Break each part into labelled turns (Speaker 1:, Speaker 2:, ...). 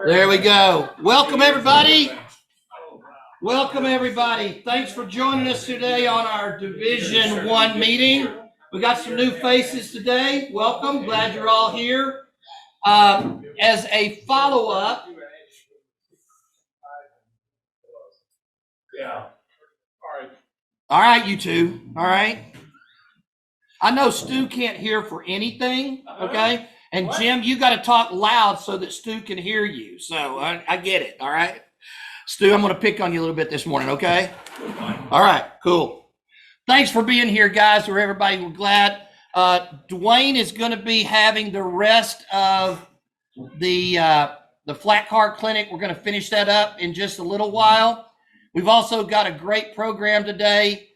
Speaker 1: There we go. Welcome, everybody. Welcome, everybody. Thanks for joining us today on our Division 1 meeting. We got some new faces today. Welcome. Glad you're all here. As a follow-up. Yeah. All right, you two. All right. I know Stu can't hear for anything, okay? And Jim, you got to talk loud so that Stu can hear you. So I get it, all right? Stu, I'm going to pick on you a little bit this morning, okay? All right, cool. Thanks for being here, guys, or everybody. We're glad. Duane is going to be having the rest of the flatcar clinic. We're going to finish that up in just a little while. We've also got a great program today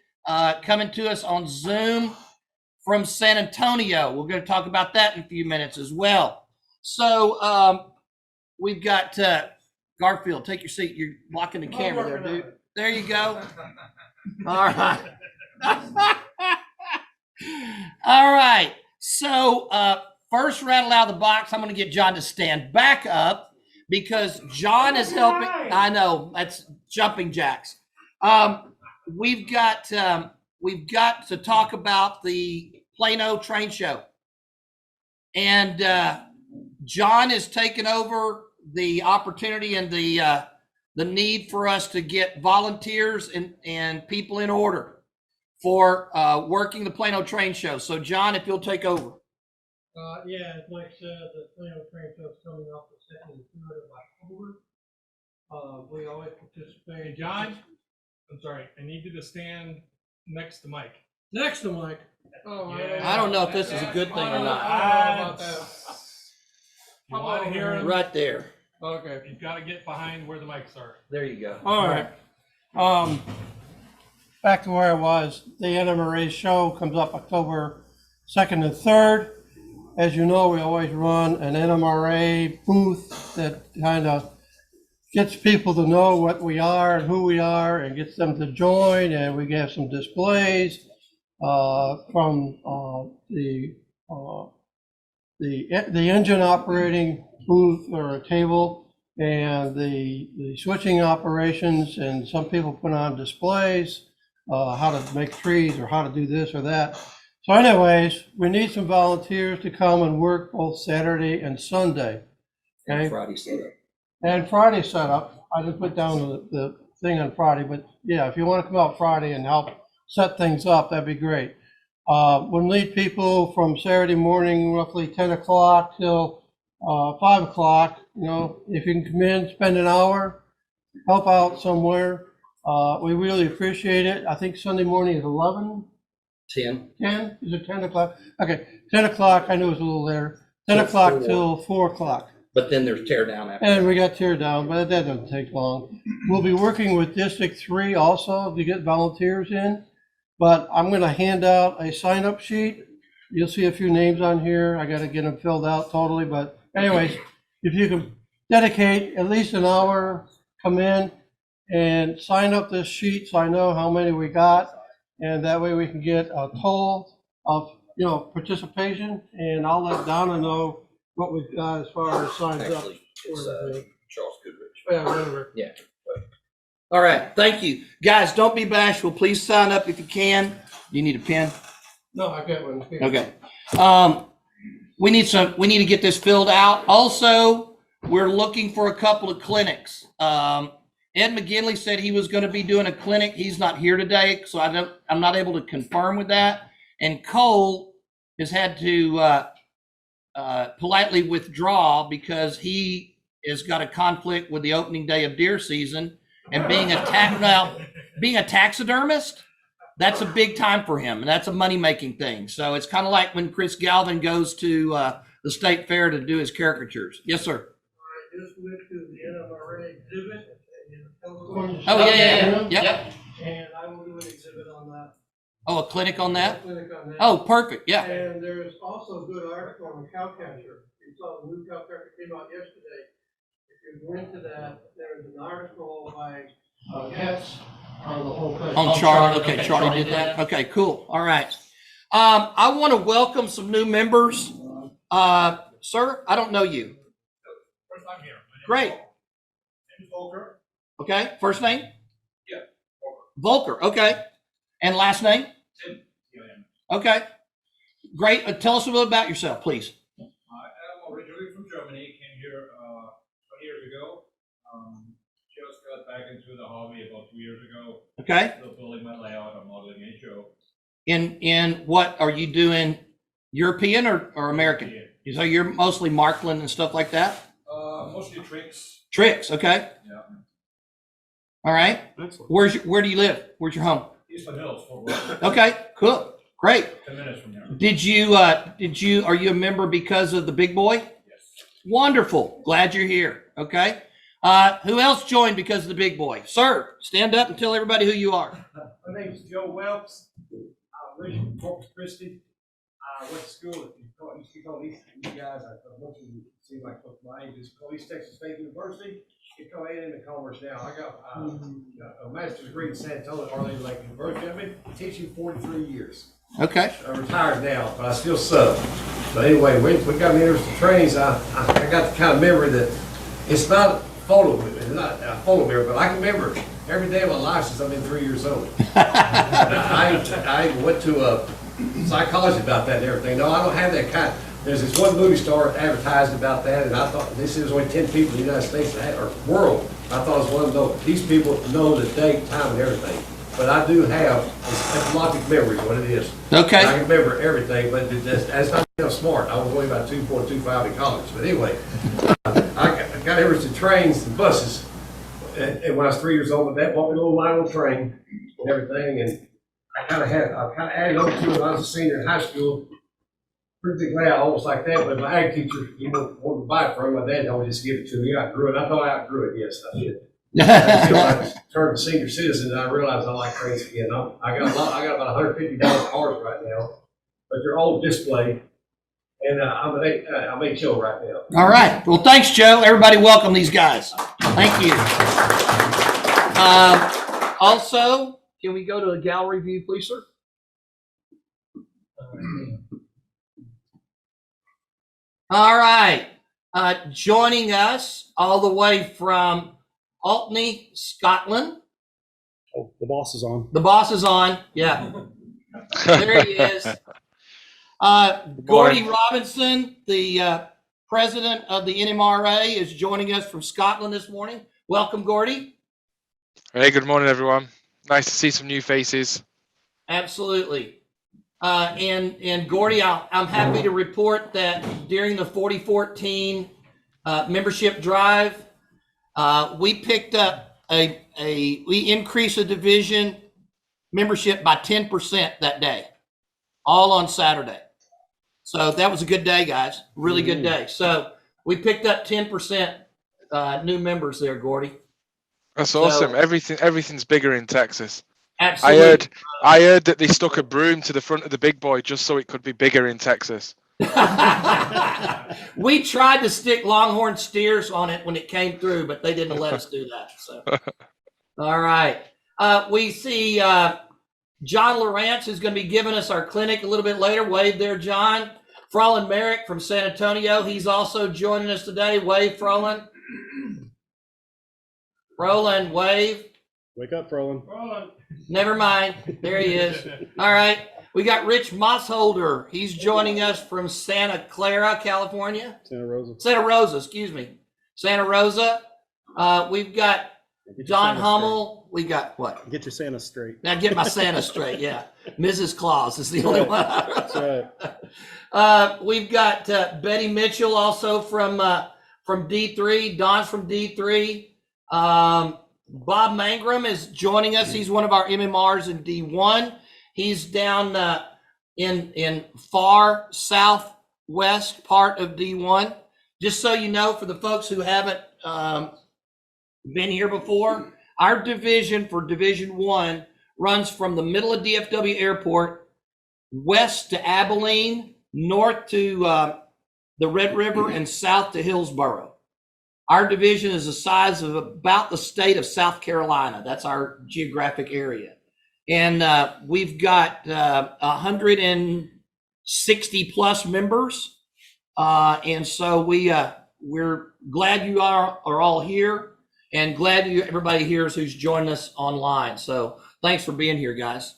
Speaker 1: coming to us on Zoom from San Antonio. We're going to talk about that in a few minutes as well. So we've got Garfield, take your seat. You're blocking the camera there, dude. There you go. All right. All right. So first rattle out of the box, I'm going to get John to stand back up because John is helping. I know, that's jumping jacks. We've got to talk about the Plano train show. And John is taking over the opportunity and the need for us to get volunteers and people in order for working the Plano train show. So John, if you'll take over.
Speaker 2: Yeah, as Mike said, the Plano train show is coming up the 2nd and 3rd of October. We always participate.
Speaker 3: John, I'm sorry, I need you to stand next to Mike.
Speaker 2: Next to Mike. Oh,
Speaker 3: Yeah.
Speaker 1: I don't know if this is a good thing or not.
Speaker 2: I don't know about that.
Speaker 3: You want to hear him?
Speaker 1: Right there.
Speaker 2: Okay.
Speaker 3: You've got to get behind where the mics are.
Speaker 1: There you go.
Speaker 2: All right. Back to where I was. The NMRA show comes up October 2nd and 3rd. As you know, we always run an NMRA booth that kind of gets people to know what we are and who we are and gets them to join. And we have some displays from the engine operating booth or a table and the switching operations, and some people put on displays, how to make trees or how to do this or that. So anyways, we need some volunteers to come and work both Saturday and Sunday. Okay?
Speaker 1: And Friday setup.
Speaker 2: And Friday setup. I didn't put down the thing on Friday, but yeah, if you want to come out Friday and help set things up, that'd be great. We'll need people from Saturday morning, roughly 10 o'clock till 5 o'clock. You know, if you can come in, spend an hour, help out somewhere. We really appreciate it. I think Sunday morning is 11.
Speaker 1: 10.
Speaker 2: 10? Is it 10 o'clock? Okay, 10 o'clock. I knew it was a little later. 10 o'clock
Speaker 1: 4.
Speaker 2: till 4 o'clock.
Speaker 1: But then there's tear down after.
Speaker 2: And we got tear down, but that doesn't take long. We'll be working with District 3 also to get volunteers in. But I'm going to hand out a sign-up sheet. You'll see a few names on here. I got to get them filled out totally. But anyways, if you can dedicate at least an hour, come in and sign up this sheet so I know how many we got. And that way we can get a total of, participation. And I'll let Donna know what we've got as far as signs up.
Speaker 1: Actually, it's Charles Goodrich.
Speaker 2: Yeah, whatever.
Speaker 1: Yeah. All right. Thank you. Guys, don't be bashful. Please sign up if you can. Do you need a pen?
Speaker 2: No, I got one here.
Speaker 1: Okay. We need to get this filled out. Also, we're looking for a couple of clinics. Ed McGinley said he was going to be doing a clinic. He's not here today, so I'm not able to confirm with that. And Cole has had to politely withdraw because he has got a conflict with the opening day of deer season. And being a taxidermist, that's a big time for him, and that's a money-making thing. So it's kind of like when Chris Galvin goes to the state fair to do his caricatures. Yes, sir.
Speaker 2: I just went to the NMRA exhibit.
Speaker 1: Oh, yeah. Yep.
Speaker 2: And I will do an exhibit on that.
Speaker 1: Oh, a clinic on that?
Speaker 2: A clinic on that.
Speaker 1: Oh, perfect. Yeah.
Speaker 2: And there's also a good article on the cowcatcher. You saw the new cowcatcher came out yesterday. If you go into that, there's an article by Getz on the whole thing.
Speaker 1: On Charlie. Okay, Charlie did that. Okay, cool. All right. I want to welcome some new members. Sir, I don't know you.
Speaker 3: First time here.
Speaker 1: Great.
Speaker 3: Volker.
Speaker 1: Okay. First name?
Speaker 3: Yeah.
Speaker 1: Volker. Okay. And last name?
Speaker 3: Tim.
Speaker 1: Okay. Great. Tell us a little about yourself, please.
Speaker 3: I am originally from Germany. Came here 20 years ago. Just got back into the hobby about 2 years ago.
Speaker 1: Okay.
Speaker 3: Still building my layout. I'm modeling a show.
Speaker 1: In what are you doing? European or American?
Speaker 3: Yeah.
Speaker 1: So you're mostly Markland and stuff like that?
Speaker 3: Mostly tricks.
Speaker 1: Tricks. Okay.
Speaker 3: Yeah.
Speaker 1: All right.
Speaker 2: Excellent.
Speaker 1: Where do you live? Where's your home?
Speaker 3: Eastern Hills, Fort Worth.
Speaker 1: Okay. Cool. Great.
Speaker 3: 10 minutes from here.
Speaker 1: Are you a member because of the big boy?
Speaker 3: Yes.
Speaker 1: Wonderful. Glad you're here. Okay. Who else joined because of the big boy? Sir, stand up and tell everybody who you are.
Speaker 4: My name is Joe Welps. I'm originally from Corpus Christi. I went to school at used to call these guys, I want you to see my age, it's called East Texas State University. It's called A&M in Commerce now. I got a master's degree in San Antonio, Arlington Lake University. I've been teaching 43 years.
Speaker 1: Okay.
Speaker 4: I'm retired now, but I still sub. But anyway, we got me interested in trains. I got the kind of memory that it's not it's not a photo memory, but I can remember every day of my life since I've been 3 years old. I went to a psychology about that and everything. No, I don't have that kind. There's this one movie star advertised about that, and I thought this is only 10 people in the United States that or world. I thought it was one of those. These people know the date, time, and everything. But I do have epileptic memory, what it is.
Speaker 1: Okay.
Speaker 4: I can remember everything, but that's not smart. I was only about 2.25 in college. But anyway, I got interested in trains and buses. And when I was 3 years old, my dad bought me a little Lionel train and everything. And I kind of added on to it when I was a senior in high school. Pretty big layout, almost like that. But my ag teacher, wanted to buy it for me. My dad always just give it to me. I outgrew it. I thought I outgrew it. Yes, I did. Until I turned a senior citizen, and I realized I like trains again. I got about $150 cars right now, but they're all display, and I'm HO right now.
Speaker 1: All right. Well, thanks, Joe. Everybody welcome these guys. Thank you. Also, can we go to a gallery view, please, sir? All right. Joining us all the way from Altney, Scotland.
Speaker 5: Oh, the boss is on.
Speaker 1: The boss is on. Yeah. There he is. Gordy Robinson, the president of the NMRA, is joining us from Scotland this morning. Welcome, Gordy.
Speaker 6: Hey, good morning, everyone. Nice to see some new faces.
Speaker 1: Absolutely. And Gordy, I'm happy to report that during the 4014 membership drive, we picked up we increased the division membership by 10% that day, all on Saturday. So that was a good day, guys. Really good day. So we picked up 10% new members there, Gordy.
Speaker 6: That's awesome. Everything's bigger in Texas.
Speaker 1: Absolutely.
Speaker 6: I heard that they stuck a broom to the front of the big boy just so it could be bigger in Texas.
Speaker 1: We tried to stick Longhorn steers on it when it came through, but they didn't let us do that. So, all right. We see John Lowrance is going to be giving us our clinic a little bit later. Wave there, John. Frolin Merrick from San Antonio. He's also joining us today. Wave, Frolin. Frolin, wave.
Speaker 5: Wake up, Frolin.
Speaker 1: Never mind. There he is. All right. We got Rich Mossholder. He's joining us from Santa Clara, California.
Speaker 5: Santa Rosa.
Speaker 1: Santa Rosa, excuse me. Santa Rosa. We've got Don Hummel. We got what?
Speaker 5: Get your Santa straight.
Speaker 1: Now get my Santa straight, yeah. Mrs. Claus is the only one.
Speaker 5: That's right.
Speaker 1: We've got Betty Mitchell also from D3. Don's from D3. Bob Mangrum is joining us. He's one of our MMRs in D1. He's down in far southwest part of D1. Just so you know, for the folks who haven't been here before, our division for Division 1 runs from the middle of DFW Airport, west to Abilene, north to the Red River, and south to Hillsborough. Our division is the size of about the state of South Carolina. That's our geographic area. And we've got 160 plus members. And so we we're glad you are all here, and glad everybody here is who's joined us online. So thanks for being here, guys.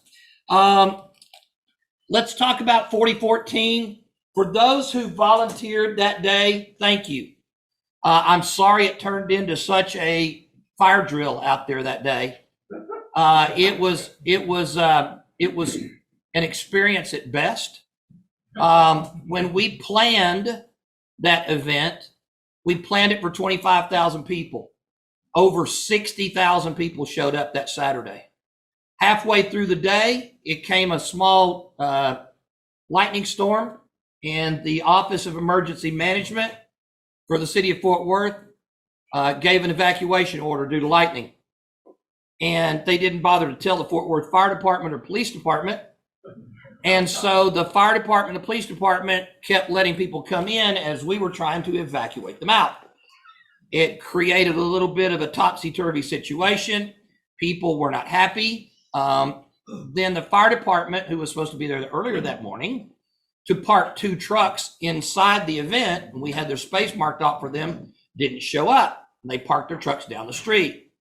Speaker 1: Let's talk about 4014. For those who volunteered that day, thank you. I'm sorry it turned into such a fire drill out there that day. It was an experience at best. When we planned that event, we planned it for 25,000 people. Over 60,000 people showed up that Saturday. Halfway through the day, it came a small lightning storm, and the Office of Emergency Management for the city of Fort Worth gave an evacuation order due to lightning. And they didn't bother to tell the Fort Worth Fire Department or Police Department. And so the fire department and the police department kept letting people come in as we were trying to evacuate them out. It created a little bit of a topsy-turvy situation. People were not happy. Then the fire department, who was supposed to be there earlier that morning, to park 2 trucks inside the event, and we had their space marked out for them, didn't show up. They parked their trucks down the street.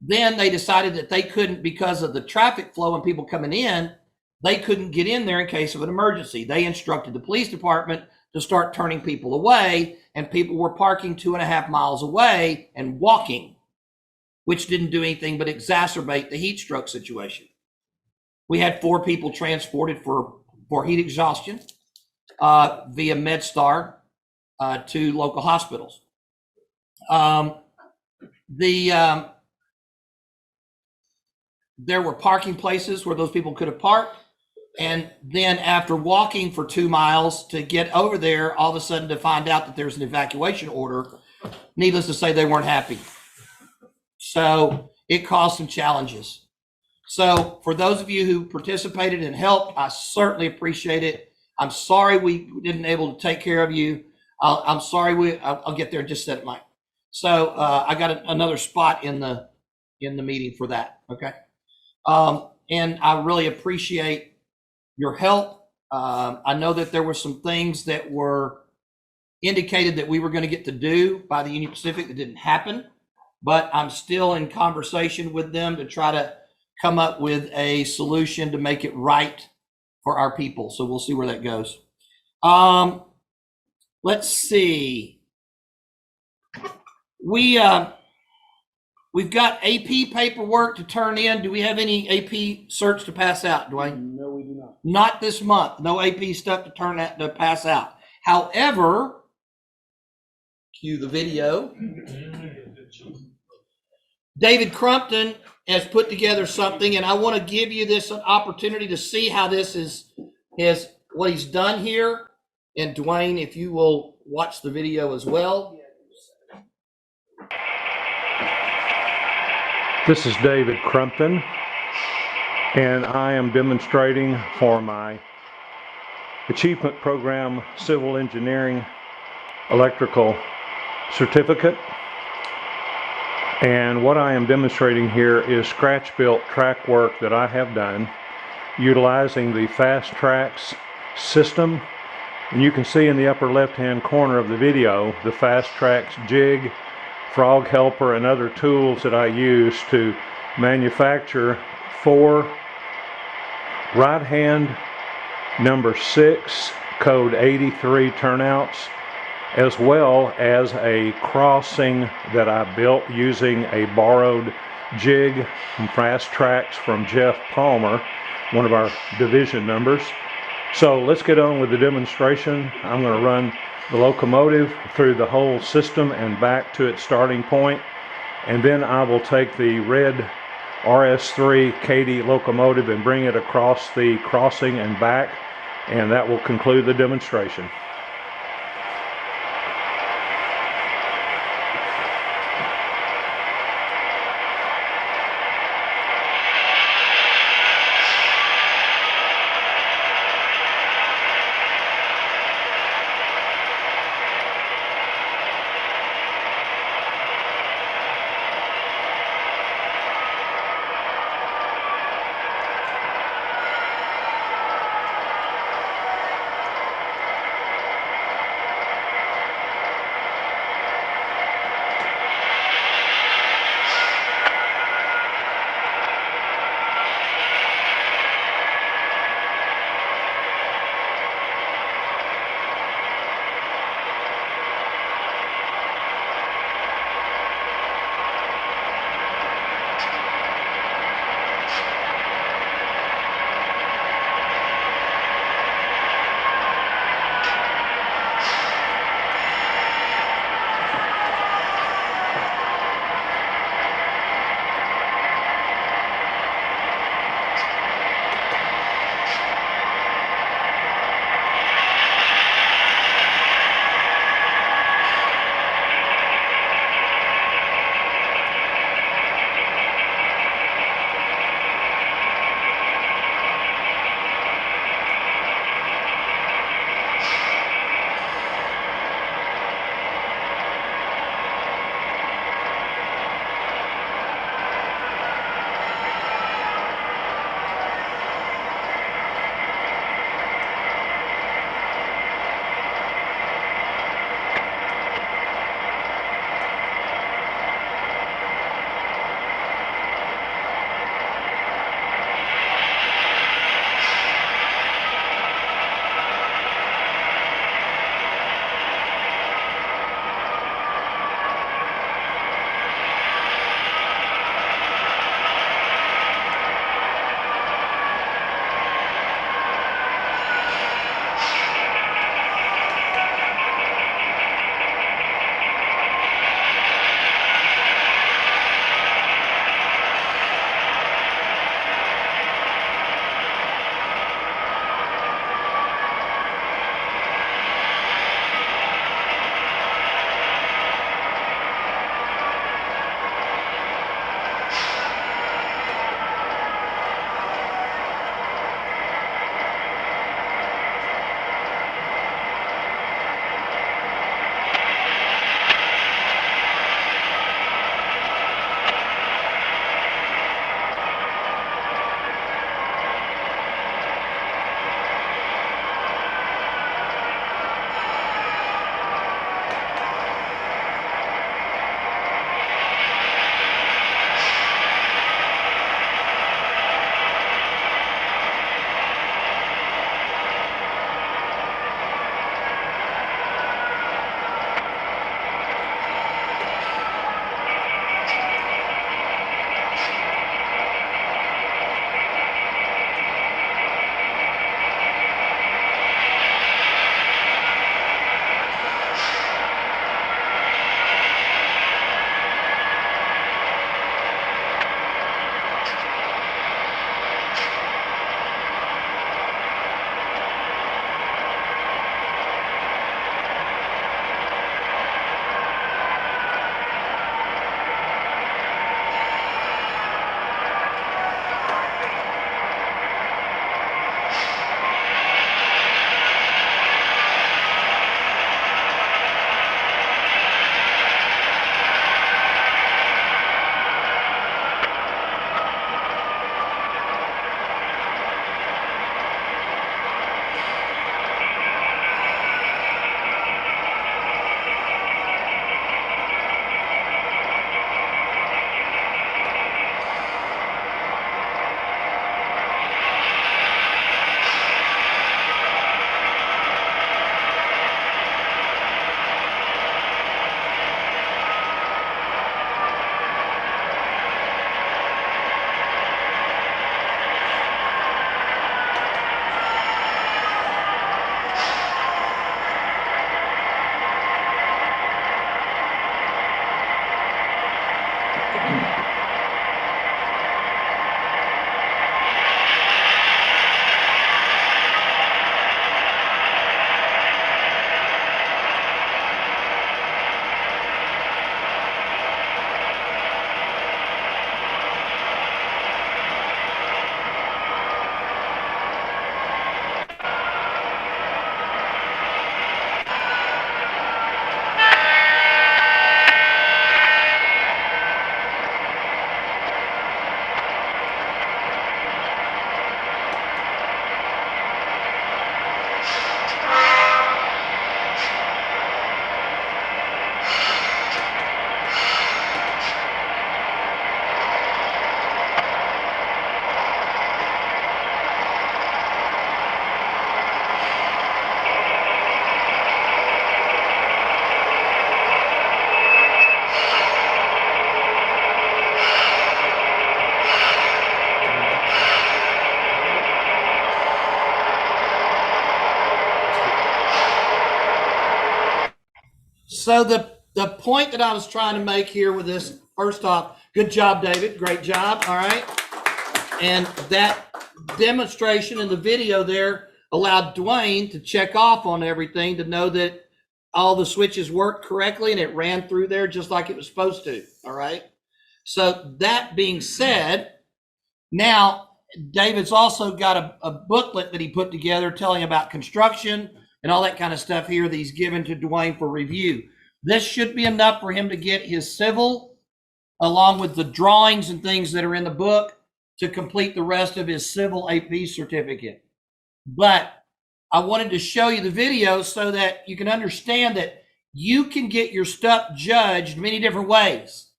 Speaker 1: Then they decided that they couldn't, because of the traffic flow and people coming in, they couldn't get in there in case of an emergency. They instructed the police department to start turning people away, and people were parking 2.5 miles away and walking, which didn't do anything but exacerbate the heat stroke situation. We had 4 people transported for heat exhaustion via MedStar to local hospitals. There were parking places where those people could have parked. And then after walking for 2 miles to get over there, all of a sudden to find out that there's an evacuation order, needless to say, they weren't happy. So it caused some challenges. So for those of you who participated and helped, I certainly appreciate it. I'm sorry we didn't able to take care of you. I'm sorry I'll get there in just a second, Mike. So I got another spot in the meeting for that. Okay. And I really appreciate your help. I know that there were some things that were indicated that we were going to get to do by the Union Pacific that didn't happen, but I'm still in conversation with them to try to come up with a solution to make it right for our people. So we'll see where that goes. Let's see. We've got AP paperwork to turn in. Do we have any AP certs to pass out, Duane?
Speaker 5: No, we do not.
Speaker 1: Not this month. No AP stuff to pass out. However, cue the video. David Crumpton has put together something, and I want to give you this opportunity to see how this is what he's done here. And Duane, if you will watch the video as well.
Speaker 7: This is David Crumpton, and I am demonstrating for my Achievement Program Civil Engineering Electrical Certificate. And what I am demonstrating here is scratch-built track work that I have done utilizing the Fast Tracks system. And you can see in the upper left-hand corner of the video the Fast Tracks jig, frog helper, and other tools that I use to manufacture 4 right-hand number 6 code 83 turnouts, as well as a crossing that I built using a borrowed jig from Fast Tracks from Jeff Palmer, one of our division numbers. So let's get on with the demonstration. I'm going to run the locomotive through the whole system and back to its starting point, and then I will take the red RS3 KD locomotive and bring it across the crossing and back, and that will conclude the demonstration.
Speaker 1: So the point that I was trying to make here with this, first off, good job, David. Great job. All right. And that demonstration in the video there allowed Duane to check off on everything to know that all the switches worked correctly and it ran through there just like it was supposed to. All right. So that being said, now David's also got a booklet that he put together telling about construction and all that kind of stuff here that he's given to Duane for review. This should be enough for him to get his civil along with the drawings and things that are in the book to complete the rest of his civil AP certificate. But I wanted to show you the video so that you can understand that you can get your stuff judged many different ways.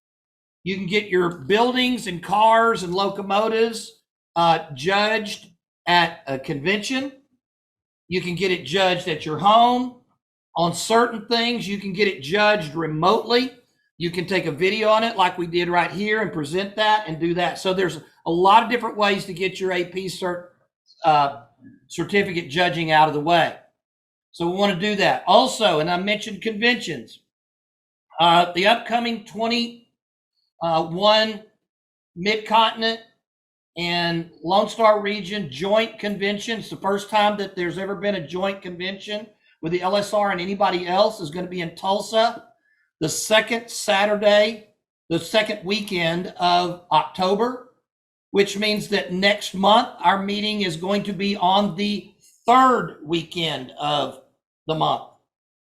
Speaker 1: You can get your buildings and cars and locomotives judged at a convention. You can get it judged at your home. On certain things, you can get it judged remotely. You can take a video on it like we did right here and present that and do that. So there's a lot of different ways to get your AP certificate judging out of the way. So we want to do that. Also, and I mentioned conventions. The upcoming 21 Mid-Continent and Lone Star Region joint convention. It's the first time that there's ever been a joint convention with the LSR and anybody else. Is going to be in Tulsa the second weekend of October, which means that next month our meeting is going to be on the third weekend of the month.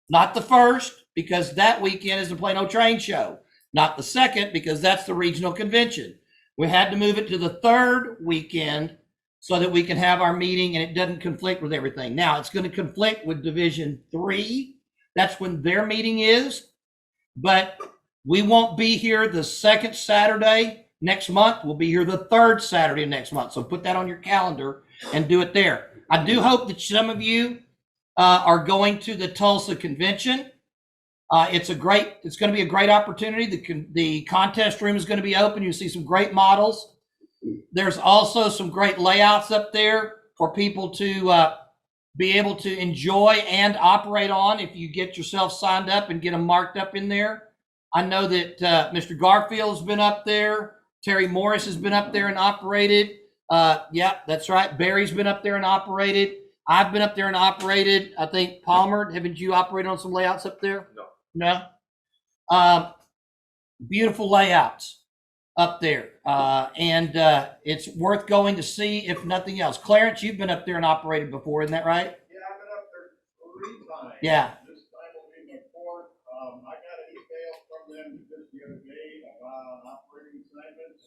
Speaker 1: Not the first, because that weekend is the Plano Train Show. Not the second, because that's the regional convention. We had to move it to the third weekend so that we can have our meeting and it doesn't conflict with everything. Now, it's going to conflict with Division 3. That's when their meeting is. But we won't be here the second Saturday next month. We'll be here the third Saturday next month. So put that on your calendar and do it there. I do hope that some of you are going to the Tulsa convention. It's going to be a great opportunity. The contest room is going to be open. You'll see some great models. There's also some great layouts up there for people to be able to enjoy and operate on if you get yourself signed up and get them marked up in there. I know that Mr. Garfield's been up there. Terry Morris has been up there and operated. Yeah, that's right. Barry's been up there and operated. I've been up there and operated. I think Palmer, haven't you operated on some layouts up there? No. Beautiful layouts up there. And it's worth going to see if nothing else. Clarence, you've been up there and operated before, isn't that right?
Speaker 8: Yeah, I've been up there 3 times.
Speaker 1: Yeah.
Speaker 8: This time will be my 4th. I got an email from them just the other day about operating assignments.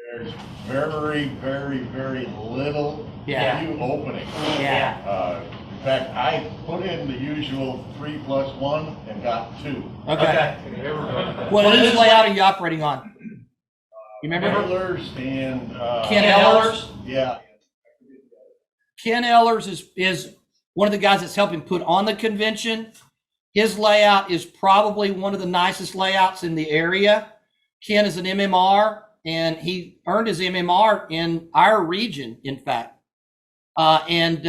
Speaker 8: And there's very, very, very little new openings.
Speaker 1: Yeah.
Speaker 8: In fact, I put in the usual 3+1 and got 2.
Speaker 1: Okay. What layout are you operating on? You remember?
Speaker 8: Ellers and
Speaker 1: Ken Ellers?
Speaker 8: Yeah.
Speaker 1: Ken Ellers is one of the guys that's helping put on the convention. His layout is probably one of the nicest layouts in the area. Ken is an MMR, and he earned his MMR in our region, in fact. And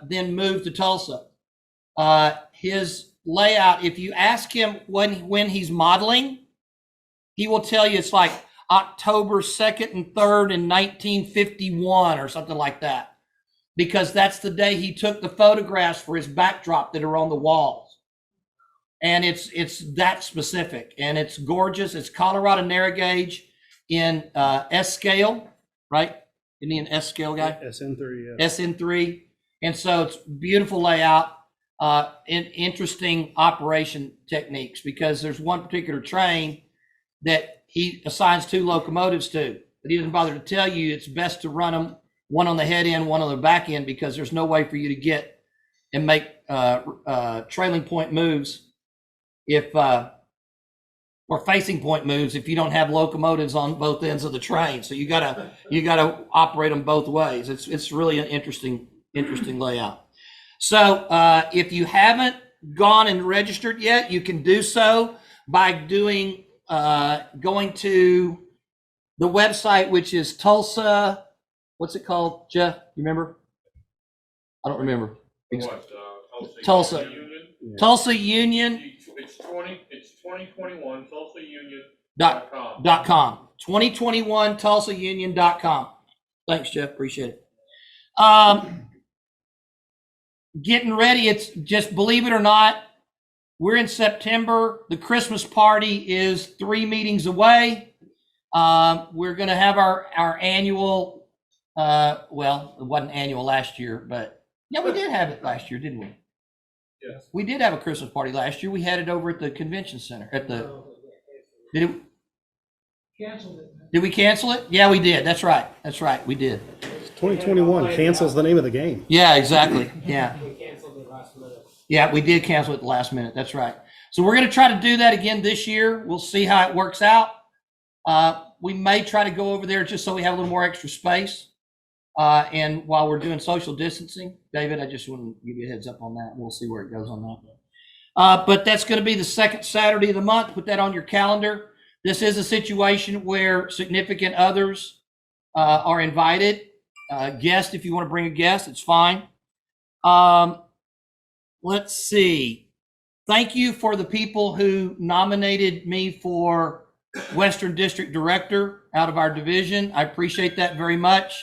Speaker 1: then moved to Tulsa. His layout, if you ask him when he's modeling, he will tell you it's like October 2nd and 3rd in 1951 or something like that, because that's the day he took the photographs for his backdrop that are on the walls. And it's that specific, and it's gorgeous. It's Colorado narrow gauge in S scale, right? Isn't he an S scale guy?
Speaker 5: SN3, yeah.
Speaker 1: SN3. And so it's beautiful layout, interesting operation techniques, because there's one particular train that he assigns 2 locomotives to, but he doesn't bother to tell you it's best to run them, one on the head end, one on the back end, because there's no way for you to get and make trailing point moves or facing point moves if you don't have locomotives on both ends of the train. So you gotta operate them both ways. It's really an interesting layout. So if you haven't gone and registered yet, you can do so by going to the website, which is Tulsa. What's it called, Jeff? You remember? I don't remember. Tulsa.
Speaker 3: Union?
Speaker 1: Tulsa Union
Speaker 3: 2021 TulsaUnion.com.
Speaker 1: .com. 2021 TulsaUnion.com. Thanks, Jeff. Appreciate it. Getting ready. It's just, believe it or not, we're in September. The Christmas party is 3 meetings away. We're going to have our annual, well, it wasn't annual last year, but yeah, we did have it last year, didn't we?
Speaker 3: Yes.
Speaker 1: We did have a Christmas party last year. We had it over at the convention center at the, did we cancel it? Yeah, we did. That's right. That's right. We did.
Speaker 5: 2021 cancels the name of the game.
Speaker 1: Yeah, exactly. Yeah. Yeah, we did cancel it at the last minute. That's right. So we're going to try to do that again this year. We'll see how it works out. We may try to go over there just so we have a little more extra space. And while we're doing social distancing, David, I just want to give you a heads up on that. We'll see where it goes on that. But that's going to be the second Saturday of the month. Put that on your calendar. This is a situation where significant others are invited. Guest, if you want to bring a guest, it's fine. Let's see. Thank you for the people who nominated me for Western District Director out of our division. I appreciate that very much.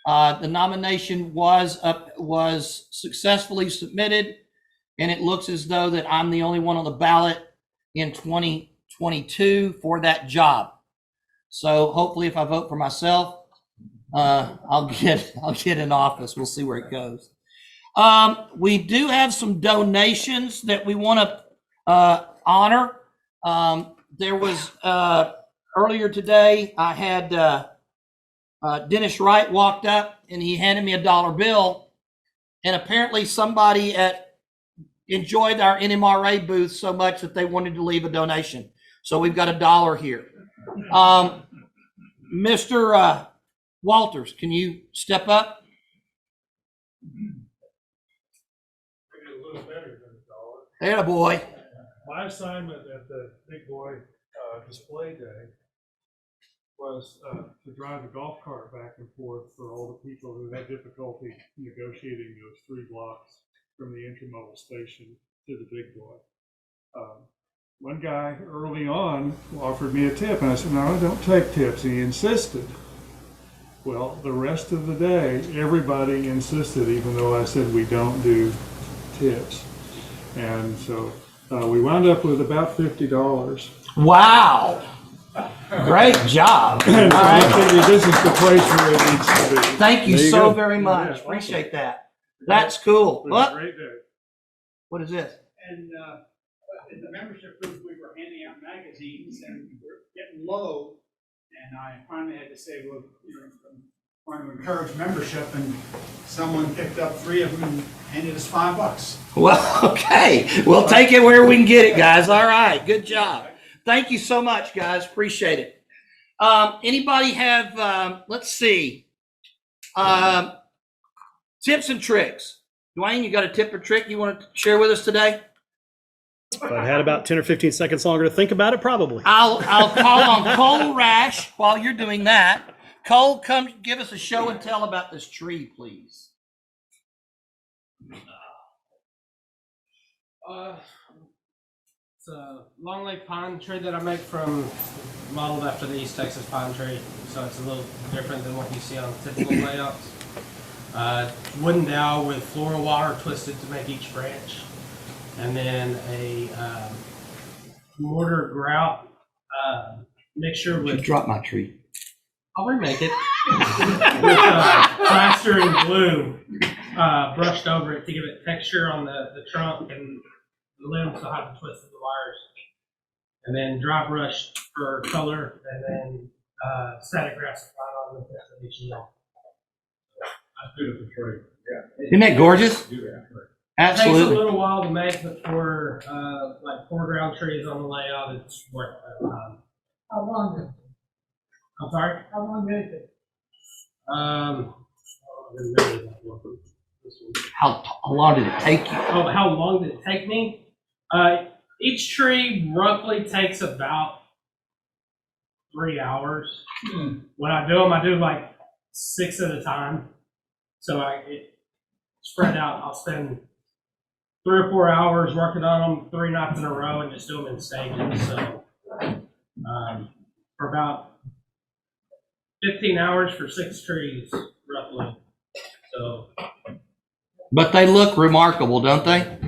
Speaker 1: The nomination was successfully submitted, and it looks as though that I'm the only one on the ballot in 2022 for that job. So hopefully, if I vote for myself, I'll get in office. We'll see where it goes. We do have some donations that we want to honor. There was earlier today, I had Dennis Wright walked up and he handed me a $1 bill, and apparently somebody enjoyed our NMRA booth so much that they wanted to leave a donation. So we've got $1 here. Mr. Walters, can you step up?
Speaker 9: A little better than $1.
Speaker 1: There, boy.
Speaker 9: My assignment at the Big Boy display day was to drive the golf cart back and forth for all the people who had difficulty negotiating those 3 blocks from the intermodal station to the Big Boy. One guy early on offered me a tip, and I said, no, I don't take tips. He insisted. Well, the rest of the day, everybody insisted, even though I said we don't do tips. And so we wound up with about $50.
Speaker 1: Wow. Great job.
Speaker 9: And so
Speaker 1: All
Speaker 9: I
Speaker 1: right.
Speaker 9: figured this is the place where it needs to be.
Speaker 1: Thank you
Speaker 5: There you
Speaker 1: so
Speaker 5: go.
Speaker 1: very much.
Speaker 9: Yeah, awesome.
Speaker 1: Appreciate that. That's cool.
Speaker 9: It was a
Speaker 1: What?
Speaker 9: great day.
Speaker 1: What is this?
Speaker 10: And in the membership group, we were handing out magazines and we were getting low. And I finally had to say, well, you know, I'm trying to encourage membership, and someone picked up 3 of them and handed us $5.
Speaker 1: Well, okay. We'll take it where we can get it, guys. All right. Good job. Thank you so much, guys. Appreciate it. Anybody have, let's see, tips and tricks? Duane, you got a tip or trick you want to share with us today?
Speaker 5: If I had about 10 or 15 seconds longer to think about it, probably.
Speaker 1: I'll call on Cole Rash while you're doing that. Cole, come give us a show and tell about this tree, please.
Speaker 11: It's a longleaf pine tree that I make from, modeled after the East Texas pine tree, so it's a little different than what you see on typical layouts. Wooden dowel with floral wire twisted to make each branch, and then a mortar grout mixture
Speaker 1: You
Speaker 11: with,
Speaker 1: dropped my tree.
Speaker 11: I'll remake it, with plaster and glue brushed over it to give it texture on the trunk and the limbs, so how to twist the wires, and then dry brush for color, and then static grass applied on the tip of each nail.
Speaker 3: That's beautiful tree. Yeah.
Speaker 1: Isn't that gorgeous?
Speaker 11: Takes a
Speaker 1: Absolutely.
Speaker 11: little while to make, but for like foreground trees on the layout, it's worth it.
Speaker 10: How long did
Speaker 11: I'm sorry.
Speaker 10: How long did it take?
Speaker 11: Really that long. This one.
Speaker 1: How long did it take you?
Speaker 11: Oh, how long did it take me? Each tree roughly takes about 3 hours. When I do like 6 at a time. So it spread out. I'll spend 3 or 4 hours working on them, 3 nights in a row, and just do them in stages. So for about 15 hours for 6 trees, roughly. So.
Speaker 1: But they look remarkable, don't they?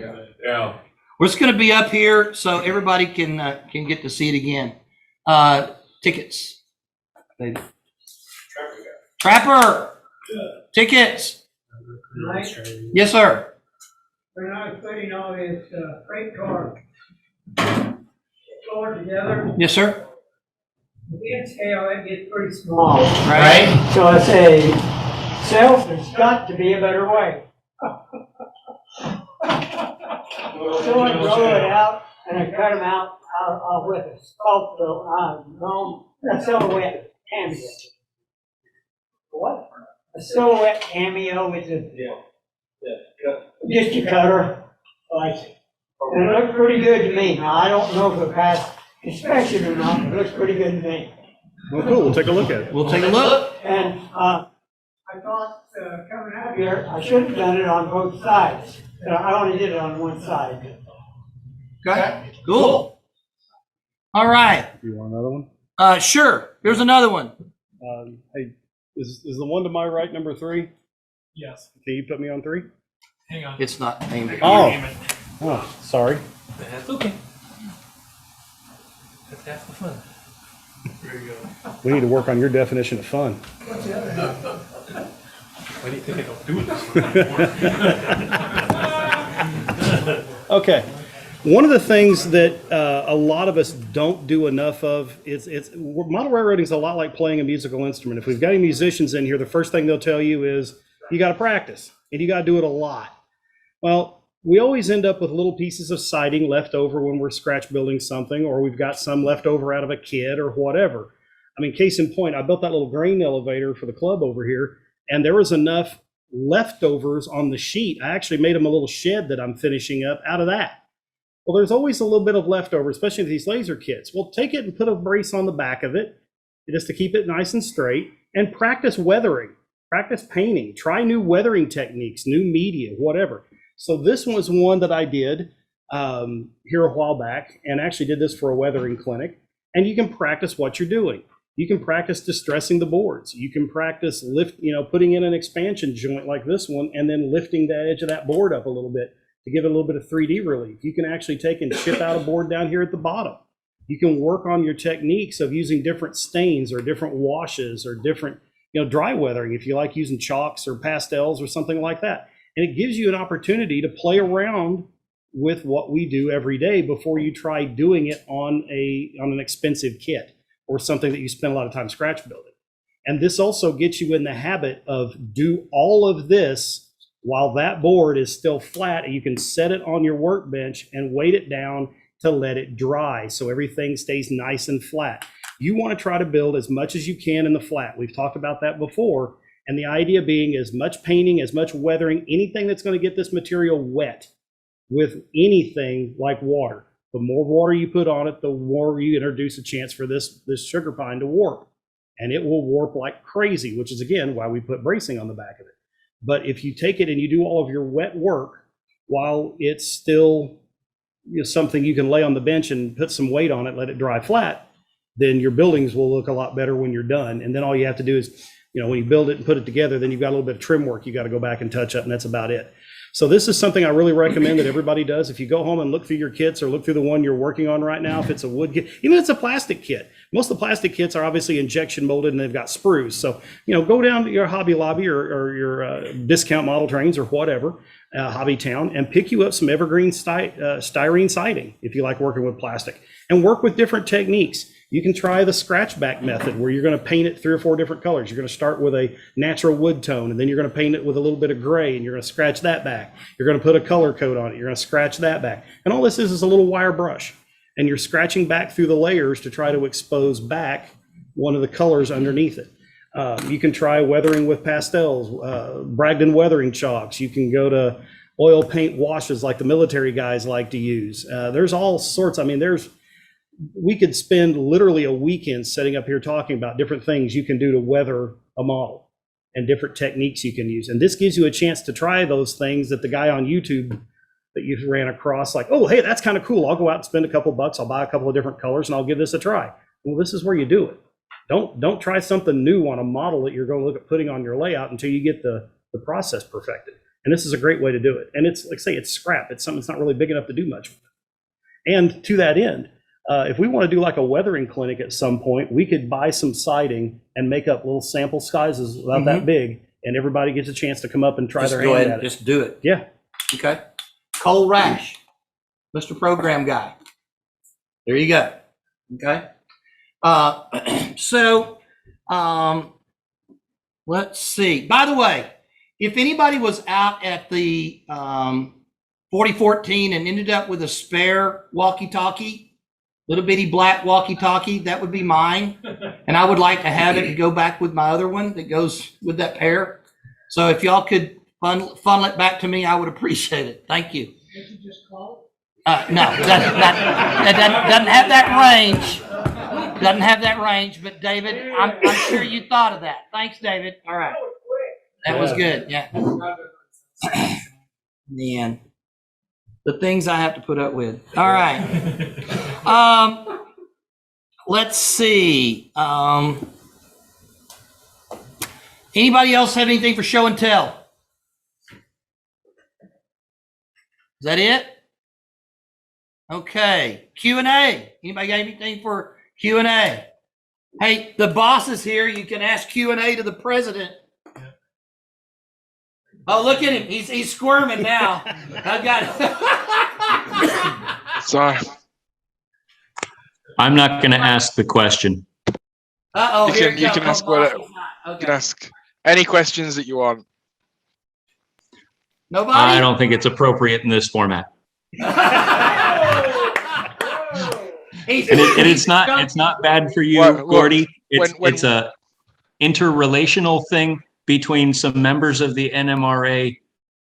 Speaker 3: Yeah.
Speaker 1: We're just going to be up here so everybody can get to see it again. Tickets. Trapper. Tickets. Yes, sir.
Speaker 10: When I was putting all this freight car floor together,
Speaker 1: Yes, sir.
Speaker 10: the wind scale, it gets pretty small.
Speaker 1: Right.
Speaker 10: So I say, sales, there's got to be a better way. So I roll it out and I cut them out with a a silhouette cameo. What? A silhouette cameo is just a cutter. Like, and it looks pretty good to me. Now, I don't know if it passed inspection or not, but it looks pretty good to me.
Speaker 5: Well, cool. We'll take a look at it.
Speaker 1: We'll take a look.
Speaker 10: And I thought coming out here, I should have done it on both sides. But I only did it on one side.
Speaker 1: Okay. Cool. All right.
Speaker 5: You want another one?
Speaker 1: Sure. Here's another one.
Speaker 5: Hey, is the one to my right number 3?
Speaker 9: Yes.
Speaker 5: Can you put me on 3?
Speaker 9: Hang on.
Speaker 1: It's not aimed.
Speaker 5: Oh, sorry.
Speaker 9: That's okay. That's half the fun. There you go.
Speaker 5: We need to work on your definition of fun.
Speaker 9: Why do you think I don't do it?
Speaker 5: Okay. One of the things that a lot of us don't do enough of is model railroading is a lot like playing a musical instrument. If we've got any musicians in here, the first thing they'll tell you is you got to practice and you got to do it a lot. Well, we always end up with little pieces of siding left over when we're scratch building something, or we've got some left over out of a kit or whatever. I mean, case in point, I built that little grain elevator for the club over here, and there was enough leftovers on the sheet. I actually made them a little shed that I'm finishing up out of that. Well, there's always a little bit of leftover, especially with these laser kits. Well, take it and put a brace on the back of it just to keep it nice and straight, and practice weathering, practice painting, try new weathering techniques, new media, whatever. So this was one that I did here a while back, and actually did this for a weathering clinic. And you can practice what you're doing. You can practice distressing the boards. You can practice putting in an expansion joint like this one, and then lifting the edge of that board up a little bit to give it a little bit of 3D relief. You can actually take and chip out a board down here at the bottom. You can work on your techniques of using different stains or different washes or different, dry weathering if you like using chalks or pastels or something like that. And it gives you an opportunity to play around with what we do every day before you try doing it on an expensive kit or something that you spend a lot of time scratch building. And this also gets you in the habit of do all of this while that board is still flat, and you can set it on your workbench and weight it down to let it dry so everything stays nice and flat. You want to try to build as much as you can in the flat. We've talked about that before. And the idea being as much painting, as much weathering, anything that's going to get this material wet with anything like water. The more water you put on it, the more you introduce a chance for this sugar pine to warp. And it will warp like crazy, which is, again, why we put bracing on the back of it. But if you take it and you do all of your wet work while it's still something you can lay on the bench and put some weight on it, let it dry flat, then your buildings will look a lot better when you're done. And then all you have to do is, when you build it and put it together, then you've got a little bit of trim work you got to go back and touch up, and that's about it. So this is something I really recommend that everybody does. If you go home and look through your kits or look through the one you're working on right now, if it's a wood kit, even if it's a plastic kit, most of the plastic kits are obviously injection molded and they've got sprues. So, go down to your Hobby Lobby or your discount model trains or whatever, Hobby Town, and pick you up some evergreen styrene siding if you like working with plastic, and work with different techniques. You can try the scratch back method where you're going to paint it 3 or 4 different colors. You're going to start with a natural wood tone, and then you're going to paint it with a little bit of gray, and you're going to scratch that back. You're going to put a color coat on it. You're going to scratch that back. And all this is a little wire brush, and you're scratching back through the layers to try to expose back one of the colors underneath it. You can try weathering with pastels, Bragdon weathering chalks. You can go to oil paint washes like the military guys like to use. There's all sorts. We could spend literally a weekend sitting up here talking about different things you can do to weather a model and different techniques you can use. And this gives you a chance to try those things that the guy on YouTube that you ran across, like, oh, hey, that's kind of cool. I'll go out and spend a couple bucks. I'll buy a couple of different colors and I'll give this a try. Well, this is where you do it. Don't try something new on a model that you're going to look at putting on your layout until you get the process perfected. And this is a great way to do it. And it's like, say, it's scrap. It's something that's not really big enough to do much. And to that end, if we want to do like a weathering clinic at some point, we could buy some siding and make up little sample sizes about that big, and everybody gets a chance to come up and try
Speaker 1: Just
Speaker 5: their
Speaker 1: go
Speaker 5: hand
Speaker 1: ahead
Speaker 5: at
Speaker 1: and
Speaker 5: it.
Speaker 1: just do it.
Speaker 5: Yeah.
Speaker 1: Okay. Cole Rash, Mr. Program Guy. There you go. Okay. Let's see. By the way, if anybody was out at the 4014 and ended up with a spare walkie-talkie, little bitty black walkie-talkie, that would be mine. And I would like to have it go back with my other one that goes with that pair. So if y'all could funnel it back to me, I would appreciate it. Thank you.
Speaker 10: Did you just call?
Speaker 1: No, that doesn't have that range. Doesn't have that range, but David, I'm sure you thought of that. Thanks, David. All right. That was good. Yeah. Man, the things I have to put up with. All right. Let's see. Anybody else have anything for show and tell? Is that it? Okay. Q&A. Anybody got anything for Q&A? Hey, the boss is here. You can ask Q&A to the president. Oh, look at him. He's squirming now. I got it.
Speaker 6: Sorry.
Speaker 12: I'm not going to ask the question.
Speaker 1: Uh-oh.
Speaker 6: You can ask what you can ask any questions that you want.
Speaker 1: Nobody?
Speaker 12: I don't think it's appropriate in this format. It's not bad for you, Gordy. It's a interrelational thing between some members of the NMRA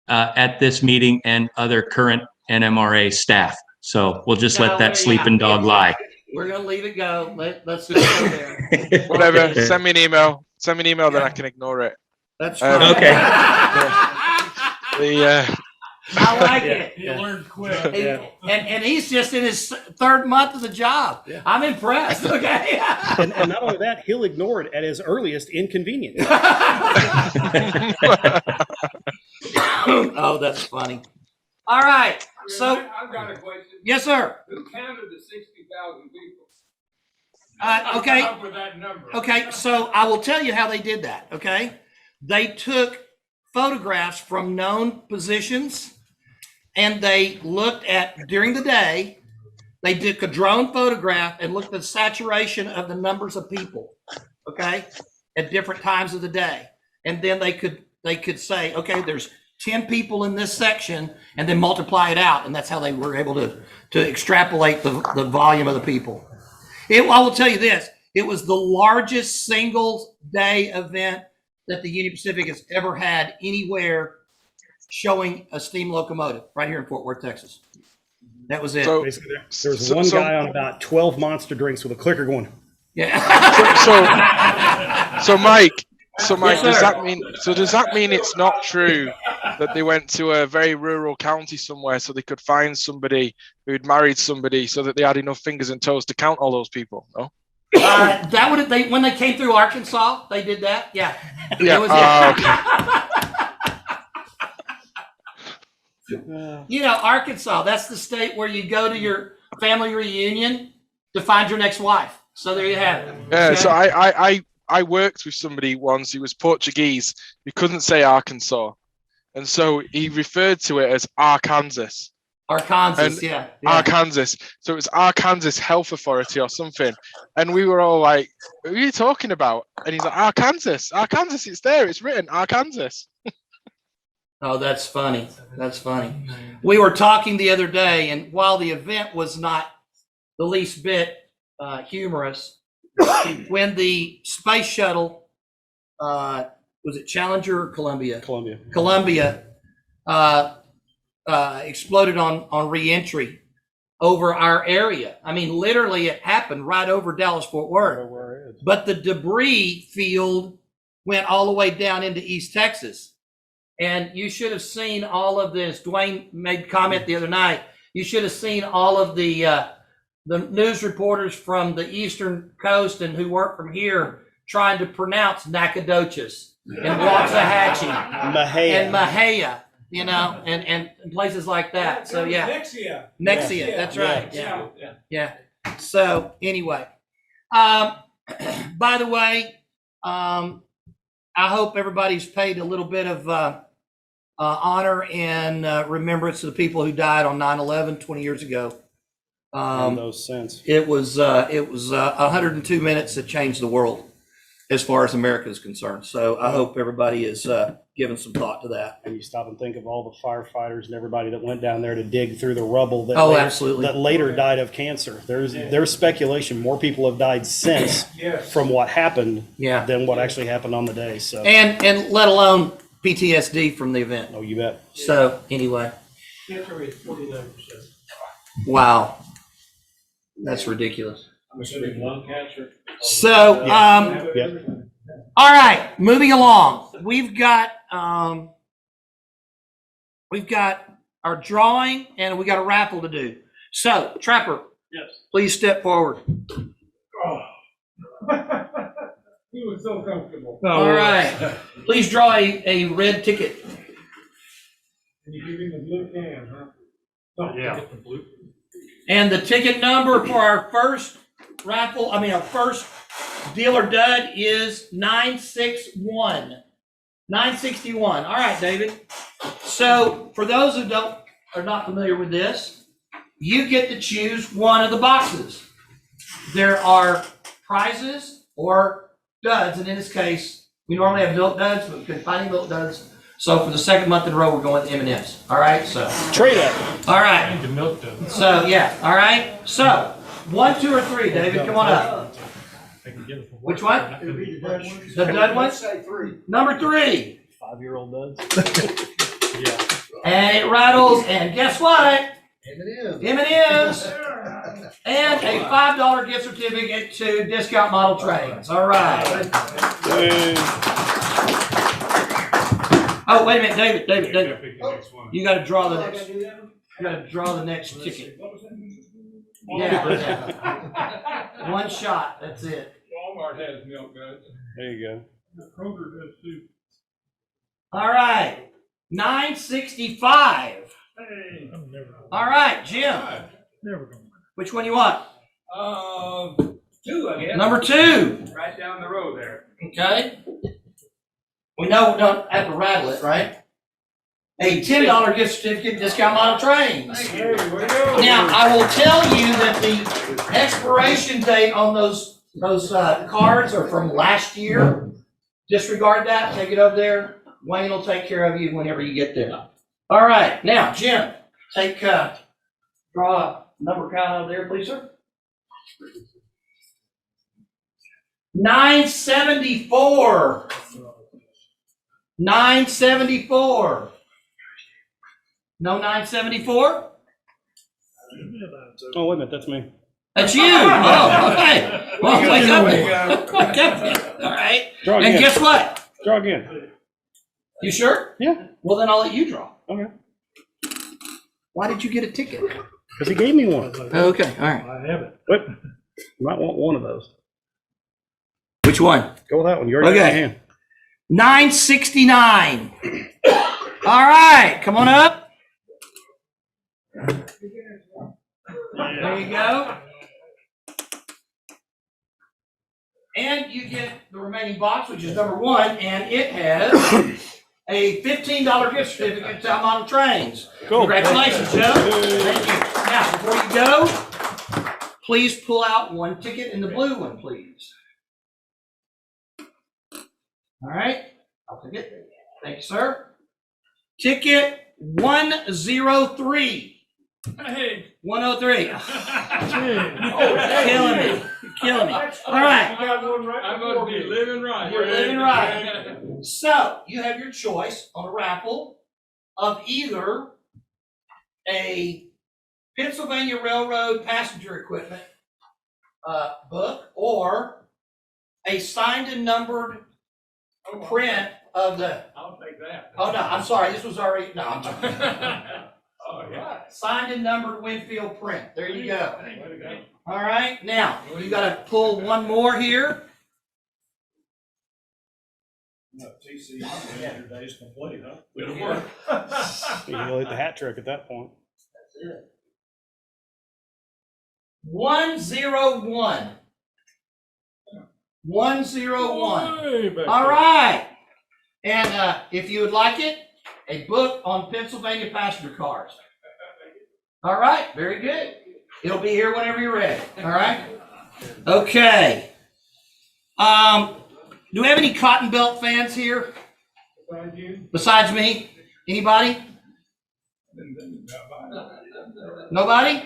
Speaker 12: at this meeting and other current NMRA staff. So we'll just let that sleeping dog lie.
Speaker 1: We're gonna leave it go. Let's just go there.
Speaker 6: Whatever. Send me an email. Send me an email, then I can ignore it.
Speaker 1: That's fine.
Speaker 12: Okay.
Speaker 1: I like it.
Speaker 10: You learned quick.
Speaker 1: And he's just in his third month of the job. Yeah. I'm impressed. Okay.
Speaker 5: And not only that, he'll ignore it at his earliest inconvenience.
Speaker 1: Oh, that's funny. All right. So
Speaker 13: I've got a question.
Speaker 1: Yes, sir.
Speaker 13: Who counted the 60,000 people?
Speaker 1: Okay.
Speaker 13: Up with that number.
Speaker 1: Okay. So I will tell you how they did that. Okay. They took photographs from known positions, and they looked at, during the day, they took a drone photograph and looked at the saturation of the numbers of people, okay, at different times of the day. And then they could say, okay, there's 10 people in this section, and then multiply it out. And that's how they were able to extrapolate the volume of the people. I will tell you this, it was the largest single day event that the Union Pacific has ever had anywhere showing a steam locomotive right here in Fort Worth, Texas. That was it.
Speaker 5: So, basically, there was one guy on about 12 monster drinks with a clicker going.
Speaker 1: Yeah.
Speaker 6: So Mike,
Speaker 1: Yes,
Speaker 6: does that mean it's not true that they went to a very rural county somewhere so they could find somebody who'd married somebody so that they had enough fingers and toes to count all those people? No.
Speaker 1: When they came through Arkansas, they did that. Yeah.
Speaker 6: Yeah.
Speaker 1: Okay. You know, Arkansas, that's the state where you go to your family reunion to find your next wife. So there you have it.
Speaker 6: Yeah. Okay. So I worked with somebody once who was Portuguese who couldn't say Arkansas, and so he referred to it as Arkansas.
Speaker 1: Yeah.
Speaker 6: Arkansas. So it was Arkansas Health Authority or something. And we were all like, what are you talking about? And he's like, Arkansas, it's there, it's written, Arkansas.
Speaker 1: Oh, that's funny. That's funny. We were talking the other day, and while the event was not the least bit humorous, when the space shuttle, was it Challenger or Columbia? Columbia. Exploded on re-entry over our area. I mean, literally it happened right over Dallas-Fort Worth. But the debris field went all the way down into East Texas. And you should have seen all of this. Duane made comment the other night. You should have seen all of the news reporters from the Eastern Coast and who weren't from here trying to pronounce Nacogdoches and Waxahachie and Mahia, you know, and places like that. So yeah, Nexia. That's right. Yeah. So anyway, by the way, I hope everybody's paid a little bit of honor and remembrance to the people who died on 9/11 20 years ago.
Speaker 5: Those sense.
Speaker 1: It was 102 minutes that changed the world as far as America is concerned. So I hope everybody is giving some thought to that.
Speaker 5: And you stop and think of all the firefighters and everybody that went down there to dig through the rubble that
Speaker 1: absolutely.
Speaker 5: that later died of cancer. There's speculation more people have died since from what happened than what actually happened on the day. So
Speaker 1: and let alone PTSD from the event.
Speaker 5: Oh, you bet.
Speaker 1: So anyway.
Speaker 9: Cancer rate 49%.
Speaker 1: Wow. That's ridiculous.
Speaker 9: I'm assuming lung cancer.
Speaker 1: So, all right, moving along. We've got our drawing and we got a raffle to do. So, Trapper, please step forward.
Speaker 13: Oh. He was so comfortable.
Speaker 1: All right, please draw a red ticket.
Speaker 13: And you give him the blue can, huh? Oh, yeah. The blue.
Speaker 1: And the ticket number for our first raffle, our first dealer dud is 961. 961. All right, David. So for those who are not familiar with this, you get to choose one of the boxes. There are prizes or duds, and in this case, we normally have milk duds, but we couldn't find any milk duds. So for the second month in a row, we're going with M&Ms. All right, so
Speaker 5: trade up.
Speaker 1: All right. So yeah, all right. So 1, 2, or 3, David, come on up. Which one? The dud one. Number 3.
Speaker 5: 5-year-old duds.
Speaker 1: And it rattles, and guess what? M&M's. And a $5 gift certificate to Discount Model Trains. All right. Oh, wait a minute, David. You got to draw the next. You got to draw the next ticket. Yeah. One shot. That's it.
Speaker 13: Walmart has milk duds.
Speaker 5: There you go.
Speaker 13: Kroger does too.
Speaker 1: All right. 965.
Speaker 13: Hey, I'm never.
Speaker 1: All right, Jim.
Speaker 13: Never gonna.
Speaker 1: Which one you want?
Speaker 13: 2, I guess.
Speaker 1: Number 2.
Speaker 13: Right down the road there.
Speaker 1: Okay. We know we don't have to rattle it, right? A $10 gift certificate, Discount Model Trains.
Speaker 13: Hey, where you go?
Speaker 1: Now, I will tell you that the expiration date on those cards are from last year. Disregard that, take it over there. Wayne will take care of you whenever you get there. All right, now, Jim, draw a number count over there, please, sir. 974. 974. No 974?
Speaker 5: Oh, wait a minute, that's me.
Speaker 1: That's you. Oh, okay. Well, wake up. Okay. All right.
Speaker 5: Draw
Speaker 1: and
Speaker 5: again.
Speaker 1: Guess what?
Speaker 5: Draw again.
Speaker 1: You sure?
Speaker 5: Yeah.
Speaker 1: Well, then I'll let you draw.
Speaker 5: Okay.
Speaker 1: Why did you get a ticket?
Speaker 5: Because he gave me one.
Speaker 1: Okay. All right.
Speaker 5: I have it. But you might want one of those.
Speaker 1: Which one?
Speaker 5: Go with that one. You already got your hand.
Speaker 1: 969. All right. Come on up. There you go. And you get the remaining box, which is number 1, and it has a $15 gift certificate to Model Trains.
Speaker 5: Cool.
Speaker 1: Congratulations, Joe. Thank you. Now, before you go, please pull out one ticket in the blue one, please. All right. I'll take it. Thank you, sir. Ticket 103.
Speaker 13: Hey.
Speaker 1: 103. Killing me. Killing me. All right.
Speaker 13: I must be living right.
Speaker 1: You're living right. So you have your choice on a raffle of either a Pennsylvania Railroad passenger equipment book or a signed and numbered print of the,
Speaker 3: I'll take that.
Speaker 1: oh no, I'm sorry, this was already, no, I'm sorry.
Speaker 3: Oh, yeah.
Speaker 1: Signed and numbered Winfield print. There you go.
Speaker 3: Way to go.
Speaker 1: All right, now, you gotta pull one more here.
Speaker 13: No, TC, your day's complete, huh?
Speaker 3: Good work.
Speaker 5: You can go hit the hat trick at that point.
Speaker 1: 101. 101.
Speaker 13: Way back
Speaker 1: All
Speaker 13: there.
Speaker 1: right. And if you would like it, a book on Pennsylvania passenger cars. All right, very good. It'll be here whenever you're ready. All right. Okay. Do we have any Cotton Belt fans here
Speaker 13: Beside you?
Speaker 1: besides me? Anybody? Nobody?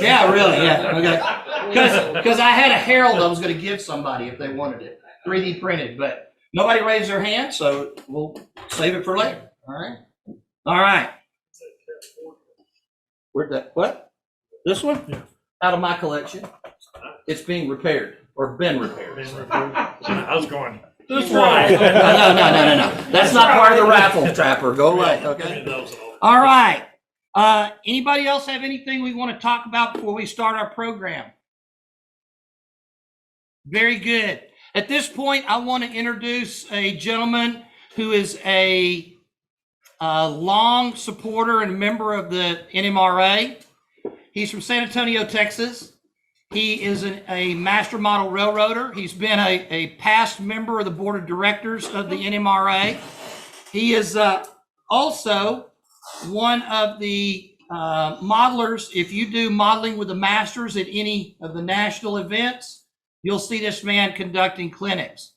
Speaker 1: Yeah, really, yeah, okay. Because I had a Herald I was going to give somebody if they wanted it, 3D printed, but nobody raised their hand, so we'll save it for later. All right. All right. Where'd that? What? This one?
Speaker 13: Yeah.
Speaker 1: Out of my collection. It's being repaired or been repaired.
Speaker 13: I was going.
Speaker 1: This one. No. That's not part of the raffle, Trapper. Go away. Okay. All right. Anybody else have anything we want to talk about before we start our program? Very good. At this point, I want to introduce a gentleman who is a long supporter and member of the NMRA. He's from San Antonio, Texas. He is a master model railroader. He's been a past member of the board of directors of the NMRA. He is also one of the modelers. If you do modeling with the masters at any of the national events, you'll see this man conducting clinics.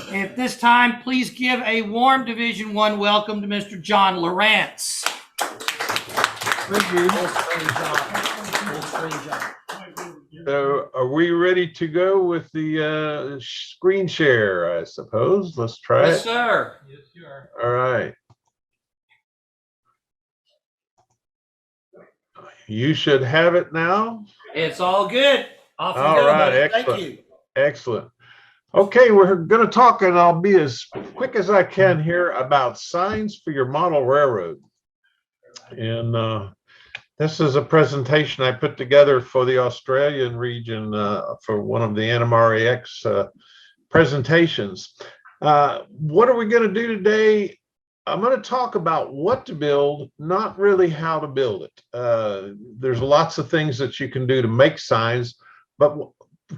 Speaker 1: And at this time, please give a warm Division I welcome to Mr. John Lowrance.
Speaker 7: So are we ready to go with the screen share, I suppose? Let's try
Speaker 1: Yes,
Speaker 7: it.
Speaker 1: sir. Yes, sir.
Speaker 7: All right. You should have it now.
Speaker 1: It's all good. Off you
Speaker 7: All
Speaker 1: go,
Speaker 7: right,
Speaker 1: buddy.
Speaker 7: excellent.
Speaker 1: Thank you.
Speaker 7: Excellent. Okay, we're going to talk, and I'll be as quick as I can here, about signs for your model railroad. And this is a presentation I put together for the Australian region for one of the NMRAX presentations. What are we going to do today? I'm going to talk about what to build, not really how to build it. There's lots of things that you can do to make signs, but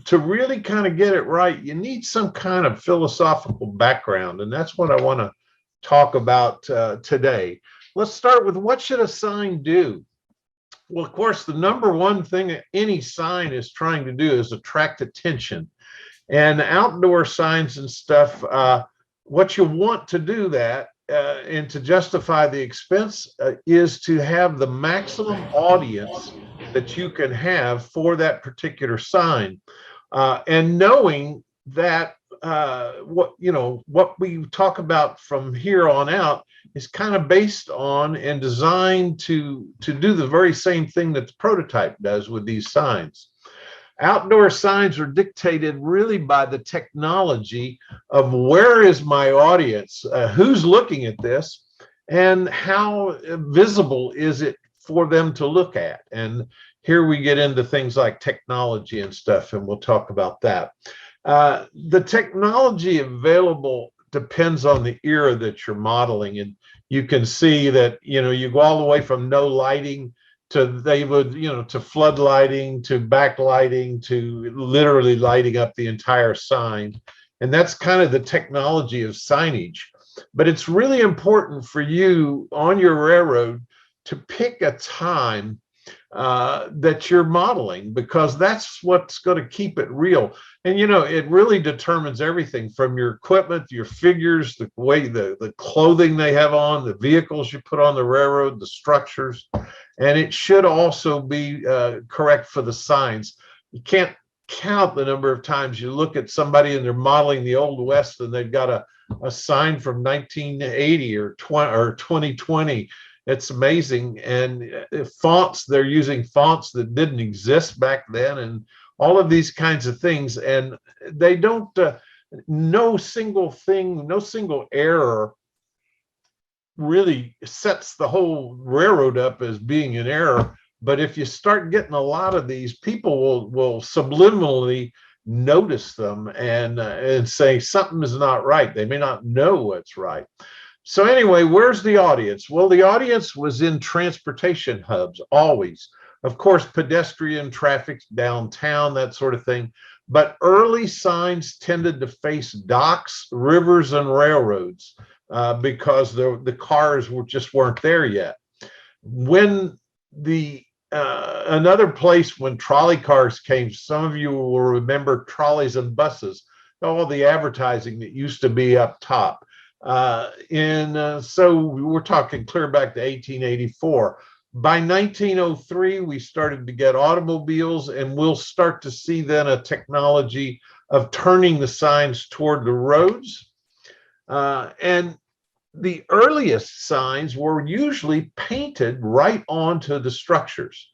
Speaker 7: to really kind of get it right, you need some kind of philosophical background, and that's what I want to talk about today. Let's start with, what should a sign do? Well, of course, the number one thing that any sign is trying to do is attract attention. And outdoor signs and stuff, what you want to do that, and to justify the expense, is to have the maximum audience that you can have for that particular sign. And knowing that what we talk about from here on out is kind of based on and designed to do the very same thing that the prototype does with these signs. Outdoor signs are dictated really by the technology of where is my audience, who's looking at this, and how visible is it for them to look at. And here we get into things like technology and stuff, and we'll talk about that. The technology available depends on the era that you're modeling, and you can see that, you go all the way from no lighting to to flood lighting, to backlighting, to literally lighting up the entire sign. And that's kind of the technology of signage. But it's really important for you on your railroad to pick a time that you're modeling, because that's what's going to keep it real. And it really determines everything from your equipment, your figures, the way the clothing they have on, the vehicles you put on the railroad, the structures. And it should also be correct for the signs. You can't count the number of times you look at somebody and they're modeling the Old West and they've got a sign from 1980 or 2020. It's amazing. And fonts, they're using fonts that didn't exist back then, and all of these kinds of things. And they don't no single thing, no single error really sets the whole railroad up as being an error. But if you start getting a lot of these, people will subliminally notice them and say something is not right. They may not know what's right. So anyway, where's the audience? Well, the audience was in transportation hubs, always. Of course, pedestrian traffic downtown, that sort of thing. But early signs tended to face docks, rivers, and railroads because the cars just weren't there yet. When another place when trolley cars came, some of you will remember trolleys and buses, all the advertising that used to be up top. So we're talking clear back to 1884. By 1903, we started to get automobiles, and we'll start to see then a technology of turning the signs toward the roads. And the earliest signs were usually painted right onto the structures.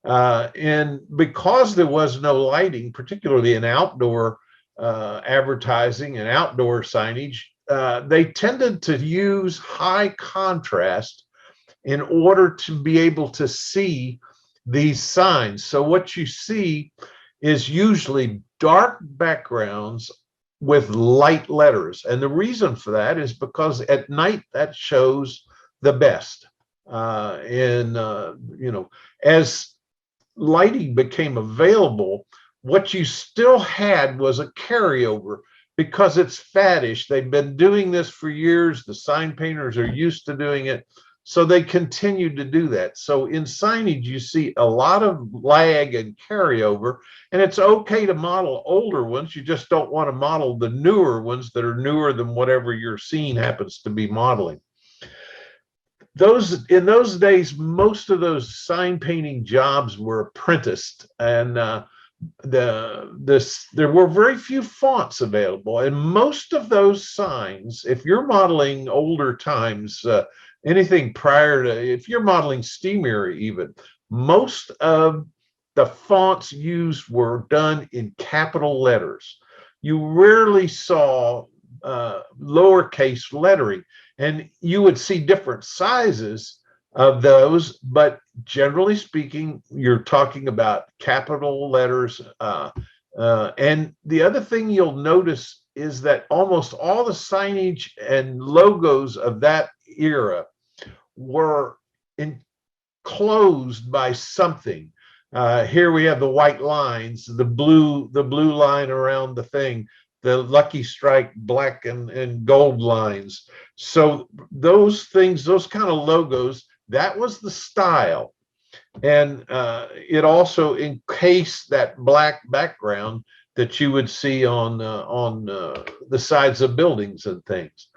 Speaker 7: And because there was no lighting, particularly in outdoor advertising and outdoor signage, they tended to use high contrast in order to be able to see these signs. So what you see is usually dark backgrounds with light letters. And the reason for that is because at night that shows the best. As lighting became available, what you still had was a carryover because it's faddish. They've been doing this for years. The sign painters are used to doing it. So they continued to do that. So in signage, you see a lot of lag and carryover, and it's okay to model older ones. You just don't want to model the newer ones that are newer than whatever your scene happens to be modeling. In those days, most of those sign painting jobs were apprenticed, and there were very few fonts available. And most of those signs, if you're modeling older times, anything prior to, if you're modeling steam era even, most of the fonts used were done in capital letters. You rarely saw lowercase lettering, and you would see different sizes of those, but generally speaking, you're talking about capital letters. And the other thing you'll notice is that almost all the signage and logos of that era were enclosed by something. Here we have the white lines, the blue line around the thing, the Lucky Strike black and gold lines. So those things, those kind of logos, that was the style. And it also encased that black background that you would see on the sides of buildings and things.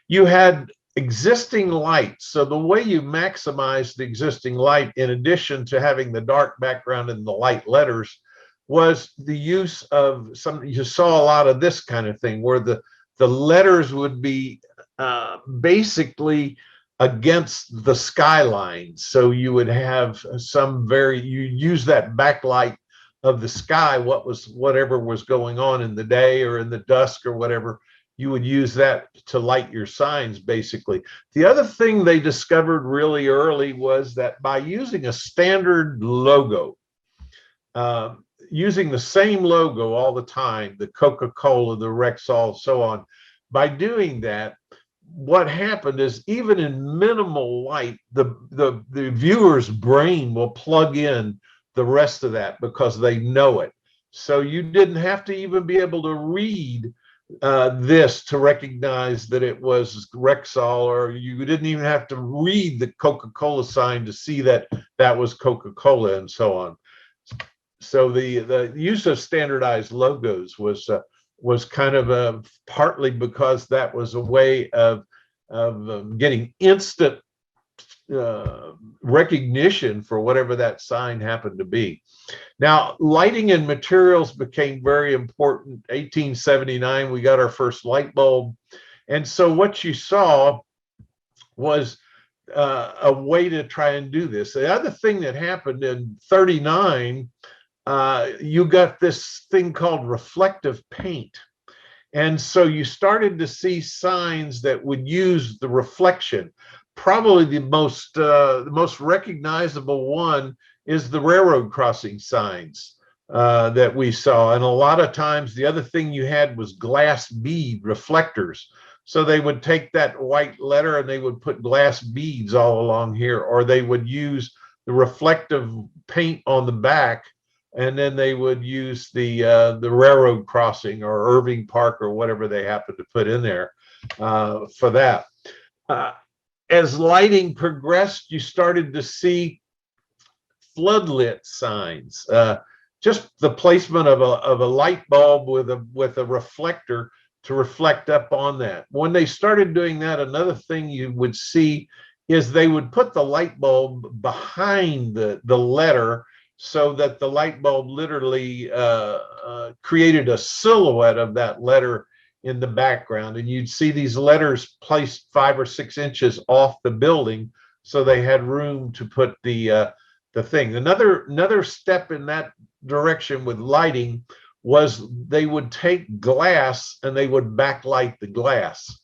Speaker 7: You had existing light. So the way you maximize the existing light, in addition to having the dark background and the light letters, was the use of you saw a lot of this kind of thing where the letters would be basically against the skyline. So you would have you use that backlight of the sky, whatever was going on in the day or in the dusk or whatever, you would use that to light your signs, basically. The other thing they discovered really early was that by using a standard logo, using the same logo all the time, the Coca-Cola, the Rexall, so on, by doing that, what happened is even in minimal light, the viewer's brain will plug in the rest of that because they know it. So you didn't have to even be able to read this to recognize that it was Rexall, or you didn't even have to read the Coca-Cola sign to see that that was Coca-Cola and so on. So the use of standardized logos was kind of partly because that was a way of getting instant recognition for whatever that sign happened to be. Now, lighting and materials became very important. 1879, we got our first light bulb. And so what you saw was a way to try and do this. The other thing that happened in 39,
Speaker 14: you got this thing called reflective paint. And so you started to see signs that would use the reflection. Probably the most recognizable one is the railroad crossing signs that we saw. And a lot of times the other thing you had was glass bead reflectors. So they would take that white letter and they would put glass beads all along here, or they would use the reflective paint on the back, and then they would use the railroad crossing or Irving Park or whatever they happen to put in there for that. As lighting progressed, you started to see floodlit signs. Just the placement of a light bulb with a reflector to reflect up on that. When they started doing that, another thing you would see is they would put the light bulb behind the letter, so that the light bulb literally created a silhouette of that letter in the background. And you'd see these letters placed 5 or 6 inches off the building, so they had room to put the thing. Another step in that direction with lighting was they would take glass and they would backlight the glass.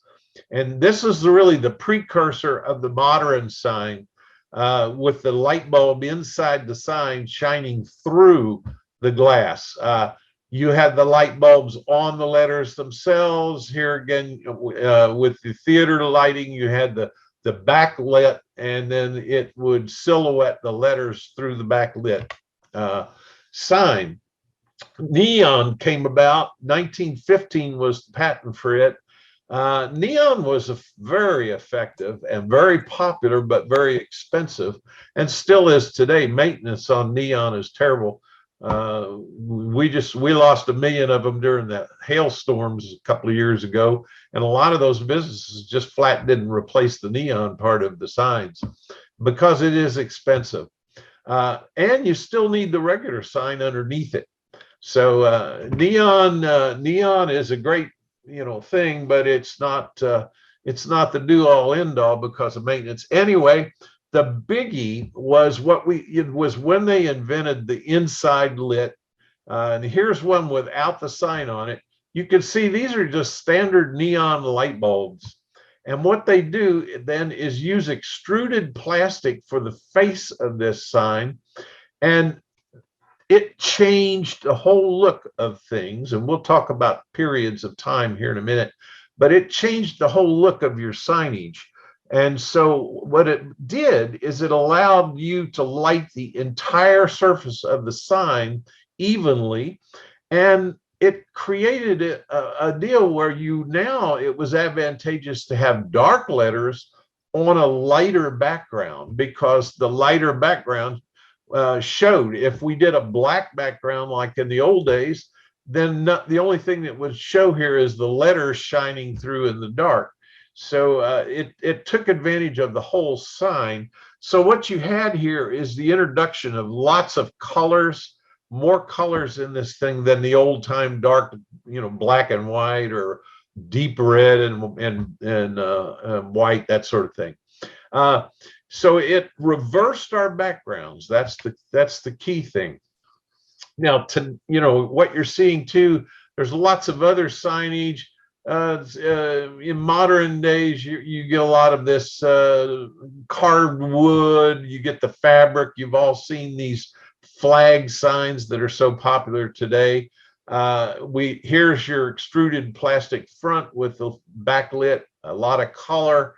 Speaker 14: And this is really the precursor of the modern sign, with the light bulb inside the sign shining through the glass. You had the light bulbs on the letters themselves. Here again, with the theater lighting, you had the backlit, and then it would silhouette the letters through the backlit sign. Neon came about. 1915 was the patent for it. Neon was very effective and very popular, but very expensive, and still is today. Maintenance on neon is terrible. We lost 1 million of them during the hailstorms a couple of years ago, and a lot of those businesses just flat didn't replace the neon part of the signs because it is expensive, and you still need the regular sign underneath it. So neon is a great thing, but it's not the do all end all because of maintenance. Anyway, the biggie was when they invented the inside lit, and here's one without the sign on it. You can see these are just standard neon light bulbs, and what they do then is use extruded plastic for the face of this sign, and it changed the whole look of things. And we'll talk about periods of time here in a minute, but it changed the whole look of your signage. And so what it did is it allowed you to light the entire surface of the sign evenly, and it created a deal where it was advantageous to have dark letters on a lighter background, because the lighter background showed. If we did a black background like in the old days, then the only thing that would show here is the letters shining through in the dark. So it took advantage of the whole sign. So what you had here is the introduction of lots of colors, more colors in this thing than the old time dark, black and white or deep red and white, that sort of thing. So it reversed our backgrounds. That's the key thing. Now, what you're seeing too, there's lots of other signage. In modern days, you get a lot of this carved wood. You get the fabric. You've all seen these flag signs that are so popular today. Here's your extruded plastic front with the backlit, a lot of color.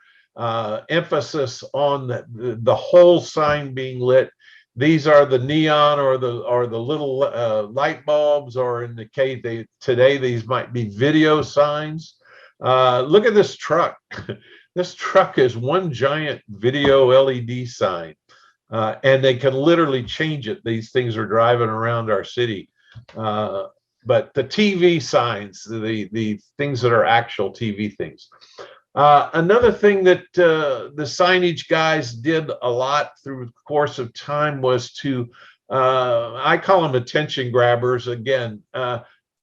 Speaker 14: Emphasis on the whole sign being lit. These are the neon or the little light bulbs, or in the case today, these might be video signs. Look at this truck. This truck is one giant video LED sign, and they can literally change it. These things are driving around our city. But the TV signs, the things that are actual TV things. Another thing that the signage guys did a lot through the course of time was to, I call them attention grabbers. Again,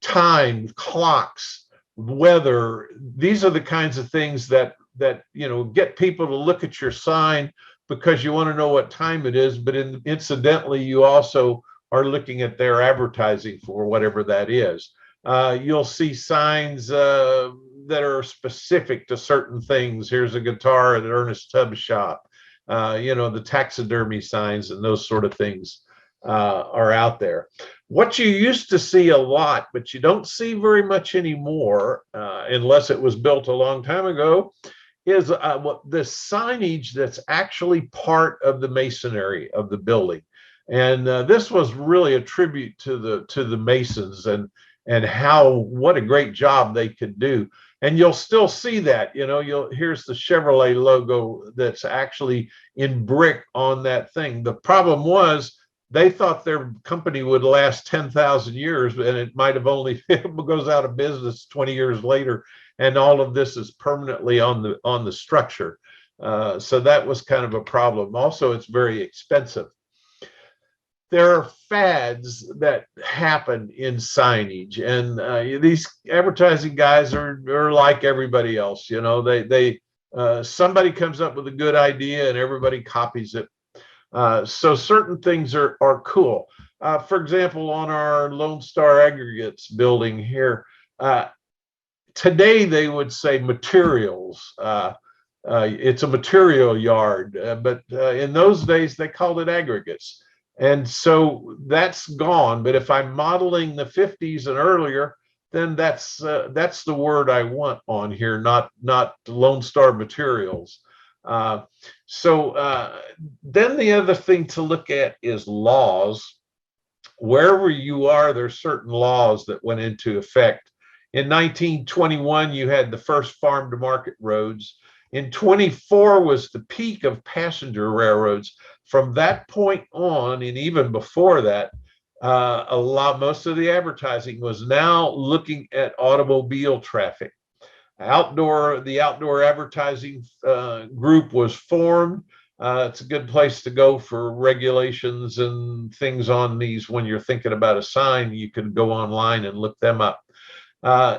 Speaker 14: time, clocks, weather. These are the kinds of things that get people to look at your sign because you want to know what time it is. But incidentally, you also are looking at their advertising for whatever that is. You'll see signs that are specific to certain things. Here's a guitar at Ernest Tubbs shop. The taxidermy signs and those sort of things are out there. What you used to see a lot, but you don't see very much anymore, unless it was built a long time ago, is what the signage that's actually part of the masonry of the building. And this was really a tribute to the masons and what a great job they could do. And you'll still see that, here's the Chevrolet logo that's actually in brick on that thing. The problem was they thought their company would last 10,000 years, and it might have only goes out of business 20 years later. And all of this is permanently on the structure. So that was kind of a problem. Also, it's very expensive. There are fads that happen in signage, and these advertising guys are like everybody else. Somebody comes up with a good idea and everybody copies it. So certain things are cool. For example, on our Lone Star Aggregates building here, today they would say materials. It's a material yard, but in those days they called it aggregates. And so that's gone. But if I'm modeling the 50s and earlier, then that's the word I want on here, not Lone Star Materials. So then the other thing to look at is laws. Wherever you are, there's certain laws that went into effect. In 1921, you had the first farm to market roads. In 24 was the peak of passenger railroads. From that point on, and even before that, most of the advertising was now looking at automobile traffic. The outdoor advertising group was formed. It's a good place to go for regulations and things on these. When you're thinking about a sign, you can go online and look them up.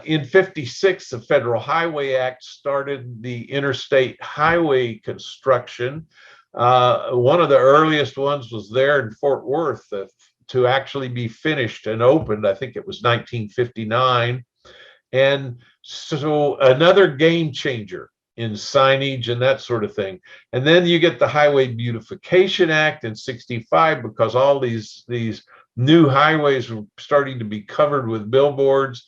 Speaker 14: In 56, the Federal Highway Act started the interstate highway construction. One of the earliest ones was there in Fort Worth to actually be finished and opened. I think it was 1959. And so another game changer in signage and that sort of thing. And then you get the Highway Beautification Act in 65, because all these new highways were starting to be covered with billboards.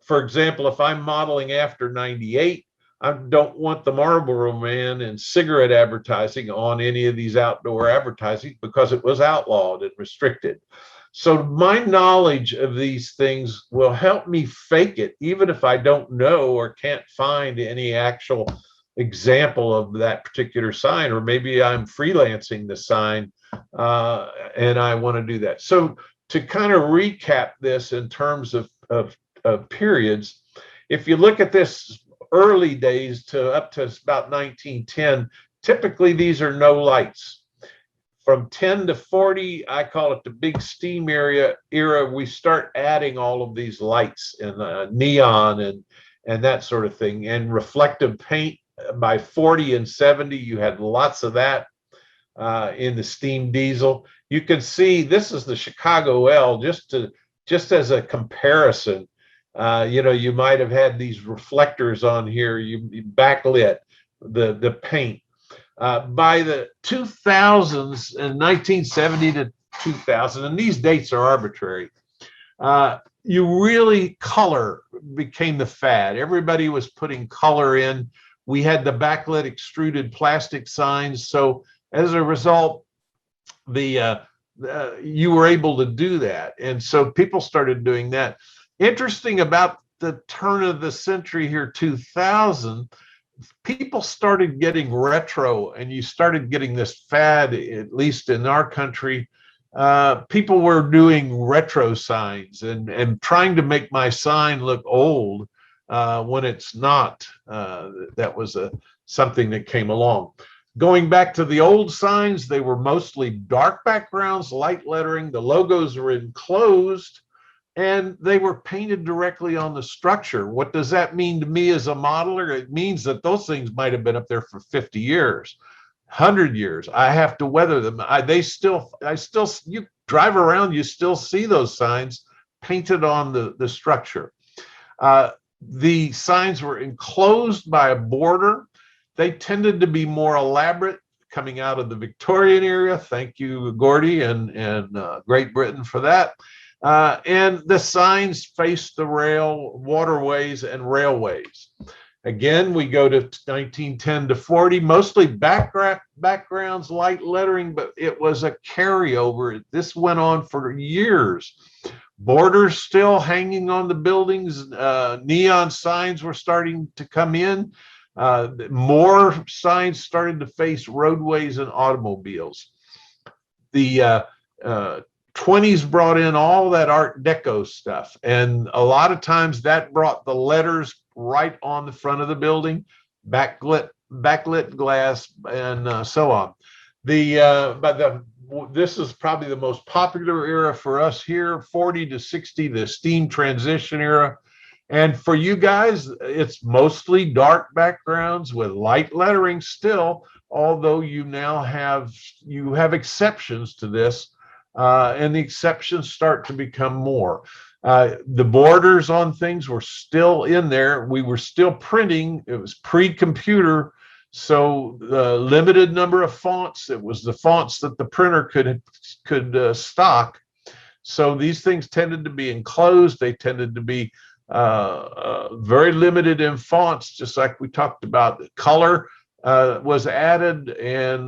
Speaker 14: For example, if I'm modeling after 98, I don't want the Marlboro Man and cigarette advertising on any of these outdoor advertising, because it was outlawed and restricted. So my knowledge of these things will help me fake it, even if I don't know or can't find any actual example of that particular sign, or maybe I'm freelancing the sign and I want to do that. So to kind of recap this in terms of periods, if you look at this early days to up to about 1910, typically these are no lights. From 10 to 40, I call it the big steam era, we start adding all of these lights and neon and that sort of thing, and reflective paint. By 40 and 70, you had lots of that in the steam diesel. You can see this is the Chicago L, just as a comparison. You might have had these reflectors on here, you backlit the paint. By the 2000s, in 1970 to 2000, and these dates are arbitrary, color became the fad. Everybody was putting color in. We had the backlit extruded plastic signs. So as a result, you were able to do that. And so people started doing that. Interesting about the turn of the century here, 2000, people started getting retro, and you started getting this fad, at least in our country. People were doing retro signs and trying to make my sign look old when it's not. That was something that came along. Going back to the old signs, they were mostly dark backgrounds, light lettering. The logos were enclosed, and they were painted directly on the structure. What does that mean to me as a modeler? It means that those things might have been up there for 50 years. 100 years. I have to weather them. You drive around, you still see those signs painted on the structure. The signs were enclosed by a border. They tended to be more elaborate, coming out of the Victorian era. Thank you, Gordy and Great Britain for that. And the signs faced the waterways and railways. Again, we go to 1910 to 40, mostly backgrounds, light lettering, but it was a carryover. This went on for years. Borders still hanging on the buildings. Neon signs were starting to come in. More signs started to face roadways and automobiles. The 20s brought in all that Art Deco stuff, and a lot of times that brought the letters right on the front of the building, backlit glass, and so on. This is probably the most popular era for us here, 40 to 60, the steam transition era. And for you guys, it's mostly dark backgrounds with light lettering still, although you now have exceptions to this, and the exceptions start to become more. The borders on things were still in there. We were still printing. It was pre-computer, so the limited number of fonts. It was the fonts that the printer could stock. So these things tended to be enclosed. They tended to be very limited in fonts, just like we talked about. The color was added, and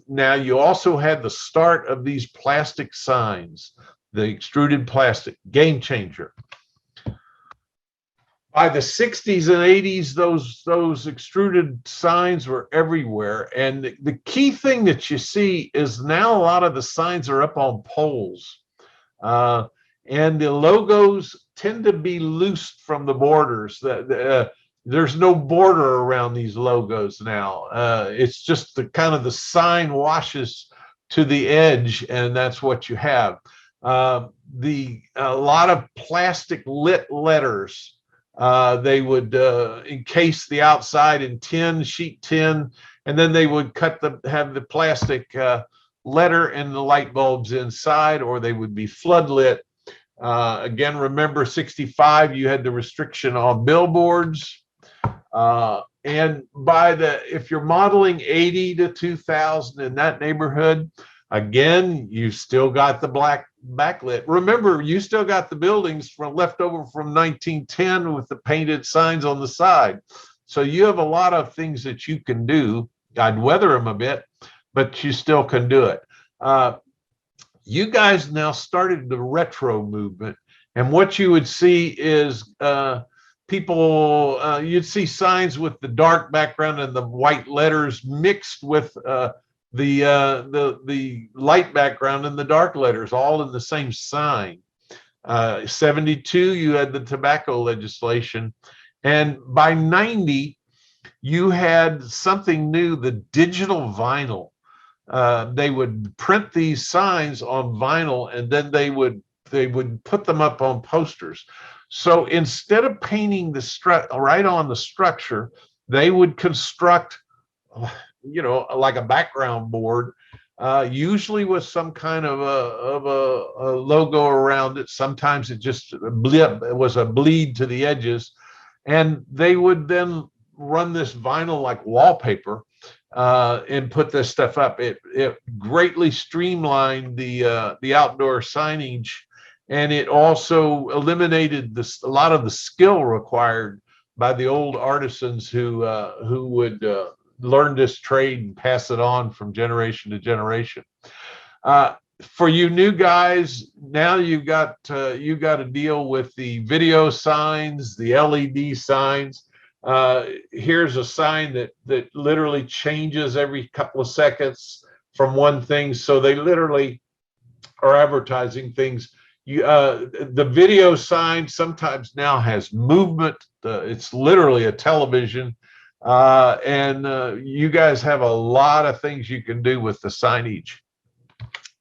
Speaker 14: now you also had the start of these plastic signs, the extruded plastic, game changer. By the 60s and 80s, those extruded signs were everywhere, and the key thing that you see is now a lot of the signs are up on poles, and the logos tend to be loosed from the borders. There's no border around these logos now. It's just the kind of the sign washes to the edge, and that's what you have. A lot of plastic lit letters. They would encase the outside in tin, sheet tin, and then they would have the plastic letter and the light bulbs inside, or they would be floodlit. Again, remember 65, you had the restriction on billboards. And if you're modeling 80 to 2000 in that neighborhood, again, you still got the black backlit. Remember, you still got the buildings left over from 1910 with the painted signs on the side. So you have a lot of things that you can do. I'd weather them a bit, but you still can do it. You guys now started the retro movement, and what you would see is you'd see signs with the dark background and the white letters mixed with the light background and the dark letters, all in the same sign. 72, you had the tobacco legislation, and by 90, you had something new, the digital vinyl. They would print these signs on vinyl, and then they would put them up on posters. So instead of painting right on the structure, they would construct, like a background board, usually with some kind of a logo around it. Sometimes it just was a bleed to the edges, and they would then run this vinyl like wallpaper and put this stuff up. It greatly streamlined the outdoor signage, and it also eliminated a lot of the skill required by the old artisans who would learn this trade and pass it on from generation to generation. For you new guys, now you've got to deal with the video signs, the LED signs. Here's a sign that literally changes every couple of seconds from one thing. So they literally are advertising things. The video sign sometimes now has movement. It's literally a television. And you guys have a lot of things you can do with the signage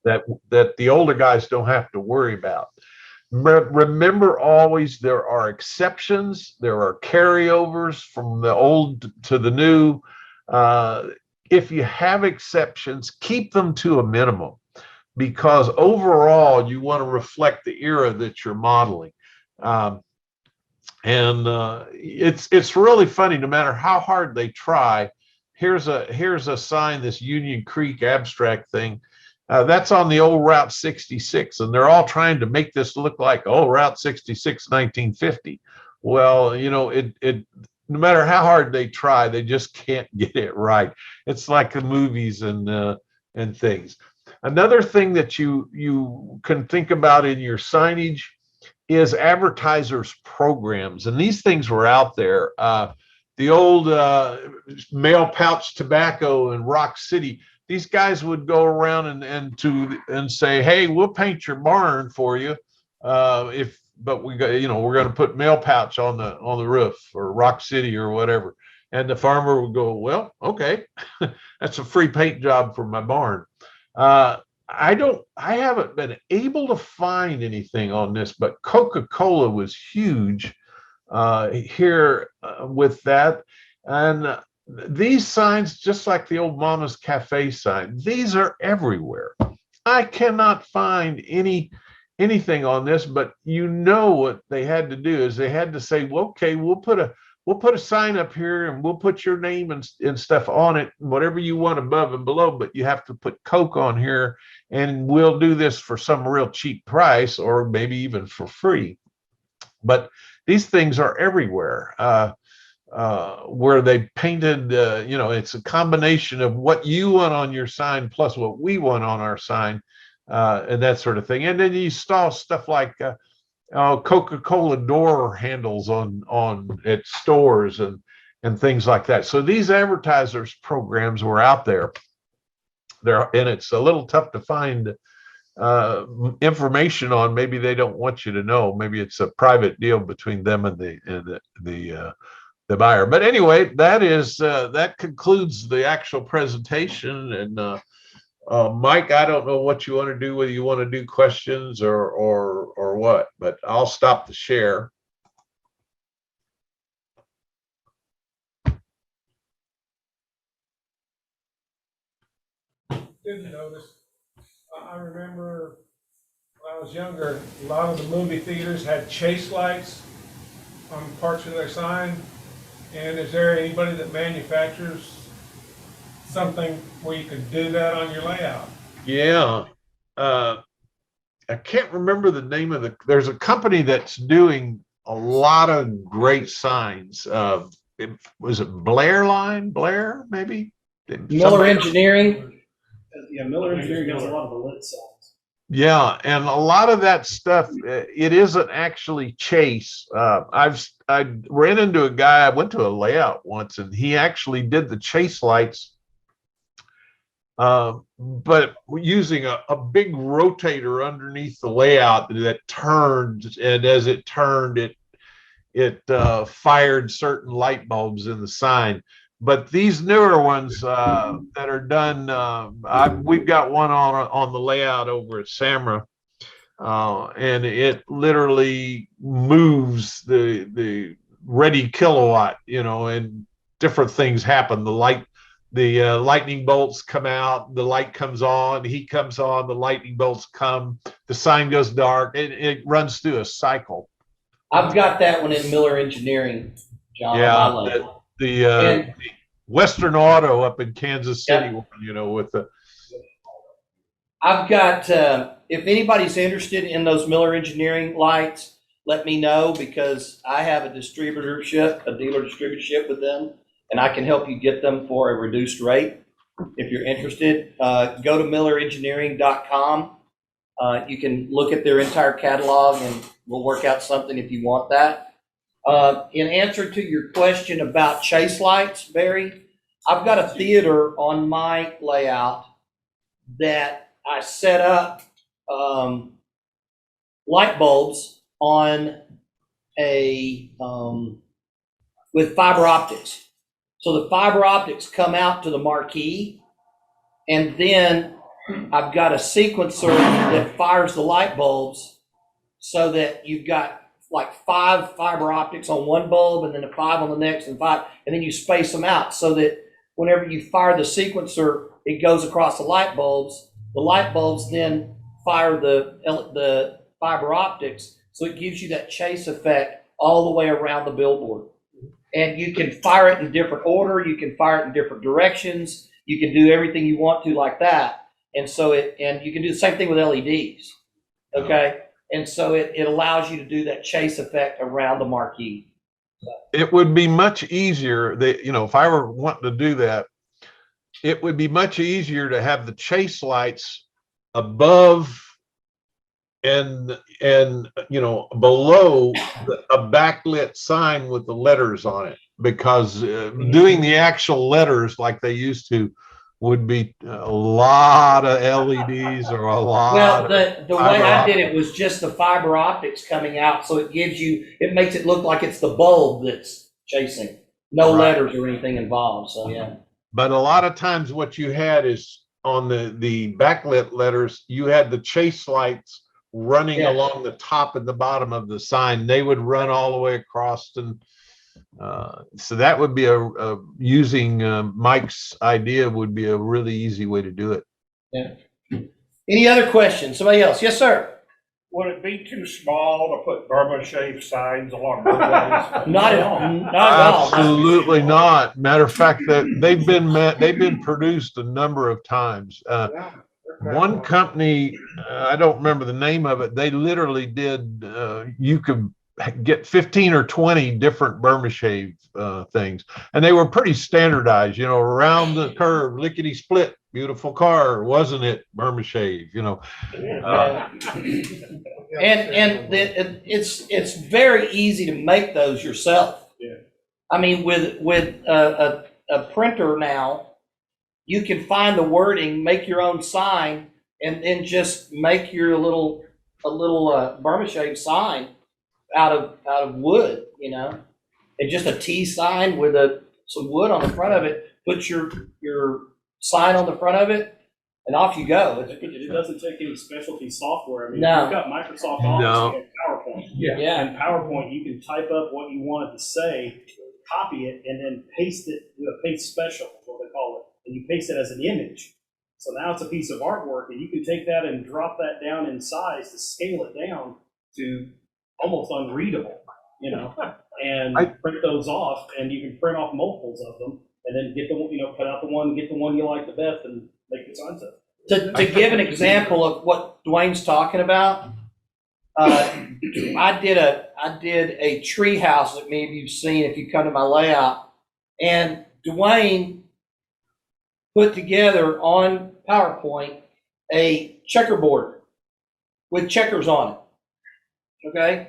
Speaker 14: that the older guys don't have to worry about. Remember always, there are exceptions, there are carryovers from the old to the new. if you have exceptions, keep them to a minimum, because overall you want to reflect the era that you're modeling. It's really funny. No matter how hard they try, here's a sign, this Union Creek abstract thing. That's on the old Route 66, and they're all trying to make this look like, oh, Route 66, 1950. Well, you know, no matter how hard they try, they just can't get it right. It's like the movies and things. Another thing that you can think about in your signage is Advertisers Programs, and these things were out there. The old mail pouch tobacco in Rock City. These guys would go around and say, "Hey, we'll paint your barn for you, but we got, you know, we're going to put mail pouch on the roof, or Rock City or whatever." And the farmer would go, "Well, okay, that's a free paint job for my barn." I haven't been able to find anything on this, but Coca-Cola was huge here with that. And these signs, just like the old Mama's Cafe sign, these are everywhere. I cannot find anything on this, but you know what they had to do is they had to say, well, okay, we'll put a sign up here and we'll put your name and stuff on it, whatever you want above and below, but you have to put Coke on here, and we'll do this for some real cheap price, or maybe even for free. But these things are everywhere. Where they painted, you know, it's a combination of what you want on your sign plus what we want on our sign, and that sort of thing. And then you saw stuff like Coca-Cola door handles on at stores and things like that. So these Advertisers Programs were out there. And it's a little tough to find information on. Maybe they don't want you to know. Maybe it's a private deal between them and the buyer. But anyway, that concludes the actual presentation. And Mike, I don't know what you want to do, whether you want to do questions or what, but I'll stop the share.
Speaker 13: Didn't notice. I remember when I was younger, a lot of the movie theaters had chase lights on parts of their sign. And is there anybody that manufactures something where you can do that on your layout?
Speaker 14: Yeah. I can't remember the name of there's a company that's doing a lot of great signs. Was it Blair, maybe?
Speaker 1: Miller Engineering.
Speaker 5: Yeah, Miller Engineering does a lot of the lit signs.
Speaker 14: Yeah, and a lot of that stuff, it isn't actually chase. I ran into a guy, I went to a layout once, and he actually did the chase lights, but using a big rotator underneath the layout that turned, and as it turned, it fired certain light bulbs in the sign. But these newer ones that are done, we've got one on the layout over at Samra, and it literally moves the ready kilowatt, you know, and different things happen. The lightning bolts come out, the light comes on, he comes on, the lightning bolts come, the sign goes dark. It runs through a cycle.
Speaker 1: I've got that one in Miller Engineering, John.
Speaker 14: Yeah, the Western Auto up in Kansas City, yeah. You know, with the.
Speaker 1: I've got, if anybody's interested in those Miller Engineering lights, let me know, because I have a dealer distributorship with them, and I can help you get them for a reduced rate. If you're interested, go to millerengineering.com. You can look at their entire catalog, and we'll work out something if you want that. In answer to your question about chase lights, Barry, I've got a theater on my layout that I set up light bulbs on with fiber optics. So the fiber optics come out to the marquee, and then I've got a sequencer that fires the light bulbs, so that you've got like 5 fiber optics on one bulb, and then a 5 on the next, and 5, and then you space them out so that whenever you fire the sequencer, it goes across the light bulbs. The light bulbs then fire the fiber optics, so it gives you that chase effect all the way around the billboard. And you can fire it in different order. You can fire it in different directions. You can do everything you want to like that. And so and you can do the same thing with LEDs. Okay. And so it allows you to do that chase effect around the marquee.
Speaker 14: It would be much easier that, you know, if I were wanting to do that, it would be much easier to have the chase lights above and you know, below a backlit sign with the letters on it, because doing the actual letters like they used to would be a lot of LEDs or a lot.
Speaker 1: Well, the way I did it was just the fiber optics coming out, so it makes it look like it's the bulb that's chasing, no letters or anything involved. So yeah.
Speaker 14: But a lot of times what you had is on the backlit letters, you had the chase lights running along the top and the bottom of the sign. They would run all the way across, and so that would be using Mike's idea would be a really easy way to do it.
Speaker 1: Yeah. Any other questions? Somebody else? Yes, sir.
Speaker 8: Would it be too small to put Burma shaped signs along both ways?
Speaker 1: Not at all. Not at all.
Speaker 14: Absolutely not. Matter of fact, that they've been produced a number of times. One company, I don't remember the name of it, they literally did, you could get 15 or 20 different Burma shave things. And they were pretty standardized, you know, around the curve, lickety split, beautiful car, wasn't it? Burma shave, you know.
Speaker 1: It's very easy to make those yourself.
Speaker 8: Yeah.
Speaker 1: I mean, with a printer now, you can find the wording, make your own sign, and then just make your little Burma shave sign out of wood, you know, and just a T sign with some wood on the front of it. Put your sign on the front of it, and off you go.
Speaker 5: It doesn't take any specialty software. I mean,
Speaker 1: No.
Speaker 5: you've got Microsoft Office, you have PowerPoint.
Speaker 1: Yeah.
Speaker 5: And PowerPoint, you can type up what you wanted to say, copy it, and then paste it with a paste special, is what they call it. And you paste it as an image. So now it's a piece of artwork, and you can take that and drop that down in size to scale it down to almost unreadable, you know, and print those off, and you can print off multiples of them, and then get the one, you know, cut out the one, get the one you like the best, and make the signs up.
Speaker 1: To give an example of what Dwayne's talking about, I did a tree house that many of you've seen if you come to my layout, and Dwayne put together on PowerPoint a checkerboard with checkers on it. Okay?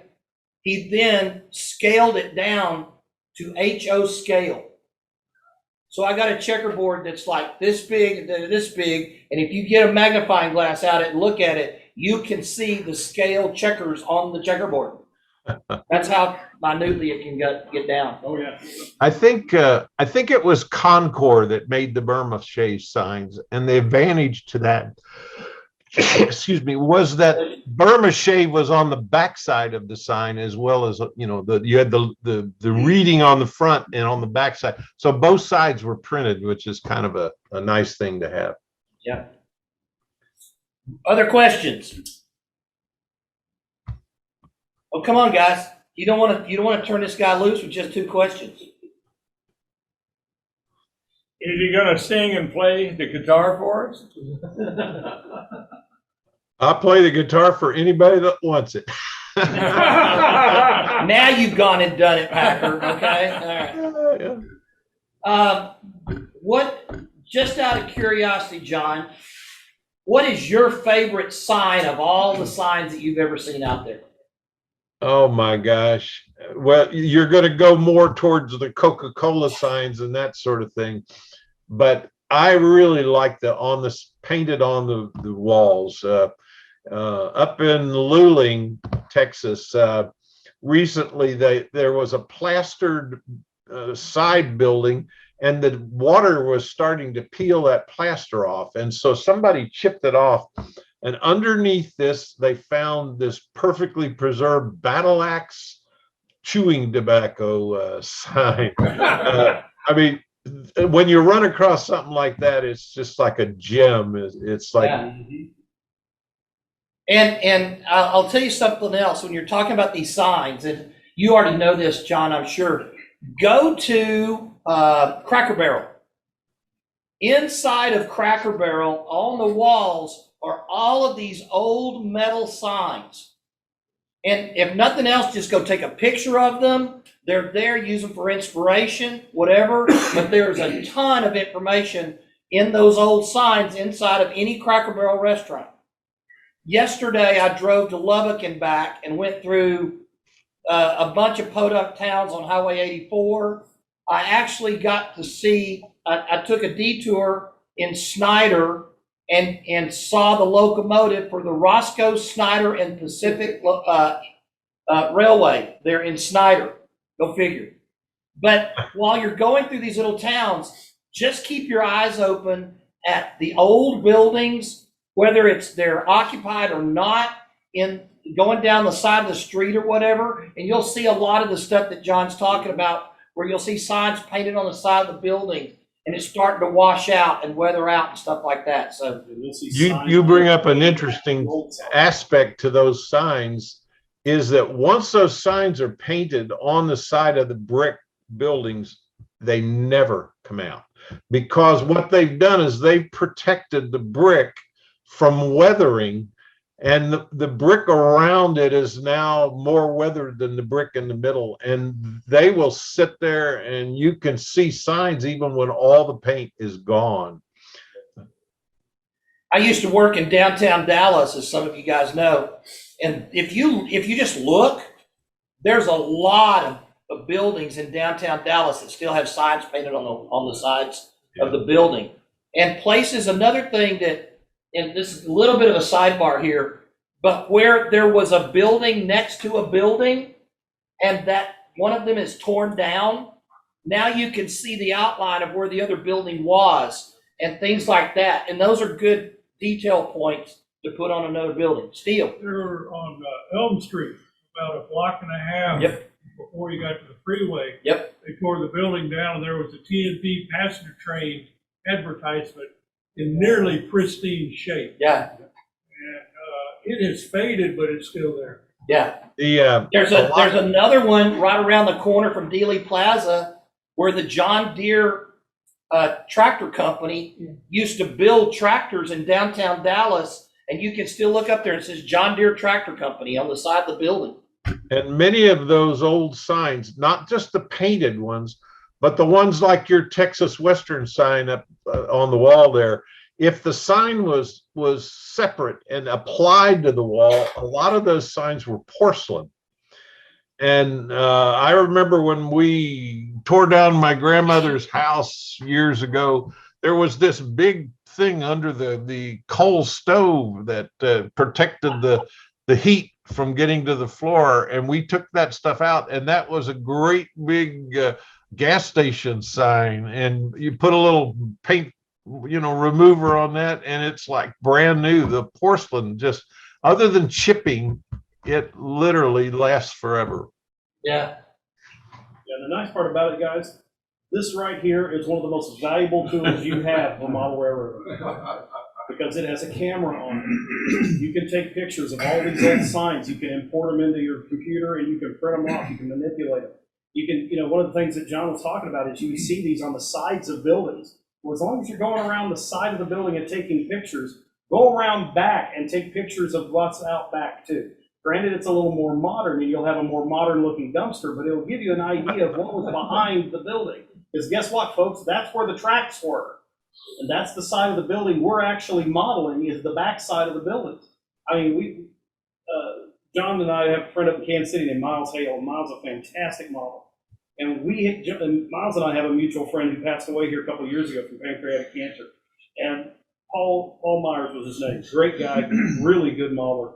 Speaker 1: He then scaled it down to HO scale. So I got a checkerboard that's like this big and then this big, and if you get a magnifying glass out and look at it, you can see the scale checkers on the checkerboard. That's how minutely it can get down.
Speaker 5: Oh yeah.
Speaker 14: I think it was Concord that made the Burma shave signs, and the advantage to that, excuse me, was that Burma shave was on the backside of the sign as well as, you know, you had the reading on the front and on the backside, so both sides were printed, which is kind of a nice thing to have.
Speaker 1: Yeah. Other questions? Oh, come on, guys. You don't want to turn this guy loose with just 2 questions.
Speaker 8: Is he gonna sing and play the guitar for us?
Speaker 14: I'll play the guitar for anybody that wants it.
Speaker 1: Now you've gone and done it, Packer. Okay. All right. Just out of curiosity, John, what is your favorite sign of all the signs that you've ever seen out there?
Speaker 14: Oh my gosh. Well, you're going to go more towards the Coca-Cola signs and that sort of thing. But I really like painted on the walls. Up in Luling, Texas, recently there was a plastered side building, and the water was starting to peel that plaster off. And so somebody chipped it off. And underneath this, they found this perfectly preserved battle axe chewing tobacco sign. I mean, when you run across something like that, it's just like a gem. It's like,
Speaker 1: Yeah. And I'll tell you something else. When you're talking about these signs, and you already know this, John, I'm sure. Go to Cracker Barrel. Inside of Cracker Barrel, on the walls, are all of these old metal signs. And if nothing else, just go take a picture of them. They're there, use them for inspiration, whatever. But there's a ton of information in those old signs inside of any Cracker Barrel restaurant. Yesterday, I drove to Lubbock and back and went through a bunch of podunk towns on Highway 84. I actually got to see, I took a detour in Snyder and saw the locomotive for the Roscoe, Snyder, and Pacific Railway there in Snyder. Go figure. But while you're going through these little towns, just keep your eyes open at the old buildings, whether they're occupied or not, in going down the side of the street or whatever, and you'll see a lot of the stuff that John's talking about, where you'll see signs painted on the side of the building, and it's starting to wash out and weather out and stuff like that. So
Speaker 14: you bring up an interesting aspect to those signs, is that once those signs are painted on the side of the brick buildings, they never come out, because what they've done is they've protected the brick from weathering, and the brick around it is now more weathered than the brick in the middle, and they will sit there and you can see signs even when all the paint is gone.
Speaker 1: I used to work in downtown Dallas, as some of you guys know, and if you just look, there's a lot of buildings in downtown Dallas that still have signs painted on the sides of the building. And places, another thing that, and this is a little bit of a sidebar here, but where there was a building next to a building and that one of them is torn down, now you can see the outline of where the other building was and things like that. And those are good detail points to put on another building. Steel.
Speaker 13: They're on Elm Street, about a block and a half.
Speaker 1: Yep.
Speaker 13: Before you got to the freeway.
Speaker 1: Yep.
Speaker 13: They tore the building down, and there was a TNT passenger train advertisement in nearly pristine shape.
Speaker 1: Yeah.
Speaker 13: And it has faded, but it's still there.
Speaker 1: Yeah.
Speaker 14: There's
Speaker 1: another one right around the corner from Dealey Plaza where the John Deere tractor company used to build tractors in downtown Dallas, and you can still look up there and it says John Deere Tractor Company on the side of the building.
Speaker 14: And many of those old signs, not just the painted ones, but the ones like your Texas Western sign up on the wall there, if the sign was separate and applied to the wall, a lot of those signs were porcelain. And I remember when we tore down my grandmother's house years ago, there was this big thing under the coal stove that protected the heat from getting to the floor, and we took that stuff out, and that was a great big gas station sign, and you put a little paint remover on that, and it's like brand new. The porcelain, just other than chipping, it literally lasts forever.
Speaker 1: Yeah.
Speaker 5: Yeah, the nice part about it, guys, this right here is one of the most valuable tools you have for model railroading, because it has a camera on it. You can take pictures of all these old signs. You can import them into your computer, and you can print them off. You can manipulate them. You can, one of the things that John was talking about is you see these on the sides of buildings. Well, as long as you're going around the side of the building and taking pictures, go around back and take pictures of what's out back too. Granted, it's a little more modern, and you'll have a more modern looking dumpster, but it'll give you an idea of what was behind the building. Because guess what, folks? That's where the tracks were. And that's the side of the building we're actually modeling, is the back side of the building. I mean, John and I have a friend up in Kansas City named Miles Hale. Miles is a fantastic model. And Miles and I have a mutual friend who passed away here a couple of years ago from pancreatic cancer. And Paul Myers was his name. Great guy, really good modeler.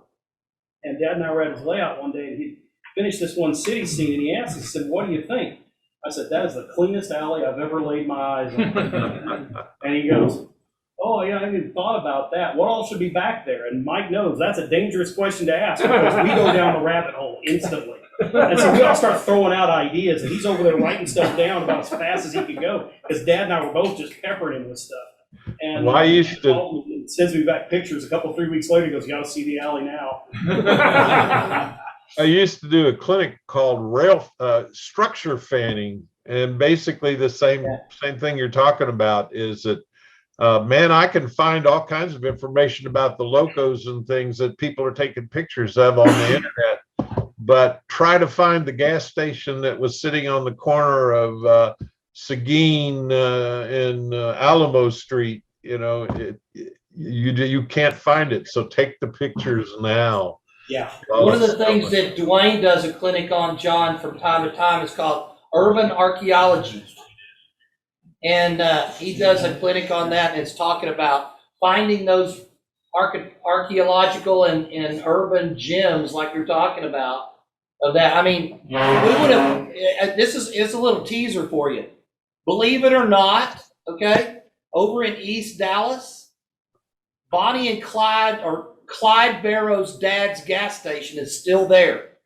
Speaker 5: And Dad and I were at his layout one day, and he finished this one city scene, and he asked, he said, "What do you think?" I said, "That is the cleanest alley I've ever laid my eyes on." And he goes, "Oh, yeah, I hadn't even thought about that. What all should be back there?" And Mike knows that's a dangerous question to ask, because we go down the rabbit hole instantly. And so we all start throwing out ideas, and he's over there writing stuff down about as fast as he could go, because Dad and I were both just peppering him with stuff. And
Speaker 14: Well, I used to-
Speaker 5: sends me back pictures 3 weeks later. He goes, "You got to see the alley now."
Speaker 14: I used to do a clinic called structure fanning, and basically the same thing you're talking about is that, man, I can find all kinds of information about the locos and things that people are taking pictures of on the internet, but try to find the gas station that was sitting on the corner of Seguin and Alamo Street. You know, you can't find it, so take the pictures now.
Speaker 5: Yeah.
Speaker 1: One of the things that Duane does a clinic on, John, from time to time is called urban archaeology. And he does a clinic on that, and it's talking about finding those archaeological and urban gems like you're talking about of that. I mean, we would have, it's a little teaser for you. Believe it or not, okay, over in East Dallas, Bonnie and Clyde, or Clyde Barrow's dad's gas station is still there.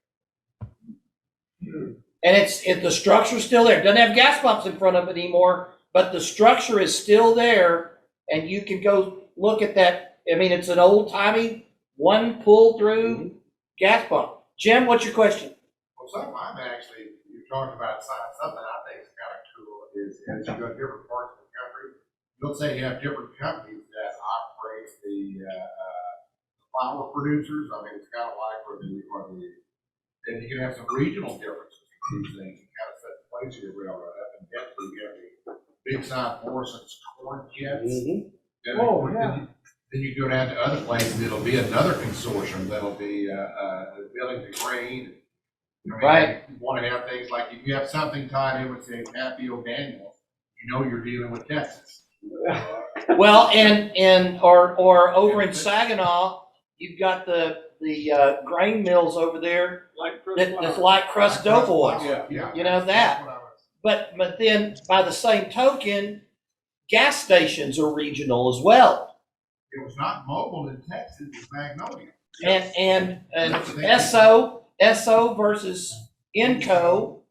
Speaker 1: And the structure's still there. It doesn't have gas pumps in front of it anymore, but the structure is still there, and you can go look at that. I mean, it's an old-timey, one pull-through gas pump. Jim, what's your question?
Speaker 8: Well, something I'm actually, you're talking about science, something I think is kind of cool is as you go to different parts of the country, you'll say you have different companies that operate the flower producers. I mean, it's kind of like then you can have some regional differences in these things. You kind of set the place of your railroad up and get to the big side Morrison's corn kits. Then you go down to other places, it'll be another consortium that'll be building the grain. You know,
Speaker 1: right.
Speaker 8: You want to have things like if you have something tied in with, say, Happy O'Daniel, you know you're dealing with Texas.
Speaker 1: Well, or over in Saginaw, you've got the grain mills over there that's like crust doughboys.
Speaker 8: Yeah.
Speaker 1: You know that. But then by the same token, gas stations are regional as well.
Speaker 8: It was not mobile in Texas, it was Magnolia.
Speaker 1: And SO versus Inco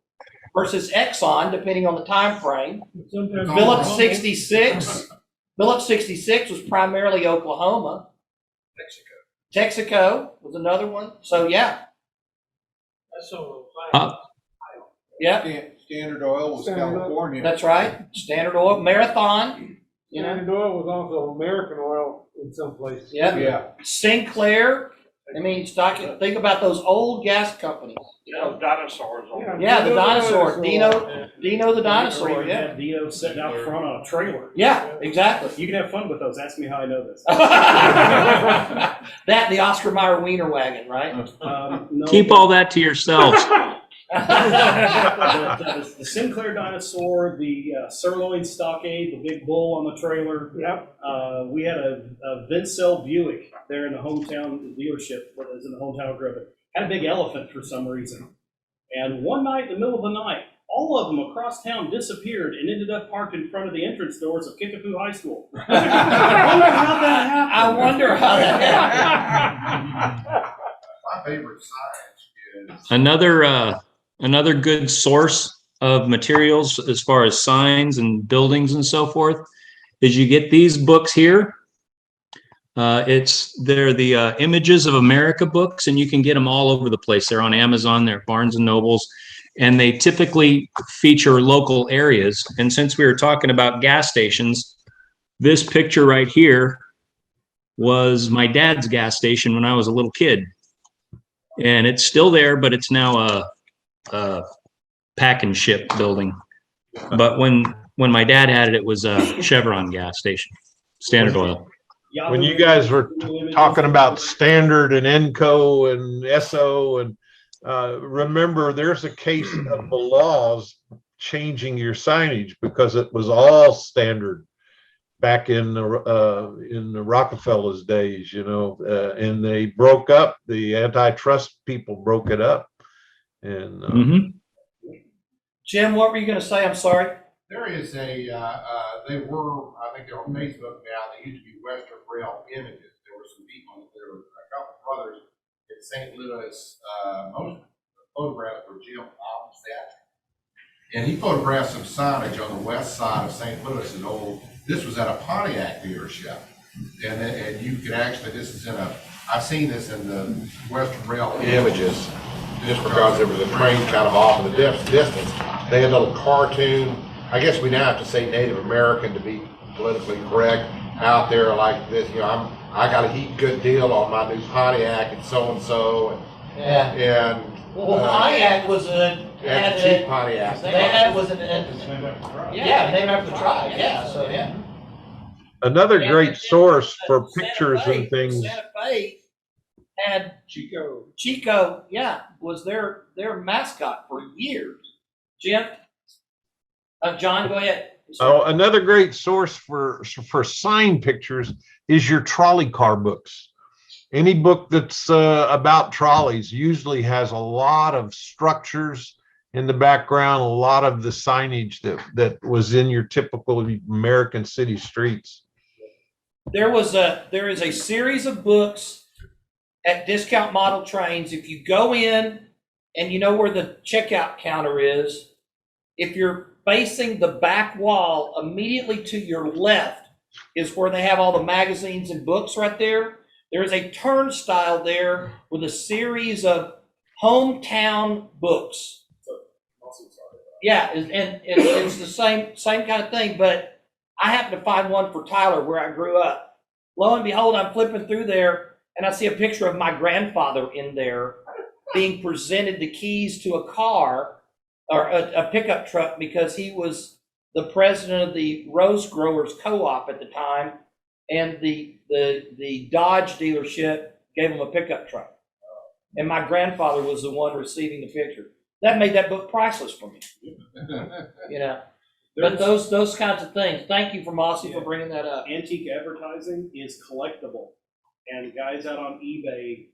Speaker 1: versus Exxon, depending on the time frame. Phillips 66 was primarily Oklahoma. Texaco was another one. So yeah. Yeah.
Speaker 8: Standard Oil was California.
Speaker 1: That's right. Standard Oil, Marathon. You know.
Speaker 13: Standard Oil was also American Oil in some places.
Speaker 1: Yeah. Sinclair. I mean, think about those old gas companies.
Speaker 9: You know, dinosaurs.
Speaker 1: Yeah, the dinosaur. Dino the dinosaur. Yeah.
Speaker 5: Dino sitting out front on a trailer.
Speaker 1: Yeah, exactly.
Speaker 5: You can have fun with those. Ask me how I know this.
Speaker 1: That and the Oscar Mayer Wiener wagon, right?
Speaker 12: No, Keep all that to yourselves.
Speaker 5: the Sinclair dinosaur, the sirloin stockade, the big bull on the trailer.
Speaker 13: Yep.
Speaker 5: We had a Vincel Buick there in the hometown dealership that was in the hometown of Griffin. Had a big elephant for some reason. And one night in the middle of the night, all of them across town disappeared and ended up parked in front of the entrance doors of Kickapoo High School.
Speaker 1: I wonder how that happened.
Speaker 8: My favorite science is
Speaker 12: Another good source of materials as far as signs and buildings and so forth is you get these books here. They're the Images of America books, and you can get them all over the place. They're on Amazon, they're at Barnes and Nobles, and they typically feature local areas. And since we were talking about gas stations, this picture right here was my dad's gas station when I was a little kid. And it's still there, but it's now a pack and ship building. But when my dad had it, it was a Chevron gas station, Standard Oil.
Speaker 14: When you guys were talking about Standard and Enco and SO, and remember, there's a case of the laws changing your signage because it was all Standard back in the Rockefellers days, you know, and they broke up. The antitrust people broke it up. And
Speaker 1: Jim, what were you going to say? I'm sorry.
Speaker 8: There is I think they're on Facebook now. They used to be Western Rail Images. There were some people, there were a couple brothers in St. Louis, photograph for Jim Allen's dad. And he photographed some signage on the west side of St. Louis, this was at a Pontiac dealership. And you can actually, I've seen this in the Western Rail images, just because there was a train kind of off in the distance. They had a little cartoon, I guess we now have to say Native American to be politically correct, out there like this, I got a heap good deal on my new Pontiac and so.
Speaker 1: Yeah. Well, Pontiac was
Speaker 8: cheap Pontiac.
Speaker 1: That was named after the tribe. Yeah. So yeah.
Speaker 14: Another great source for pictures and things.
Speaker 1: Santa Fe had Chico, yeah, was their mascot for years. Jim, John, go ahead.
Speaker 14: Oh, another great source for sign pictures is your trolley car books. Any book that's about trolleys usually has a lot of structures in the background, a lot of the signage that was in your typical American city streets.
Speaker 1: There is a series of books at Discount Model Trains. If you go in and you know where the checkout counter is, if you're facing the back wall, immediately to your left is where they have all the magazines and books right there. There is a turnstile there with a series of hometown books. Yeah, and it's the same kind of thing, but I happened to find one for Tyler where I grew up. Lo and behold, I'm flipping through there and I see a picture of my grandfather in there being presented the keys to a car or a pickup truck because he was the president of the Rose Growers Co-op at the time, and the Dodge dealership gave him a pickup truck. And my grandfather was the one receiving the picture. That made that book priceless for me. But those kinds of things. Thank you, Mossy, for bringing that up.
Speaker 5: Antique advertising is collectible, and guys out on eBay,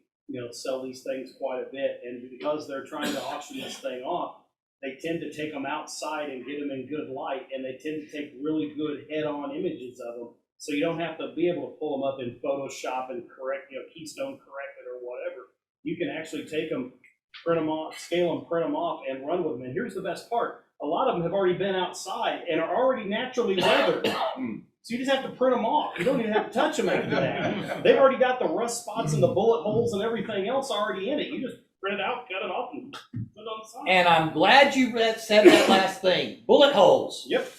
Speaker 5: sell these things quite a bit. And because they're trying to auction this thing off, they tend to take them outside and get them in good light, and they tend to take really good head-on images of them. So you don't have to be able to pull them up in Photoshop and correct, keystone correct it or whatever. You can actually take them, print them off, scale them, print them off, and run with them. And here's the best part. A lot of them have already been outside and are already naturally weathered. So you just have to print them off. You don't even have to touch them after that. They've already got the rust spots and the bullet holes and everything else already in it. You just print it out, cut it off, and put it on the side.
Speaker 1: And I'm glad you said that last thing. Bullet holes.
Speaker 5: Yep.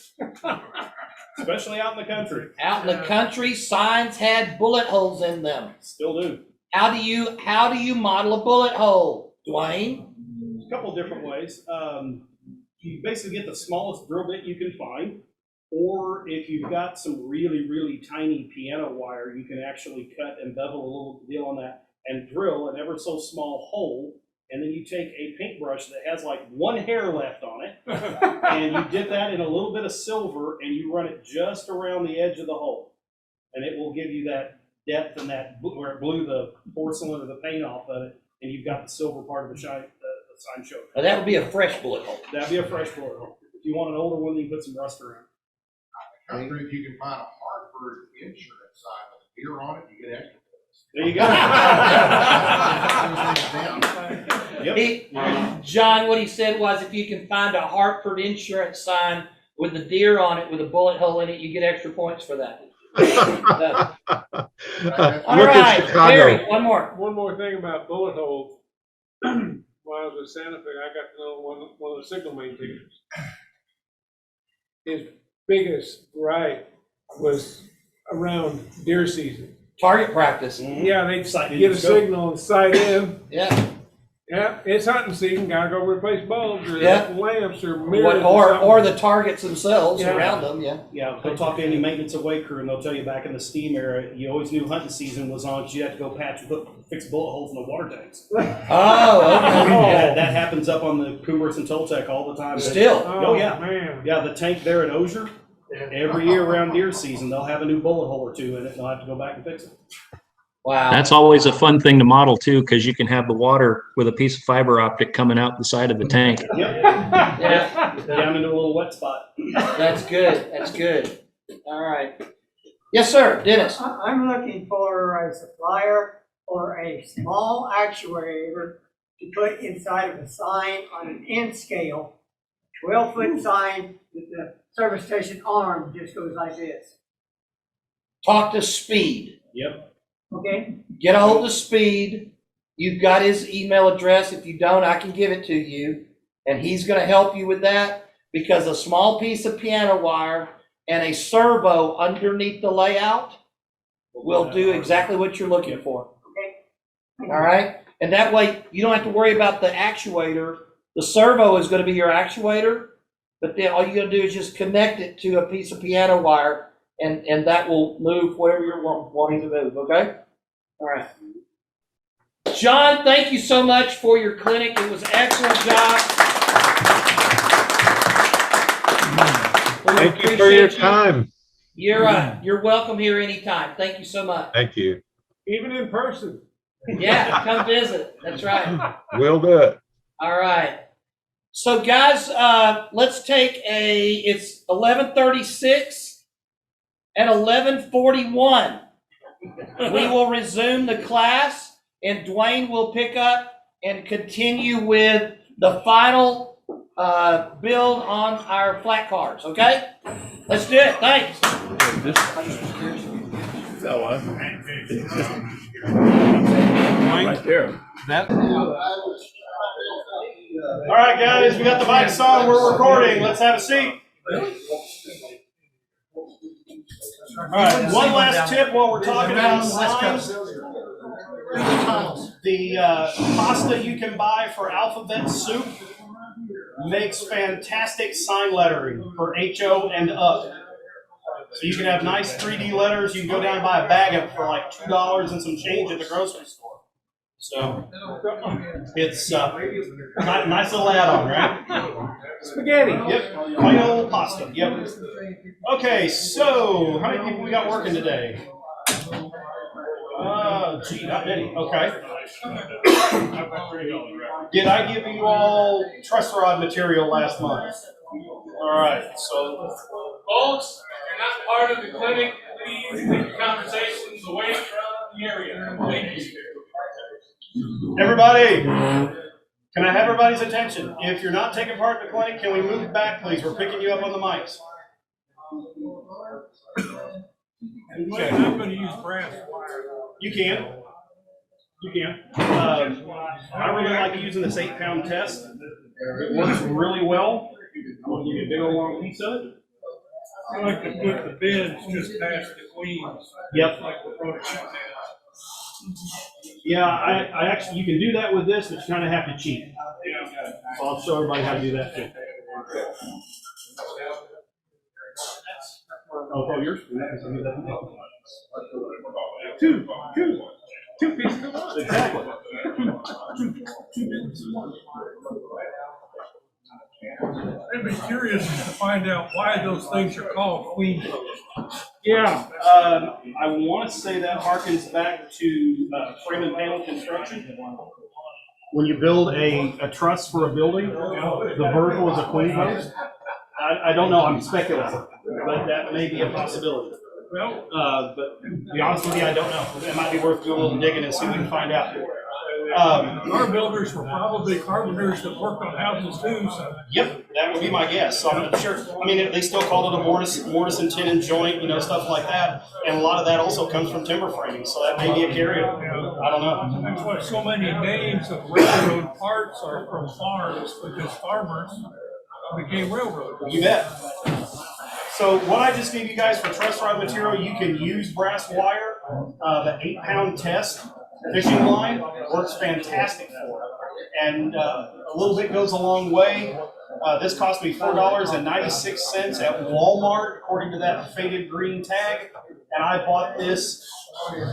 Speaker 5: Especially out in the country.
Speaker 1: Out in the country, signs had bullet holes in them.
Speaker 5: Still do.
Speaker 1: How do you model a bullet hole, Duane?
Speaker 5: A couple different ways. You basically get the smallest drill bit you can find, or if you've got some really, really tiny piano wire, you can actually cut and bevel a little deal on that and drill an ever so small hole, and then you take a paintbrush that has like one hair left on it, and you dip that in a little bit of silver, and you run it just around the edge of the hole, and it will give you that depth and that where it blew the porcelain or the paint off of it, and you've got the silver part of the sign show.
Speaker 1: Now that would be a fresh bullet hole.
Speaker 5: That'd be a fresh bullet hole. If you want an older one, you can put some rust around.
Speaker 8: I wonder if you can find a Hartford insurance sign with a deer on it, you get extra.
Speaker 5: There you go.
Speaker 1: John, what he said was if you can find a Hartford insurance sign with a deer on it with a bullet hole in it, you get extra points for that. All right, Barry, one more.
Speaker 13: One more thing about bullet holes. While I was at Santa Fe, I got to know one of the signal maintainers. His biggest gripe was around deer season.
Speaker 1: Target practice.
Speaker 13: Yeah, they get a signal and sight in.
Speaker 1: Yeah.
Speaker 13: Yeah, it's hunting season. Gotta go replace bulbs or lamps or mirrors
Speaker 1: or the targets themselves around them. Yeah.
Speaker 5: Yeah. Go talk to any maintenance away crew, and they'll tell you back in the steam era, you always knew hunting season was on. So you had to go fix bullet holes in the water tanks.
Speaker 1: Oh, okay.
Speaker 5: That happens up on the Coomberts and Toltec all the time.
Speaker 1: Still.
Speaker 5: Oh yeah,
Speaker 13: man.
Speaker 5: Yeah, the tank there at Osier. Every year around deer season, they'll have a new bullet hole or two in it, and they'll have to go back and fix it.
Speaker 1: Wow.
Speaker 12: That's always a fun thing to model too, because you can have the water with a piece of fiber optic coming out the side of the tank.
Speaker 5: Yep. Yeah. Down into a little wet spot.
Speaker 1: That's good. That's good. All right. Yes, sir. Dennis.
Speaker 15: I'm looking for a supplier for a small actuator to put inside of a sign on an end scale, 12-foot sign with the service station arm just goes like this.
Speaker 1: Talk to Speed.
Speaker 5: Yep.
Speaker 15: Okay?
Speaker 1: Get a hold of Speed. You've got his email address. If you don't, I can give it to you. And he's going to help you with that, because a small piece of piano wire and a servo underneath the layout will do exactly what you're looking for.
Speaker 15: Okay.
Speaker 1: All right? And that way, you don't have to worry about the actuator. The servo is going to be your actuator, but then all you got to do is just connect it to a piece of piano wire, and that will move whatever you're wanting to move, okay? All right. John, thank you so much for your clinic. It was an excellent job.
Speaker 14: Thank you for your time.
Speaker 1: You're welcome here anytime. Thank you so much.
Speaker 14: Thank you.
Speaker 13: Even in person.
Speaker 1: Yeah, come visit. That's right.
Speaker 14: We'll do it.
Speaker 1: All right. So guys, let's take it's 11:36 at 11:41. We will resume the class, and Duane will pick up and continue with the final build on our flat cars, okay? Let's do it. Thanks.
Speaker 5: Right there. All right, guys, we got the mics on. We're recording. Let's have a seat. All right, one last tip while we're talking about signs. The pasta you can buy for alphabet soup makes fantastic sign lettering for HO and up. So you can have nice 3D letters. You can go down and buy a bag of it for like $2 and some change at the grocery store. So it's nice little add-on, right? Spaghetti. Yep. Plain old pasta. Yep. Okay, so how many people we got working today? Gee, not many. Okay. Did I give you all truss rod material last month? All right. So,
Speaker 3: Folks, if you're not part of the clinic, please keep your conversations away from the area. Thank you.
Speaker 5: everybody, can I have everybody's attention? If you're not taking part in the clinic, can we move back, please? We're picking you up on the mics.
Speaker 13: Okay. I'm going to use brass wire.
Speaker 5: You can. You can. I really like using this 8-pound test. It works really well. I'll give you a big old long piece of it.
Speaker 13: I like to put the bends just past the queens.
Speaker 5: Yep.
Speaker 13: Like the prototype.
Speaker 5: Yeah, I actually, you can do that with this, but you kind of have to cheat. So I'll show everybody how to do that too. Oh, yours? Two pieces of wood. Exactly.
Speaker 13: I'd be curious to find out why those things are called queen posts.
Speaker 5: Yeah, I want to say that harkens back to frame and panel construction. When you build a truss for a building, the vertical is a queen post. I don't know, I'm speculating, but that may be a possibility.
Speaker 13: Well,
Speaker 5: but to be honest with you, I don't know. It might be worth doing a little digging and see if we can find out.
Speaker 13: our builders were probably carpenters that worked on houses too, so.
Speaker 5: Yep, that would be my guess. So I'm sure, I mean, they still called it a mortise and tenon joint, you know, stuff like that. And a lot of that also comes from timber framing, so that may be a carryover. I don't know.
Speaker 13: That's why so many names of railroad parts are from farms, because farmers became railroad.
Speaker 5: You bet. So what I just gave you guys for truss rod material, you can use brass wire. The 8-pound test fishing line works fantastic for it. And a little bit goes a long way. This cost me $4.96 at Walmart, according to that faded green tag. And I bought this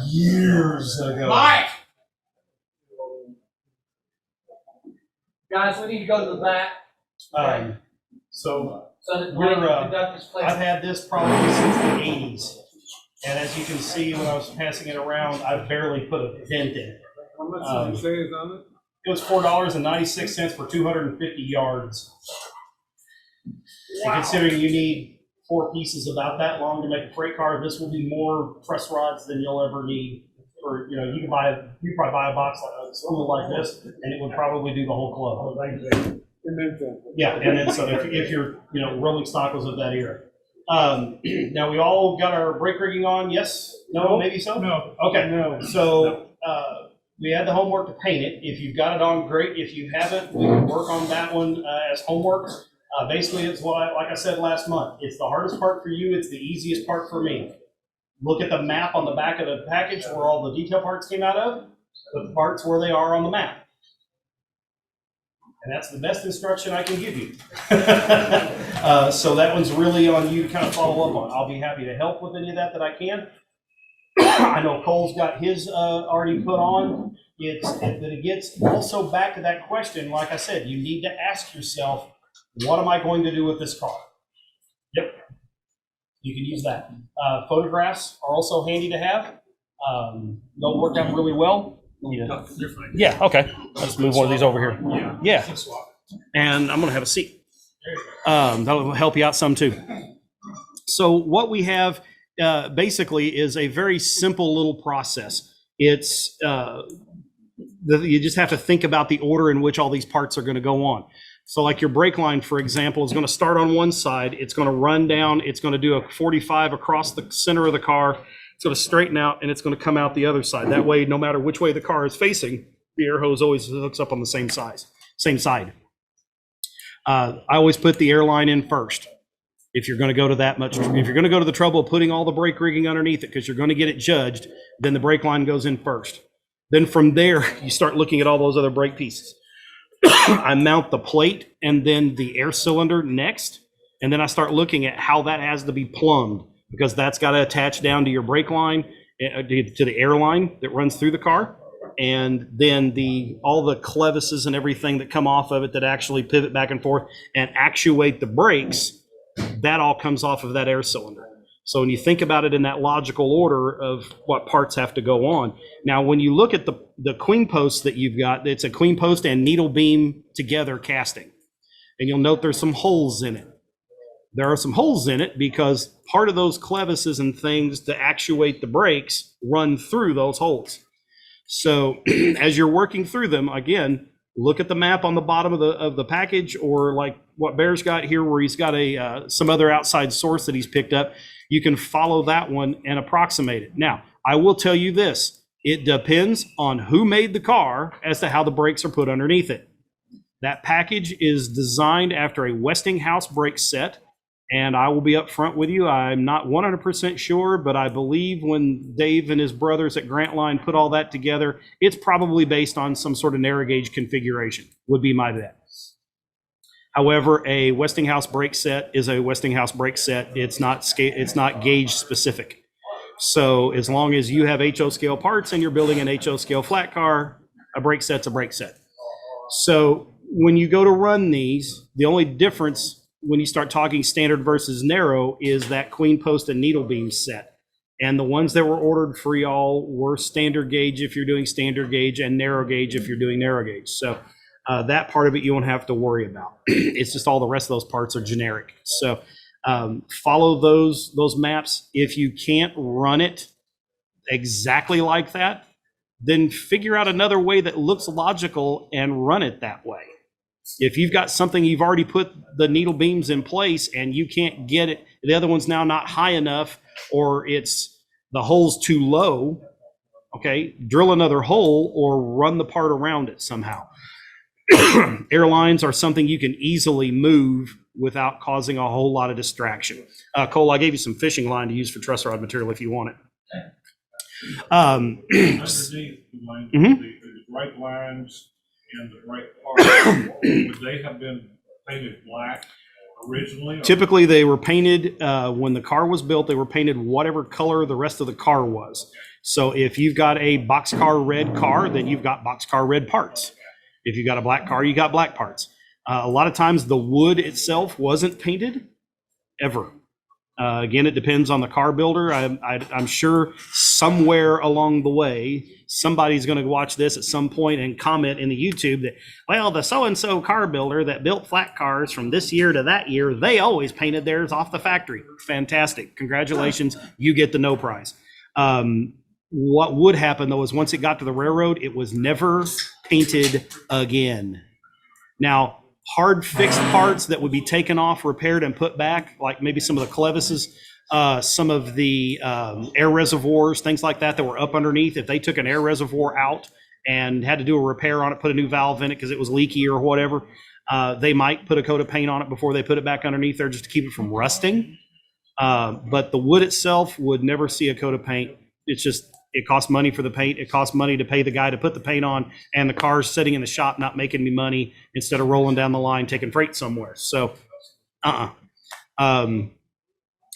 Speaker 5: years ago.
Speaker 1: Mike! Guys, we need to go to the back.
Speaker 5: So
Speaker 1: that Duane can conduct this class.
Speaker 5: I've had this probably since the 80s. And as you can see, when I was passing it around, I barely put a dent in it.
Speaker 13: How much did you say is on it?
Speaker 5: It was $4.96 for 250 yards.
Speaker 13: Wow.
Speaker 5: And considering you need 4 pieces about that long to make a freight car, this will be more truss rods than you'll ever need. for, you can probably buy a box like this, and it would probably do the whole club. Yeah, and then so if you're, rolling stock was of that era. Now we all got our brake rigging on, yes? No, maybe so?
Speaker 13: No.
Speaker 5: Okay, so, we had the homework to paint it. If you've got it on, great. If you haven't, we can work on that one as homework. Basically, it's like I said last month, it's the hardest part for you, it's the easiest part for me. Look at the map on the back of the package where all the detail parts came out of, put the parts where they are on the map. And that's the best instruction I can give you. So that one's really on you to kind of follow up on. I'll be happy to help with any of that I can. I know Cole's got his already put on. But it gets also back to that question, like I said, you need to ask yourself, what am I going to do with this car? Yep, you can use that. Photographs are also handy to have. They'll work out really well. Yeah, okay. Let's move one of these over here. Yeah. And I'm going to have a seat. That'll help you out some too. So what we have basically is a very simple little process. It's you just have to think about the order in which all these parts are going to go on. So like your brake line, for example, is going to start on one side. It's going to run down. It's going to do a 45 across the center of the car. It's going to straighten out, and it's going to come out the other side. That way, no matter which way the car is facing, the air hose always hooks up on the same side. I always put the air line in first. If you're going to go to if you're going to go to the trouble of putting all the brake rigging underneath it, because you're going to get it judged, then the brake line goes in first. Then from there, you start looking at all those other brake pieces. I mount the plate and then the air cylinder next, and then I start looking at how that has to be plumbed, because that's got to attach down to your brake line, to the air line that runs through the car, and then all the clevises and everything that come off of it that actually pivot back and forth and actuate the brakes, that all comes off of that air cylinder. So when you think about it in that logical order of what parts have to go on. Now, when you look at the queen post that you've got, it's a queen post and needle beam together casting. And you'll note there's some holes in it. There are some holes in it because part of those clevises and things to actuate the brakes run through those holes. So as you're working through them, again, look at the map on the bottom of the package, or like what Bear's got here where he's got some other outside source that he's picked up. You can follow that one and approximate it. Now, I will tell you this, it depends on who made the car as to how the brakes are put underneath it. That package is designed after a Westinghouse brake set, and I will be up front with you. I'm not 100% sure, but I believe when Dave and his brothers at Grant Line put all that together, it's probably based on some sort of narrow gauge configuration, would be my bet. However, a Westinghouse brake set is a Westinghouse brake set. It's not gauge specific. So as long as you have HO scale parts and you're building an HO scale flat car, a brake set's a brake set. So when you go to run these, the only difference when you start talking standard versus narrow is that queen post and needle beam set. And the ones that were ordered for y'all were standard gauge if you're doing standard gauge, and narrow gauge if you're doing narrow gauge. So that part of it you won't have to worry about. It's just all the rest of those parts are generic. So follow those maps. If you can't run it exactly like that, then figure out another way that looks logical and run it that way. If you've got something you've already put the needle beams in place and you can't get it, the other one's now not high enough, or it's the hole's too low, okay, drill another hole or run the part around it somehow. Airlines are something you can easily move without causing a whole lot of distraction. Cole, I gave you some fishing line to use for truss rod material if you want it.
Speaker 3: Underneath the right lines and the right parts, would they have been painted black originally?
Speaker 5: Typically, they were painted when the car was built. They were painted whatever color the rest of the car was. So if you've got a boxcar red car, then you've got boxcar red parts. If you got a black car, you got black parts. A lot of times the wood itself wasn't painted ever. Again, it depends on the car builder. I'm sure somewhere along the way, somebody's going to watch this at some point and comment in the YouTube that, well, the so-and-so car builder that built flat cars from this year to that year, they always painted theirs off the factory. Fantastic. Congratulations. You get the no prize. What would happen though is once it got to the railroad, it was never painted again. Now, hard fixed parts that would be taken off, repaired, and put back, like maybe some of the clevises, some of the air reservoirs, things like that that were up underneath. If they took an air reservoir out and had to do a repair on it, put a new valve in it because it was leaky or whatever, they might put a coat of paint on it before they put it back underneath there just to keep it from rusting. But the wood itself would never see a coat of paint. It's just, it costs money for the paint. It costs money to pay the guy to put the paint on, and the car's sitting in the shop not making me money instead of rolling down the line taking freight somewhere. So,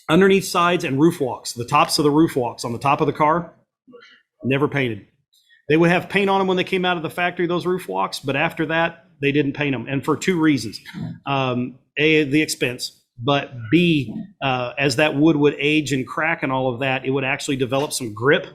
Speaker 5: underneath sides and roof walks, the tops of the roof walks on the top of the car, never painted. They would have paint on them when they came out of the factory, those roof walks, but after that, they didn't paint them. And for two reasons. A, the expense. But B, as that wood would age and crack and all of that, it would actually develop some grip.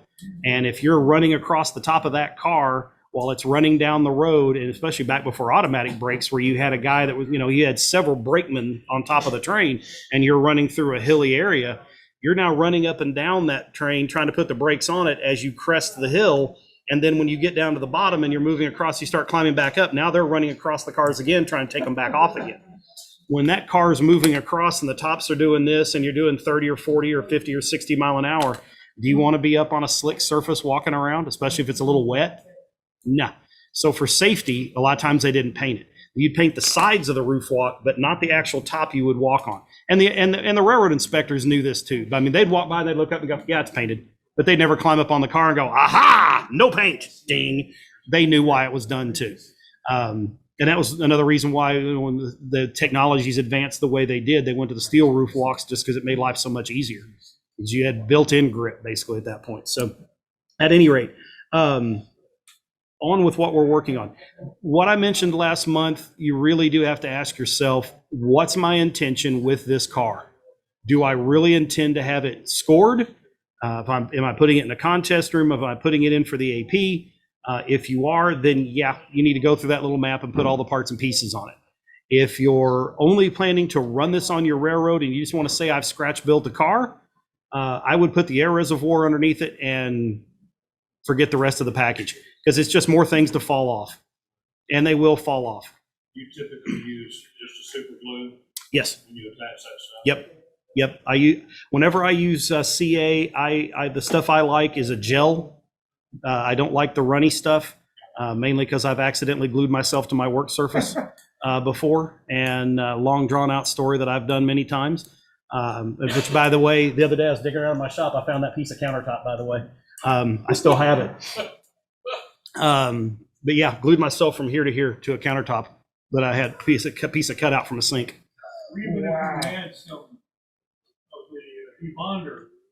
Speaker 5: And if you're running across the top of that car while it's running down the road, and especially back before automatic brakes, where you had a guy that was, he had several brakemen on top of the train, and you're running through a hilly area, you're now running up and down that train trying to put the brakes on it as you crest the hill. And then when you get down to the bottom and you're moving across, you start climbing back up. Now they're running across the cars again, trying to take them back off again. When that car is moving across and the tops are doing this and you're doing 30 or 40 or 50 or 60 mile an hour, do you want to be up on a slick surface walking around, especially if it's a little wet? No. So for safety, a lot of times they didn't paint it. You'd paint the sides of the roof walk, but not the actual top you would walk on. And the railroad inspectors knew this too. I mean, they'd walk by and they'd look up and go, yeah, it's painted. But they'd never climb up on the car and go, aha, no paint, ding. They knew why it was done too. And that was another reason why when the technologies advanced the way they did, they went to the steel roof walks just because it made life so much easier. Because you had built-in grip basically at that point. So at any rate, on with what we're working on. What I mentioned last month, you really do have to ask yourself, what's my intention with this car? Do I really intend to have it scored? Am I putting it in a contest room? Am I putting it in for the AP? If you are, then yeah, you need to go through that little map and put all the parts and pieces on it. If you're only planning to run this on your railroad and you just want to say I've scratch built a car, I would put the air reservoir underneath it and forget the rest of the package, because it's just more things to fall off, and they will fall off.
Speaker 8: You typically use just a super glue?
Speaker 5: Yes.
Speaker 8: When you attach that stuff?
Speaker 5: Yep. Whenever I use CA, the stuff I like is a gel. I don't like the runny stuff, mainly because I've accidentally glued myself to my work surface before, and long drawn out story that I've done many times. Which, by the way, the other day I was digging around my shop. I found that piece of countertop, by the way. I still have it. But yeah, glued myself from here to here to a countertop that I had piece of cut out from a sink.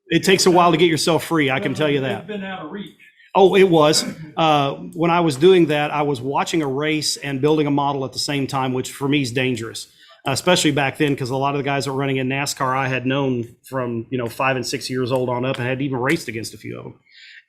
Speaker 5: It takes a while to get yourself free, I can tell you that.
Speaker 9: It's been out of reach.
Speaker 5: Oh, it was. When I was doing that, I was watching a race and building a model at the same time, which for me is dangerous, especially back then, because a lot of the guys that were running in NASCAR I had known from 5 and 6 years old on up, and had even raced against a few of them.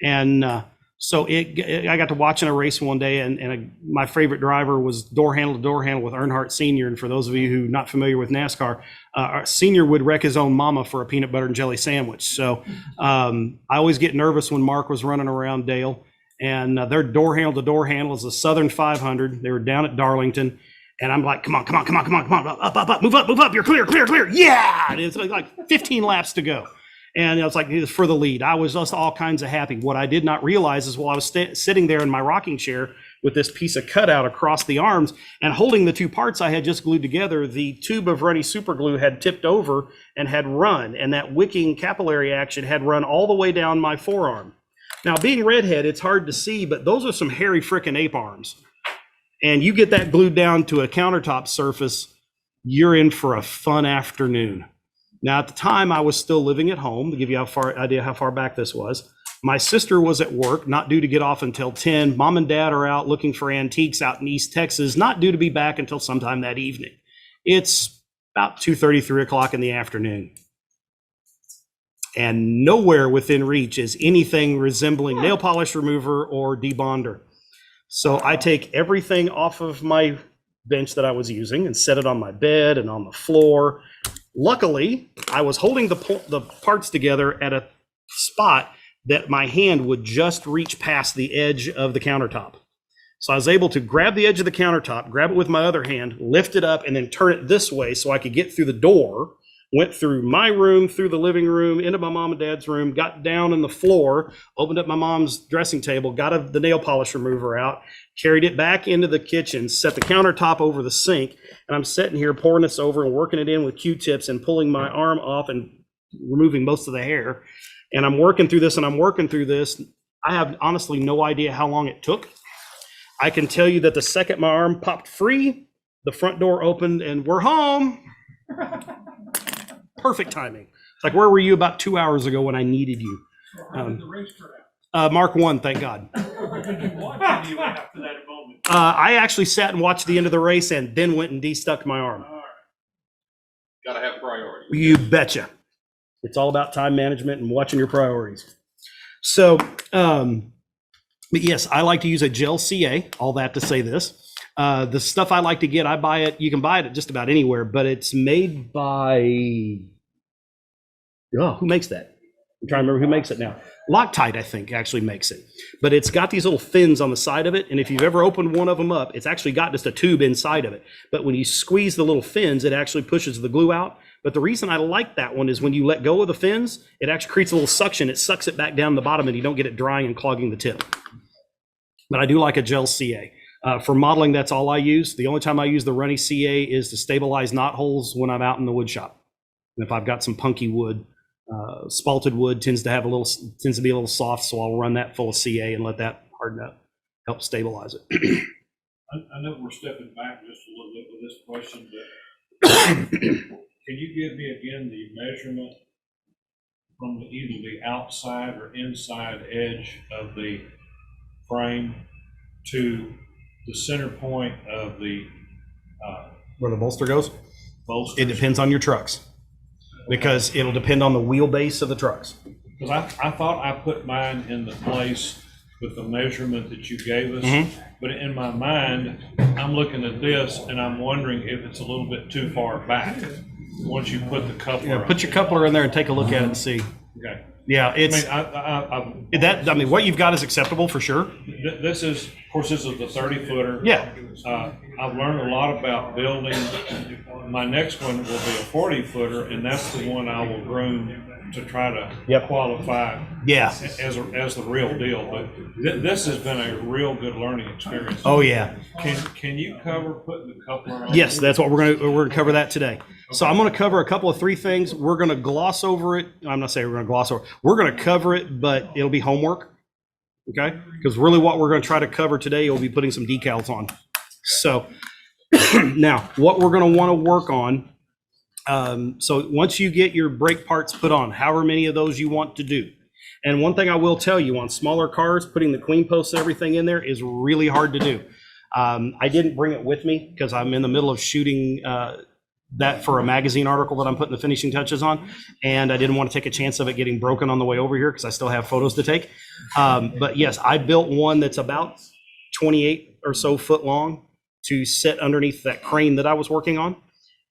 Speaker 5: And so I got to watching a race one day, and my favorite driver was door handle to door handle with Earnhardt Sr. And for those of you who are not familiar with NASCAR, our Senior would wreck his own mama for a peanut butter and jelly sandwich. So I always get nervous when Mark was running around Dale, and their door handle to door handle is a Southern 500. They were down at Darlington. And I'm like, come on, up, move up, you're clear. Yeah, and it's like 15 laps to go. And it was like, it was for the lead. I was just all kinds of happy. What I did not realize is while I was sitting there in my rocking chair with this piece of cutout across the arms and holding the two parts I had just glued together, the tube of runny super glue had tipped over and had run, and that wicking capillary action had run all the way down my forearm. Now, being redhead, it's hard to see, but those are some hairy frickin' ape arms. And you get that glued down to a countertop surface, you're in for a fun afternoon. Now, at the time, I was still living at home, to give you an idea how far back this was. My sister was at work, not due to get off until 10. Mom and Dad are out looking for antiques out in East Texas, not due to be back until sometime that evening. It's about 2:30, 3 o'clock in the afternoon. And nowhere within reach is anything resembling nail polish remover or debonder. So I take everything off of my bench that I was using and set it on my bed and on the floor. Luckily, I was holding the parts together at a spot that my hand would just reach past the edge of the countertop. So I was able to grab the edge of the countertop, grab it with my other hand, lift it up, and then turn it this way so I could get through the door. Went through my room, through the living room, into my mom and dad's room, got down on the floor, opened up my mom's dressing table, got the nail polish remover out, carried it back into the kitchen, set the countertop over the sink, and I'm sitting here pouring this over and working it in with Q-tips and pulling my arm off and removing most of the hair. And I'm working through this and I'm working through this. I have honestly no idea how long it took. I can tell you that the second my arm popped free, the front door opened and we're home. Perfect timing. It's like, where were you about 2 hours ago when I needed you? Mark 1, thank God. I actually sat and watched the end of the race and then went and de-stuck my arm.
Speaker 3: Gotta have priorities.
Speaker 5: You betcha. It's all about time management and watching your priorities. So, but yes, I like to use a gel CA, all that to say this. The stuff I like to get, I buy it, you can buy it at just about anywhere, but it's made by, who makes that? I'm trying to remember who makes it now. Loctite, I think, actually makes it. But it's got these little fins on the side of it, and if you've ever opened one of them up, it's actually got just a tube inside of it. But when you squeeze the little fins, it actually pushes the glue out. But the reason I like that one is when you let go of the fins, it actually creates a little suction. It sucks it back down the bottom, and you don't get it drying and clogging the tip. But I do like a gel CA. For modeling, that's all I use. The only time I use the runny CA is to stabilize knot holes when I'm out in the wood shop. And if I've got some punky wood, spalted wood tends to be a little soft, so I'll run that full of CA and let that harden up, help stabilize it.
Speaker 3: I know we're stepping back just a little bit with this question, but can you give me again the measurement from either the outside or inside edge of the frame to the center point of the
Speaker 5: where the bolster goes?
Speaker 3: Bolster.
Speaker 5: It depends on your trucks, because it'll depend on the wheelbase of the trucks.
Speaker 3: Because I thought I put mine in the place with the measurement that you gave us, but in my mind, I'm looking at this and I'm wondering if it's a little bit too far back once you put the coupler on.
Speaker 5: Put your coupler in there and take a look at it and see.
Speaker 3: Okay.
Speaker 5: Yeah, it's
Speaker 3: I
Speaker 5: mean, what you've got is acceptable for sure.
Speaker 3: This is, of course, this is the 30-footer.
Speaker 5: Yeah.
Speaker 3: I've learned a lot about building. My next one will be a 40-footer, and that's the one I will groom to try to qualify as the real deal. But this has been a real good learning experience.
Speaker 5: Oh yeah.
Speaker 3: Can you cover putting the coupler on?
Speaker 5: Yes, that's what we're gonna cover that today. Okay. So I'm gonna cover a couple of three things. We're gonna gloss over it. I'm not saying we're gonna gloss over. We're gonna cover it, but it'll be homework. Okay? Because really what we're gonna try to cover today, will be putting some decals on. So now what we're gonna want to work on. So once you get your brake parts put on, however many of those you want to do. And one thing I will tell you, on smaller cars, putting the queen posts and everything in there is really hard to do. I didn't bring it with me because I'm in the middle of shooting that for a magazine article that I'm putting the finishing touches on. And I didn't want to take a chance of it getting broken on the way over here because I still have photos to take. But yes, I built one that's about 28 or so foot long to sit underneath that crane that I was working on.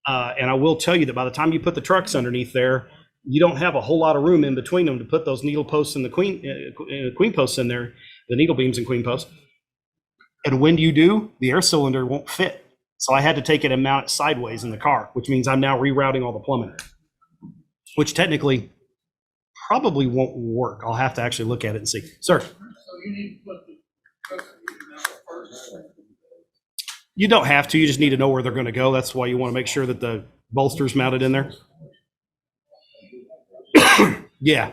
Speaker 5: And I will tell you that by the time you put the trucks underneath there, you don't have a whole lot of room in between them to put those needle posts and the queen posts in there, the needle beams and queen posts. And when you do, the air cylinder won't fit. So I had to take it and mount it sideways in the car, which means I'm now rerouting all the plumbing, which technically probably won't work. I'll have to actually look at it and see. Sir?
Speaker 8: So you need to put the first.
Speaker 5: You don't have to, you just need to know where they're gonna go. That's why you wanna make sure that the bolster's mounted in there. Yeah.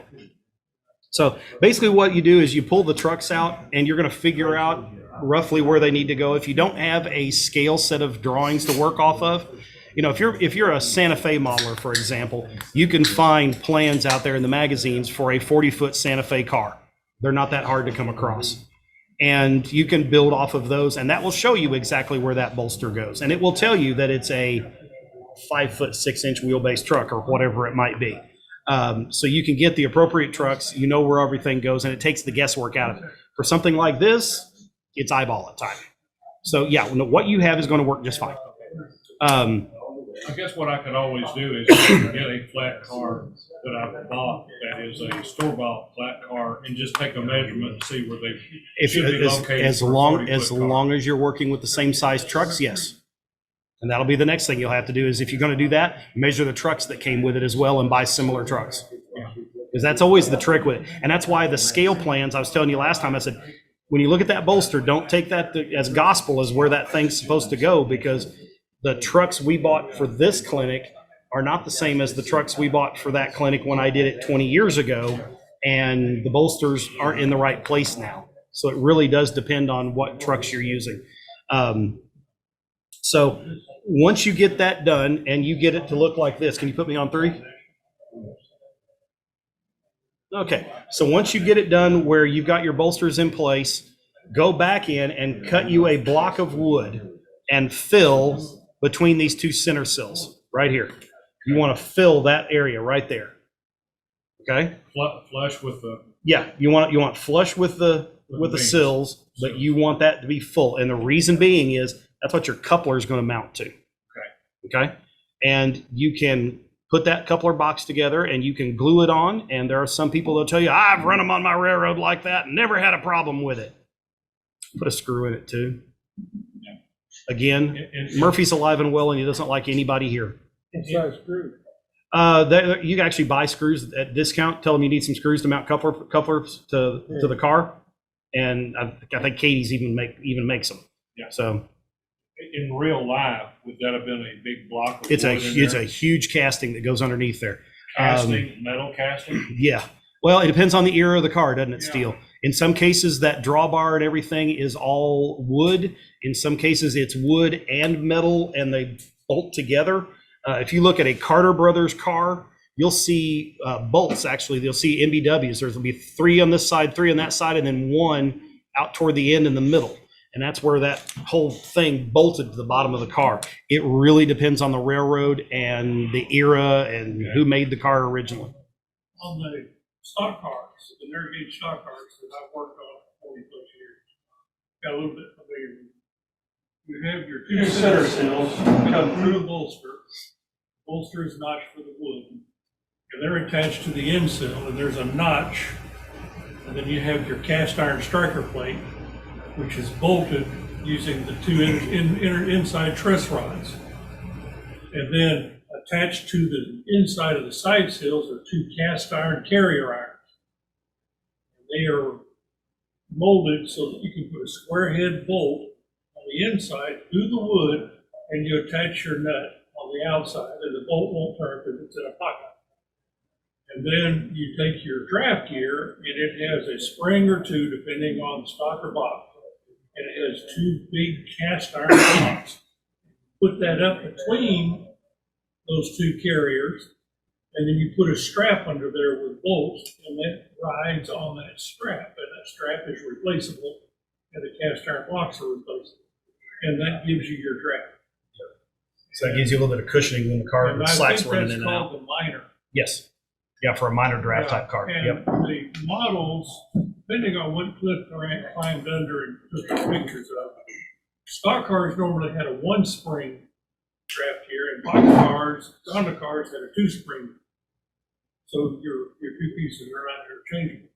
Speaker 5: So basically what you do is you pull the trucks out and you're gonna figure out roughly where they need to go. If you don't have a scale set of drawings to work off of, you know, if you're a Santa Fe modeler, for example, you can find plans out there in the magazines for a 40-foot Santa Fe car. They're not that hard to come across. And you can build off of those, and that will show you exactly where that bolster goes. And it will tell you that it's a 5-foot 6-inch wheelbase truck or whatever it might be. So you can get the appropriate trucks, you know where everything goes, and it takes the guesswork out of it. For something like this, it's eyeball it time. So yeah, what you have is going to work just fine.
Speaker 3: I guess what I could always do is get a flat car that I bought that is a store-bought flat car and just take a measurement and see where they should be located.
Speaker 5: As long as you're working with the same size trucks, yes. And that'll be the next thing you'll have to do is if you're going to do that, measure the trucks that came with it as well and buy similar trucks. Because that's always the trick with it. And that's why the scale plans, I was telling you last time, I said, when you look at that bolster, don't take that as gospel as where that thing's supposed to go, because the trucks we bought for this clinic are not the same as the trucks we bought for that clinic when I did it 20 years ago. And the bolsters aren't in the right place now. So it really does depend on what trucks you're using. So once you get that done and you get it to look like this, can you put me on 3? Okay, so once you get it done where you've got your bolsters in place, go back in and cut you a block of wood and fill between these two center sills right here. You want to fill that area right there. Okay?
Speaker 3: Flush with the.
Speaker 5: Yeah, you want flush with the sills, but you want that to be full. And the reason being is that's what your coupler is going to mount to. Okay? And you can put that coupler box together and you can glue it on. And there are some people that'll tell you, I've run them on my railroad like that and never had a problem with it. Put a screw in it too. Again, Murphy's alive and well and he doesn't like anybody here.
Speaker 13: Inside screw.
Speaker 5: You can actually buy screws at discount. Tell them you need some screws to mount couplers to the car. And I think Katie's even makes them.
Speaker 3: Yeah.
Speaker 5: So
Speaker 3: in real life, would that have been a big block of
Speaker 5: it's
Speaker 3: wood
Speaker 5: it's a huge casting that goes underneath there.
Speaker 3: Casting, metal casting?
Speaker 5: Yeah. Well, it depends on the era of the car, doesn't it, Steel? In some cases, that drawbar and everything is all wood. In some cases, it's wood and metal, and they bolt together. If you look at a Carter Brothers car, you'll see bolts, actually. You'll see MBWs. There'll be 3 on this side, 3 on that side, and then 1 out toward the end in the middle. And that's where that whole thing bolted to the bottom of the car. It really depends on the railroad and the era and who made the car originally.
Speaker 9: On the stock cars, the narrow gauge stock cars that I've worked on for 40 plus years, got a little bit familiar with. You have your 2 center sills come through the bolster. Bolster is notched for the wood, and they're attached to the end sill, and there's a notch, and then you have your cast iron striker plate, which is bolted using the 2 inside truss rods. And then attached to the inside of the side sills are 2 cast iron carrier irons. They are molded so that you can put a square head bolt on the inside through the wood, and you attach your nut on the outside, and the bolt won't turn because it's in a pocket. And then you take your draft gear, and it has a spring or 2, depending on the stock or box. And it has 2 big cast iron blocks. Put that up between those 2 carriers, and then you put a strap under there with bolts, and that rides on that strap. And that strap is replaceable, and the cast iron blocks are replaceable. And that gives you your draft.
Speaker 5: So that gives you a little bit of cushioning when the car
Speaker 3: And
Speaker 5: slacks
Speaker 3: I think
Speaker 5: running
Speaker 3: that's
Speaker 5: in and out.
Speaker 3: called the minor.
Speaker 5: Yes. Yeah, for a minor draft type car.
Speaker 3: And
Speaker 5: Yep.
Speaker 3: the models, depending on what Cliff Durant climbed under and took the pictures of, stock cars normally had a 1 spring draft gear, and box cars, Honda cars had a 2 spring. So your 2 pieces are not interchangeable.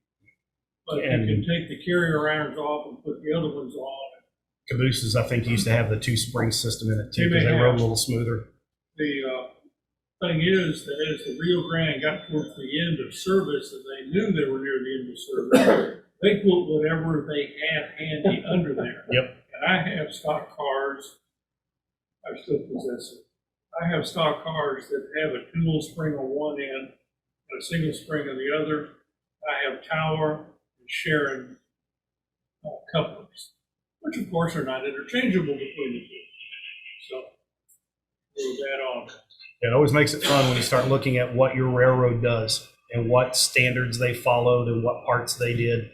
Speaker 3: But
Speaker 5: And-
Speaker 3: you can take the carrier irons off and put the other ones on.
Speaker 5: Cabooses, I think, used to have the 2 spring system in it too,
Speaker 3: They
Speaker 5: because
Speaker 3: may
Speaker 5: they rode
Speaker 3: have.
Speaker 5: a little smoother.
Speaker 3: The thing is that as the Rio Grande got towards the end of service and they knew they were near the end of service, they put whatever they had handy under there.
Speaker 5: Yep.
Speaker 3: And I have stock cars, I still possess it. I have stock cars that have a dual spring on one end and a single spring on the other. I have Tower and Sharon couplers, which of course are not interchangeable between the 2. So, throw that on.
Speaker 5: It always makes it fun when you start looking at what your railroad does and what standards they followed and what parts they did.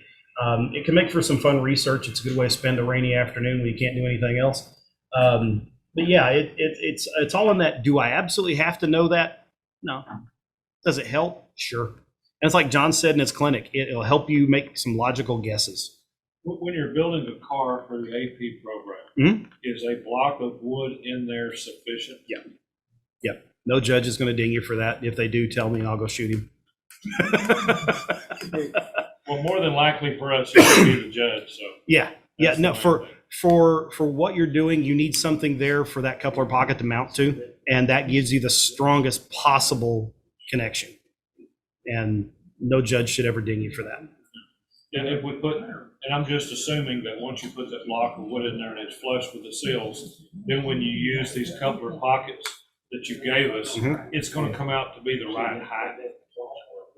Speaker 5: It can make for some fun research. It's a good way to spend a rainy afternoon when you can't do anything else. But yeah, it's all in that. Do I absolutely have to know that? No. Does it help? Sure. And it's like John said in his clinic, it'll help you make some logical guesses.
Speaker 3: When you're building a car for the AP program,
Speaker 5: Mhm.
Speaker 3: is a block of wood in there sufficient?
Speaker 5: Yeah. Yep. No judge is going to ding you for that. If they do, tell me, I'll go shoot him.
Speaker 3: Well, more than likely for us, you can be the judge, so.
Speaker 5: Yeah. Yeah. No, for what you're doing, you need something there for that coupler pocket to mount to, and that gives you the strongest possible connection. And no judge should ever ding you for that.
Speaker 3: And if we put, and I'm just assuming that once you put that block of wood in there and it's flush with the seals, then when you use these coupler pockets that you gave us, it's going to come out to be the right height.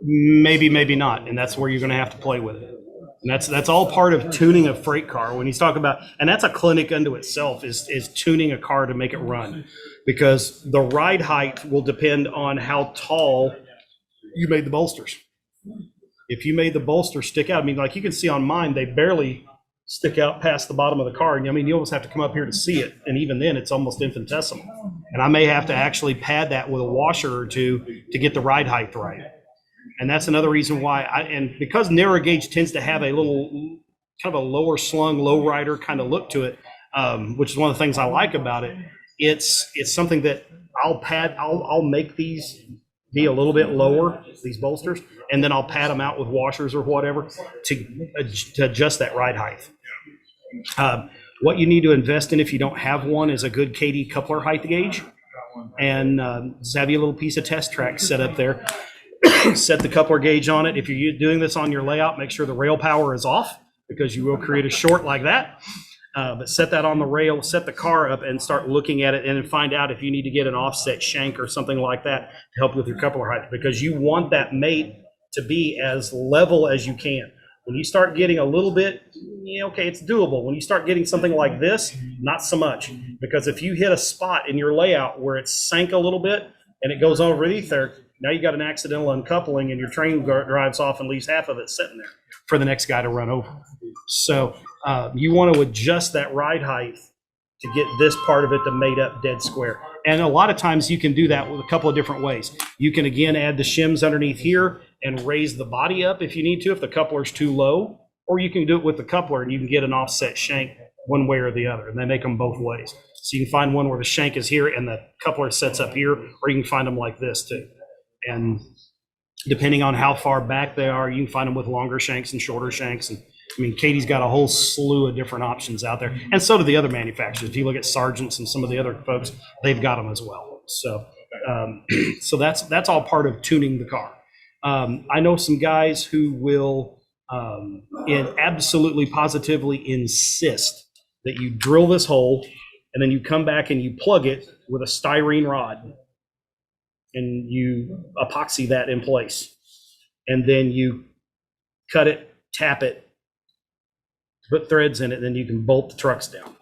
Speaker 5: Maybe, maybe not, and that's where you're going to have to play with it. And that's all part of tuning a freight car. When he's talking about, and that's a clinic unto itself, is tuning a car to make it run, because the ride height will depend on how tall you made the bolsters. If you made the bolster stick out, I mean, like you can see on mine, they barely stick out past the bottom of the car. And I mean, you almost have to come up here to see it. And even then, it's almost infinitesimal. And I may have to actually pad that with a washer or two to get the ride height right. And that's another reason why and because narrow gauge tends to have a little kind of a lower slung, low rider kind of look to it, which is one of the things I like about it. It's something that I'll make these be a little bit lower, these bolsters, and then I'll pad them out with washers or whatever to adjust that ride height. What you need to invest in if you don't have one is a good KD coupler height gauge, and just have you a little piece of test track set up there. Set the coupler gauge on it. If you're doing this on your layout, make sure the rail power is off, because you will create a short like that. But set that on the rail, set the car up, and start looking at it, and then find out if you need to get an offset shank or something like that to help with your coupler height, because you want that mate to be as level as you can. When you start getting a little bit, okay, it's doable. When you start getting something like this, not so much, because if you hit a spot in your layout where it's sank a little bit and it goes underneath there, now you got an accidental uncoupling, and your train drives off and leaves half of it sitting there for the next guy to run over. So you want to adjust that ride height to get this part of it to mate up dead square. And a lot of times you can do that with a couple of different ways. You can, again, add the shims underneath here and raise the body up if you need to, if the coupler's too low, or you can do it with the coupler and you can get an offset shank one way or the other, and they make them both ways. So you can find one where the shank is here and the coupler sets up here, or you can find them like this too. And depending on how far back they are, you can find them with longer shanks and shorter shanks. And I mean, Katie's got a whole slew of different options out there, and so do the other manufacturers. If you look at Sargent's and some of the other folks, they've got them as well. So, so that's all part of tuning the car. I know some guys who will and absolutely positively insist that you drill this hole and then you come back and you plug it with a styrene rod and you epoxy that in place, and then you cut it, tap it, put threads in it, then you can bolt the trucks down.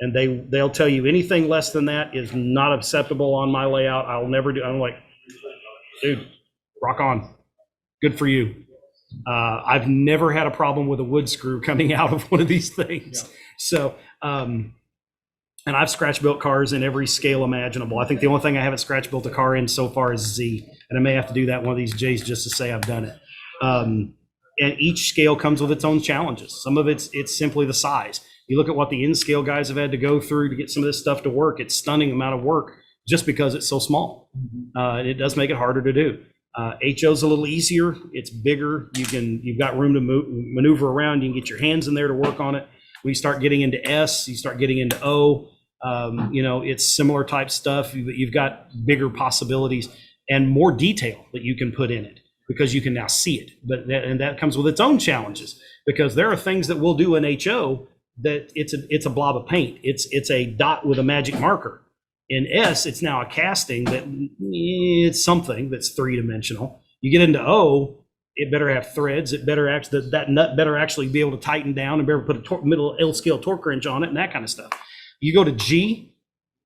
Speaker 5: And they'll tell you anything less than that is not acceptable on my layout. I'll never do. I'm like, dude, rock on, good for you. I've never had a problem with a wood screw coming out of one of these things. Yeah. So, and I've scratch built cars in every scale imaginable. I think the only thing I haven't scratch built a car in so far is Z, and I may have to do that one of these J's just to say I've done it. And each scale comes with its own challenges. Some of it's simply the size. You look at what the N-scale guys have had to go through to get some of this stuff to work. It's stunning amount of work just because it's so small. It does make it harder to do. HO's a little easier. It's bigger. You've got room to maneuver around. You can get your hands in there to work on it. When you start getting into S, you start getting into O, it's similar type stuff. You've got bigger possibilities and more detail that you can put in it because you can now see it. And that comes with its own challenges, because there are things that we'll do in HO that it's a blob of paint. It's a dot with a magic marker. In S, it's now a casting that it's something that's three-dimensional. You get into O, it better have threads. It better that nut better actually be able to tighten down and be able to put a middle L-scale torque wrench on it and that kind of stuff. You go to G,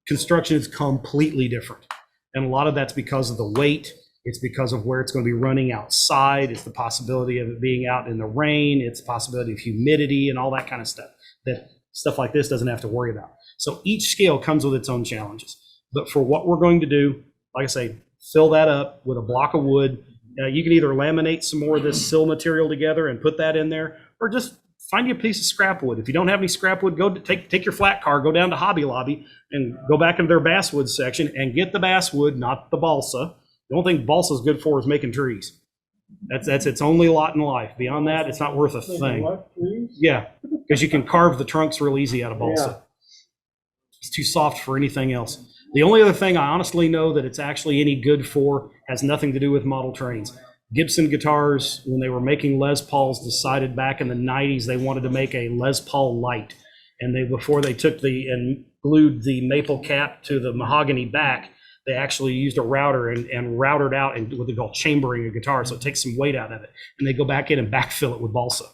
Speaker 5: construction is completely different. And a lot of that's because of the weight. It's because of where it's going to be running outside. It's the possibility of it being out in the rain. It's the possibility of humidity and all that kind of stuff that stuff like this doesn't have to worry about. So each scale comes with its own challenges. But for what we're going to do, like I say, fill that up with a block of wood. You can either laminate some more of this sill material together and put that in there, or just find you a piece of scrap wood. If you don't have any scrap wood, go take your flat car, go down to Hobby Lobby and go back into their basswood section and get the basswood, not the balsa. The only thing balsa is good for is making trees. That's its only lot in life. Beyond that, it's not worth a thing. Yeah, because you can carve the trunks real easy out of balsa. It's too soft for anything else. The only other thing I honestly know that it's actually any good for has nothing to do with model trains. Gibson Guitars, when they were making Les Pauls, decided back in the 90s they wanted to make a Les Paul Light. And before they took and glued the maple cap to the mahogany back, they actually used a router and routed out and what they call chambering a guitar, so it takes some weight out of it. And they go back in and backfill it with balsa.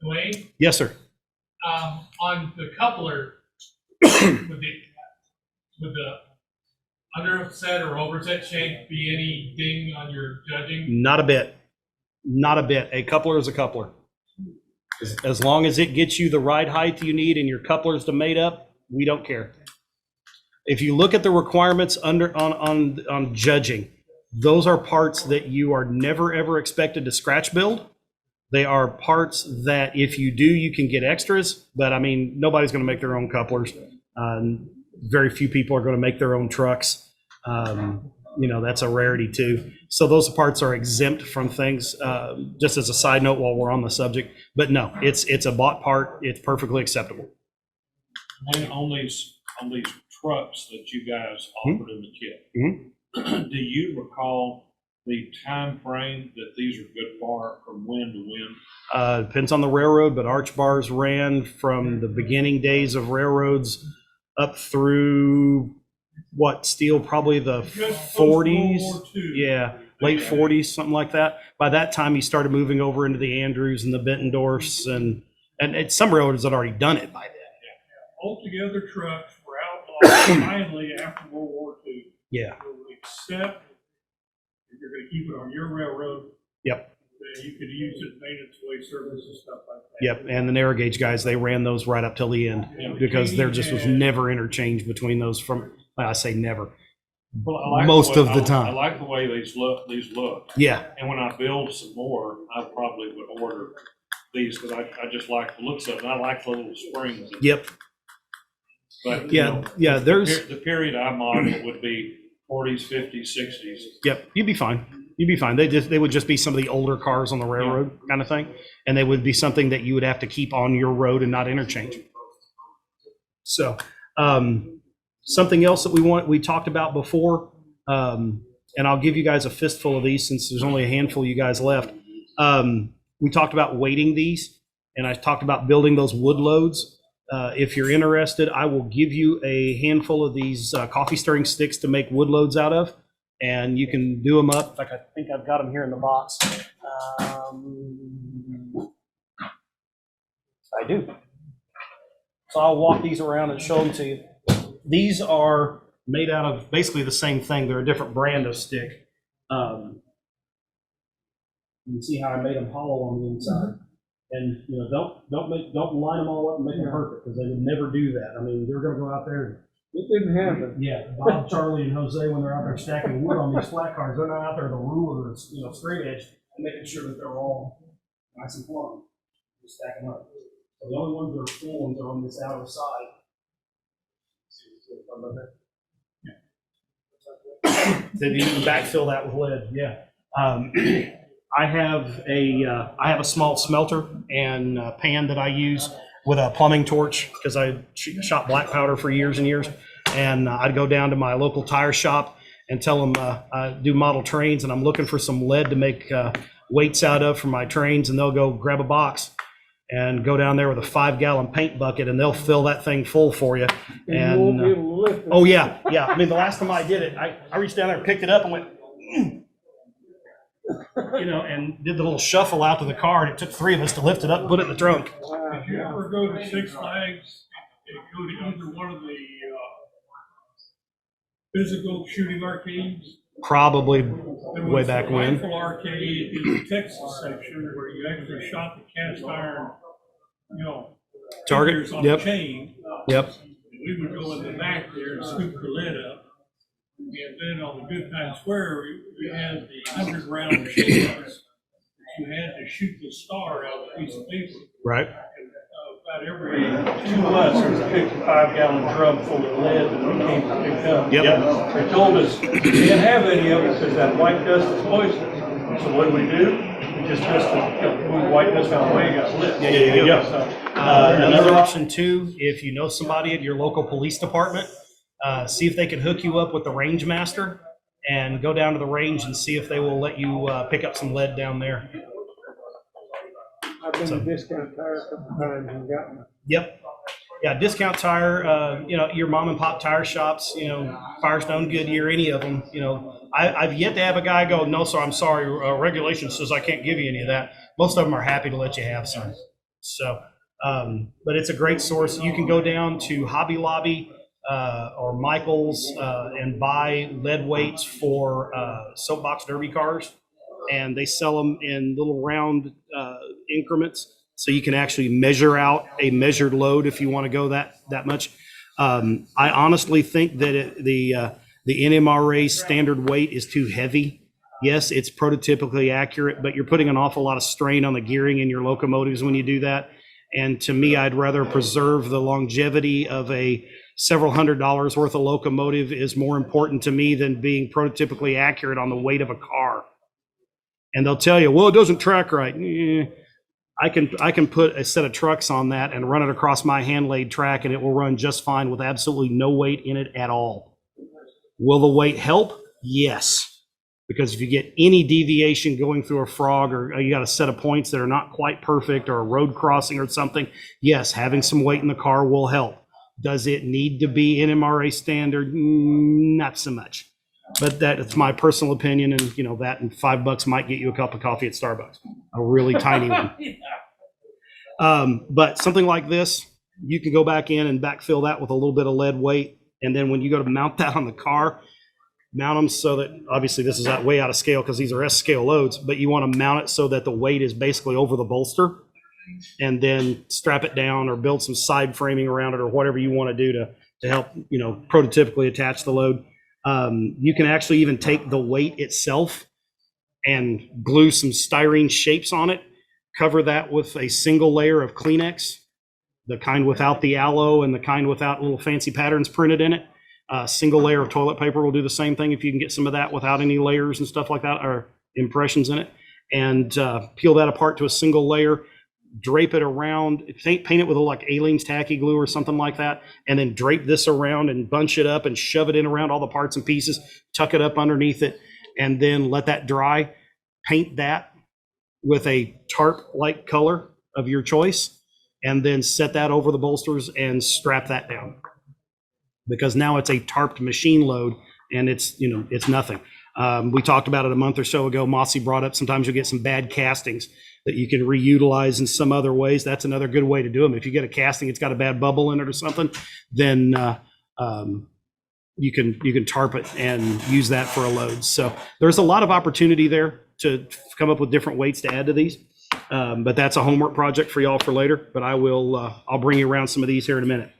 Speaker 16: Duane?
Speaker 5: Yes, sir.
Speaker 16: On the coupler, would the underset or overset shape be any ding on your judging?
Speaker 5: Not a bit. Not a bit. A coupler is a coupler. As long as it gets you the right height you need and your couplers to mate up, we don't care. If you look at the requirements on judging, those are parts that you are never ever expected to scratch build. They are parts that if you do, you can get extras, but I mean, nobody's going to make their own couplers. Very few people are going to make their own trucks. That's a rarity too. So those parts are exempt from things, just as a side note while we're on the subject. But no, it's a bought part. It's perfectly acceptable.
Speaker 3: And on these trucks that you guys offered in the kit, do you recall the time frame that these are good for, from when to when?
Speaker 5: Depends on the railroad, but arch bars ran from the beginning days of railroads up through steel, probably the 40s. Yeah, late 40s, something like that. By that time, he started moving over into the Andrews and the Bettendorfs, and some railroads had already done it by then.
Speaker 16: Altogether, trucks were outlawed finally after World War II.
Speaker 5: Yeah.
Speaker 16: Except if you're going to keep it on your railroad.
Speaker 5: Yep.
Speaker 16: Then you could use it maintenance way service and stuff like that.
Speaker 5: Yep, and the narrow gauge guys, they ran those right up till the end because there just was never interchange between those I say never.
Speaker 3: Well, I like
Speaker 5: most of the time.
Speaker 3: I like the way these look.
Speaker 5: Yeah.
Speaker 3: And when I build some more, I probably would order these because I just like the looks of it. And I like the little springs.
Speaker 5: Yep.
Speaker 3: But
Speaker 5: there's
Speaker 3: the period I model would be 40s, 50s, 60s.
Speaker 5: Yep, you'd be fine. They would just be some of the older cars on the railroad kind of thing, and they would be something that you would have to keep on your road and not interchange. So, something else that we talked about before, and I'll give you guys a fistful of these since there's only a handful of you guys left. We talked about weighting these, and I talked about building those wood loads. If you're interested, I will give you a handful of these coffee stirring sticks to make wood loads out of, and you can do them up. In fact, I think I've got them here in the box. I do. So I'll walk these around and show them to you. These are made out of basically the same thing. They're a different brand of stick. You can see how I made them hollow on the inside. And don't line them all up and make them perfect because they would never do that. I mean, they're going to go out there. And,
Speaker 13: it didn't happen.
Speaker 5: Yeah, Bob, Charlie, and Jose, when they're out there stacking wood on these flat cars, they're not out there with a ruler, straight edge, and making sure that they're all nice and plumb. Just stack them up. So the only ones that are full ones are on this outer side. So you can backfill that with lead. Yeah. I have a small smelter and pan that I use with a plumbing torch because I shot black powder for years and years. And I'd go down to my local tire shop and tell them I do model trains and I'm looking for some lead to make weights out of for my trains. And they'll go grab a box and go down there with a 5-gallon paint bucket and they'll fill that thing full for you. And
Speaker 13: you won't be able to lift it.
Speaker 5: Oh yeah. I mean, the last time I did it, I reached down there and picked it up and went, and did the little shuffle out to the car, and it took 3 of us to lift it up and put it in the trunk.
Speaker 16: Did you ever go to Six Flags and go to either one of the physical shooting arcades?
Speaker 5: Probably way back when.
Speaker 16: Rifle arcade in the Texas section where you actually shot the cast iron,
Speaker 5: target.
Speaker 16: figures on
Speaker 5: Yep.
Speaker 16: a chain.
Speaker 5: Yep.
Speaker 16: We would go in the back there and scoop the lead up. And then on the Good Time Square, we had the 100-round machine guns. you had to shoot the star out of a piece of paper.
Speaker 5: Right.
Speaker 16: About every 2 months, there's a 55-gallon drum full of lead that we came to pick up.
Speaker 5: Yep.
Speaker 16: They told us we can't have any of it because that white dust is poison. So what do? We just move white dust out of the way, got lit.
Speaker 5: Yeah.
Speaker 16: So,
Speaker 5: Another option too, if you know somebody at your local police department, see if they can hook you up with the range master and go down to the range and see if they will let you pick up some lead down there.
Speaker 13: I've been to Discount Tire a couple times and gotten.
Speaker 5: Yep. Yeah, Discount Tire, your mom and pop tire shops, Firestone, Goodyear, any of them, I've yet to have a guy go, no, sir, I'm sorry, regulation says I can't give you any of that. Most of them are happy to let you have some. So, but it's a great source. You can go down to Hobby Lobby or Michael's and buy lead weights for soapbox derby cars, and they sell them in little round increments, so you can actually measure out a measured load if you want to go that much. I honestly think that the NMRA standard weight is too heavy. Yes, it's prototypically accurate, but you're putting an awful lot of strain on the gearing in your locomotives when you do that. And to me, I'd rather preserve the longevity of a several $100s worth of locomotive is more important to me than being prototypically accurate on the weight of a car. And they'll tell you, well, it doesn't track right. I can put a set of trucks on that and run it across my hand laid track, and it will run just fine with absolutely no weight in it at all. Will the weight help? Yes. Because if you get any deviation going through a frog, or you got a set of points that are not quite perfect, or a road crossing or something, yes, having some weight in the car will help. Does it need to be NMRA standard? Not so much. But that's my personal opinion, and that and $5 might get you a cup of coffee at Starbucks, a really tiny one. But something like this, you can go back in and backfill that with a little bit of lead weight, and then when you go to mount that on the car, mount them so that, obviously this is way out of scale because these are S scale loads, but you want to mount it so that the weight is basically over the bolster, and then strap it down or build some side framing around it or whatever you want to do to help prototypically attach the load. You can actually even take the weight itself and glue some styrene shapes on it, cover that with a single layer of Kleenex, the kind without the aloe and the kind without little fancy patterns printed in it. Single layer of toilet paper will do the same thing if you can get some of that without any layers and stuff like that, or impressions in it. And peel that apart to a single layer, drape it around, paint it with a like Aleene's tacky glue or something like that, and then drape this around and bunch it up and shove it in around all the parts and pieces, tuck it up underneath it, and then let that dry. Paint that with a tarp-like color of your choice, and then set that over the bolsters and strap that down. Because now it's a tarped machine load, and it's nothing. We talked about it a month or so ago. Mossy brought up sometimes you'll get some bad castings that you can reutilize in some other ways. That's another good way to do them. If you get a casting, it's got a bad bubble in it or something, then you can tarp it and use that for a load. So there's a lot of opportunity there to come up with different weights to add to these. But that's a homework project for y'all for later. But I'll bring you around some of these here in a minute.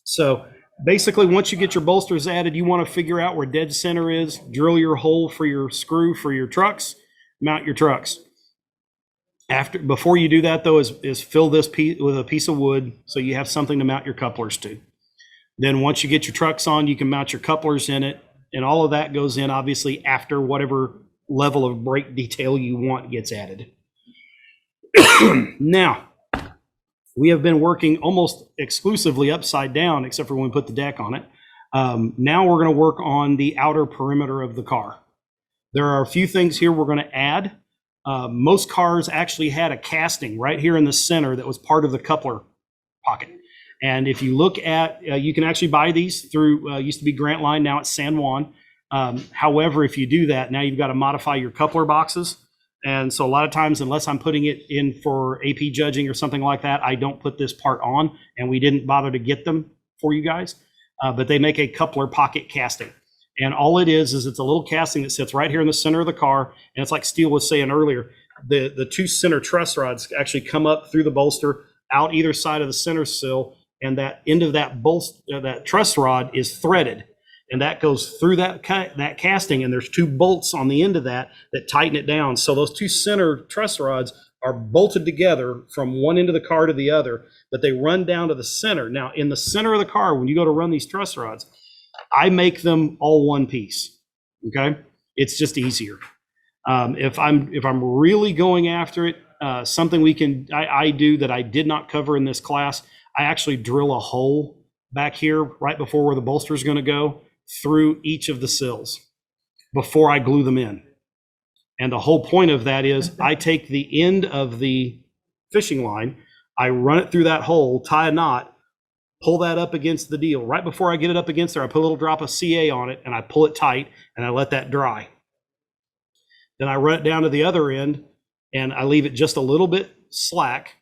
Speaker 5: So basically, once you get your bolsters added, you want to figure out where dead center is, drill your hole for your screw for your trucks, mount your trucks. Before you do that, though, is fill this piece with a piece of wood so you have something to mount your couplers to. Then once you get your trucks on, you can mount your couplers in it, and all of that goes in, obviously, after whatever level of brake detail you want gets added. Now, we have been working almost exclusively upside down, except for when we put the deck on it. Now we're going to work on the outer perimeter of the car. There are a few things here we're going to add. Most cars actually had a casting right here in the center that was part of the coupler pocket. And if you look at, you can actually buy these through, used to be Grant Line, now it's San Juan. However, if you do that, now you've got to modify your coupler boxes. And so a lot of times, unless I'm putting it in for AP judging or something like that, I don't put this part on, and we didn't bother to get them for you guys. But they make a coupler pocket casting. And all it is it's a little casting that sits right here in the center of the car. And it's like Steele was saying earlier, the two center truss rods actually come up through the bolster out either side of the center sill. And that end of that that truss rod is threaded. and that goes through that casting, and there's 2 bolts on the end of that tighten it down. So those 2 center truss rods are bolted together from one end of the car to the other, but they run down to the center. Now, in the center of the car, when you go to run these truss rods, I make them all one piece. Okay, it's just easier. If I'm really going after it, something I do that I did not cover in this class, I actually drill a hole back here right before where the bolster is going to go through each of the sills before I glue them in. And the whole point of that is I take the end of the fishing line, I run it through that hole, tie a knot, pull that up against the deal. Right before I get it up against there, I put a little drop of CA on it and I pull it tight and I let that dry. Then I run it down to the other end and I leave it just a little bit slack,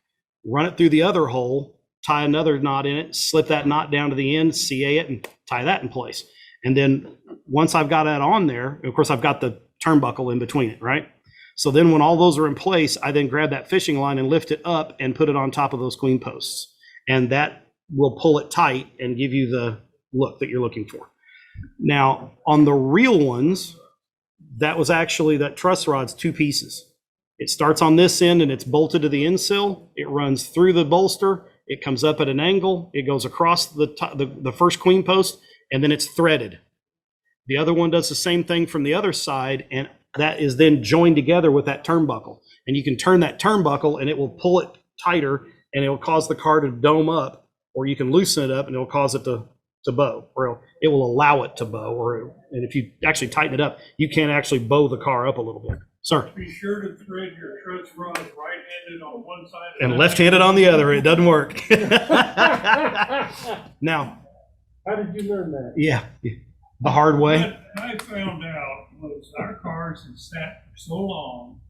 Speaker 5: run it through the other hole, tie another knot in it, slip that knot down to the end, CA it, and tie that in place. And then once I've got that on there, of course, I've got the turnbuckle in between it, right? So then when all those are in place, I then grab that fishing line and lift it up and put it on top of those queen posts. And that will pull it tight and give you the look that you're looking for. Now, on the real ones, that truss rod's 2 pieces. It starts on this end and it's bolted to the end sill. It runs through the bolster. It comes up at an angle. It goes across the first queen post, and then it's threaded. The other one does the same thing from the other side, and that is then joined together with that turnbuckle. And you can turn that turnbuckle and it will pull it tighter and it will cause the car to dome up, or you can loosen it up and it will cause it to bow, or it will allow it to bow. And if you actually tighten it up, you can actually bow the car up a little bit. Sir?
Speaker 9: Be sure to thread your truss rods right-handed on one side
Speaker 5: And left-handed on the other. It doesn't work. Now.
Speaker 13: How did you learn that?
Speaker 5: Yeah. The hard way.
Speaker 9: What I found out was our cars had sat for so long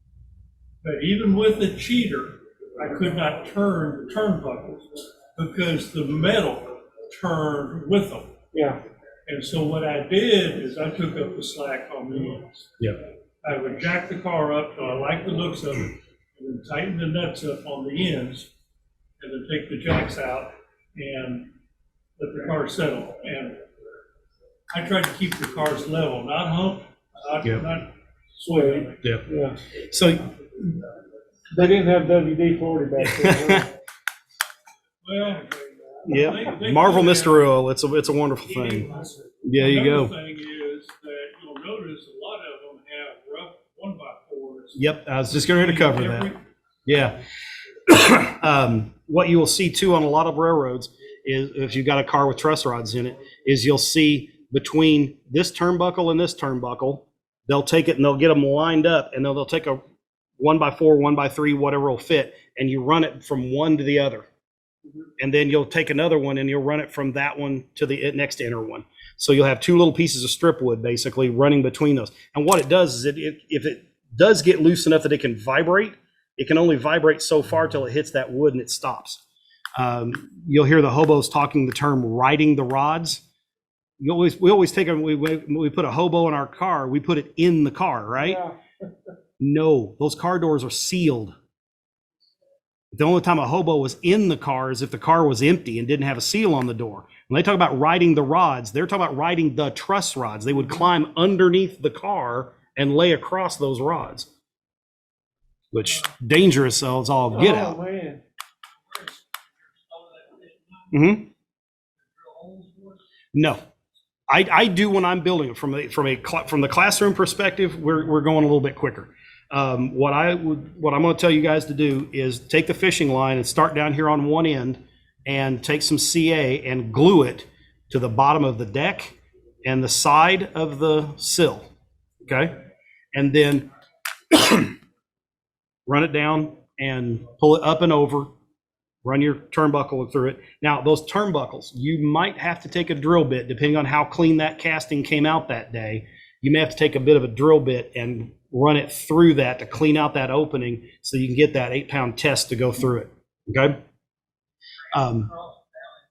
Speaker 9: that even with a cheater, I could not turn the turnbuckles because the metal turned with them.
Speaker 13: Yeah.
Speaker 9: And so what I did is I took up the slack on the ends.
Speaker 5: Yep.
Speaker 9: I would jack the car up till I liked the looks of it, and then tighten the nuts up on the ends, and then take the jacks out and let the car settle. And I tried to keep the cars level, not hump, not sway.
Speaker 5: Yeah. So
Speaker 13: they didn't have WD-40 back then.
Speaker 9: Well,
Speaker 5: yeah, Marvel Mr. Ruo. It's a wonderful thing. Yeah, you go.
Speaker 9: Another thing is that you'll notice a lot of them have rough 1x4s.
Speaker 5: Yep, I was just going to cover that. Yeah. What you will see too on a lot of railroads is, if you've got a car with truss rods in it, is you'll see between this turnbuckle and this turnbuckle, they'll take it and they'll get them lined up, and they'll take a 1x4, 1x3, whatever will fit, and you run it from one to the other. And then you'll take another one and you'll run it from that one to the next inner one. So you'll have 2 little pieces of strip wood basically running between those. And what it does is if it does get loose enough that it can vibrate, it can only vibrate so far till it hits that wood and it stops. You'll hear the hobos talking the term riding the rods. We always take them, we put a hobo in our car, we put it in the car, right?
Speaker 13: Yeah.
Speaker 5: No, those car doors are sealed. The only time a hobo was in the car is if the car was empty and didn't have a seal on the door. When they talk about riding the rods, they're talking about riding the truss rods. They would climb underneath the car and lay across those rods, which dangerous as all get out.
Speaker 13: Man.
Speaker 5: Mm-hmm. No, I do when I'm building it from the classroom perspective. We're going a little bit quicker. What I'm going to tell you guys to do is take the fishing line and start down here on one end and take some CA and glue it to the bottom of the deck and the side of the sill. Okay. And then run it down and pull it up and over, run your turnbuckle through it. Now, those turnbuckles, you might have to take a drill bit, depending on how clean that casting came out that day. You may have to take a bit of a drill bit and run it through that to clean out that opening so you can get that 8-pound test to go through it. Okay.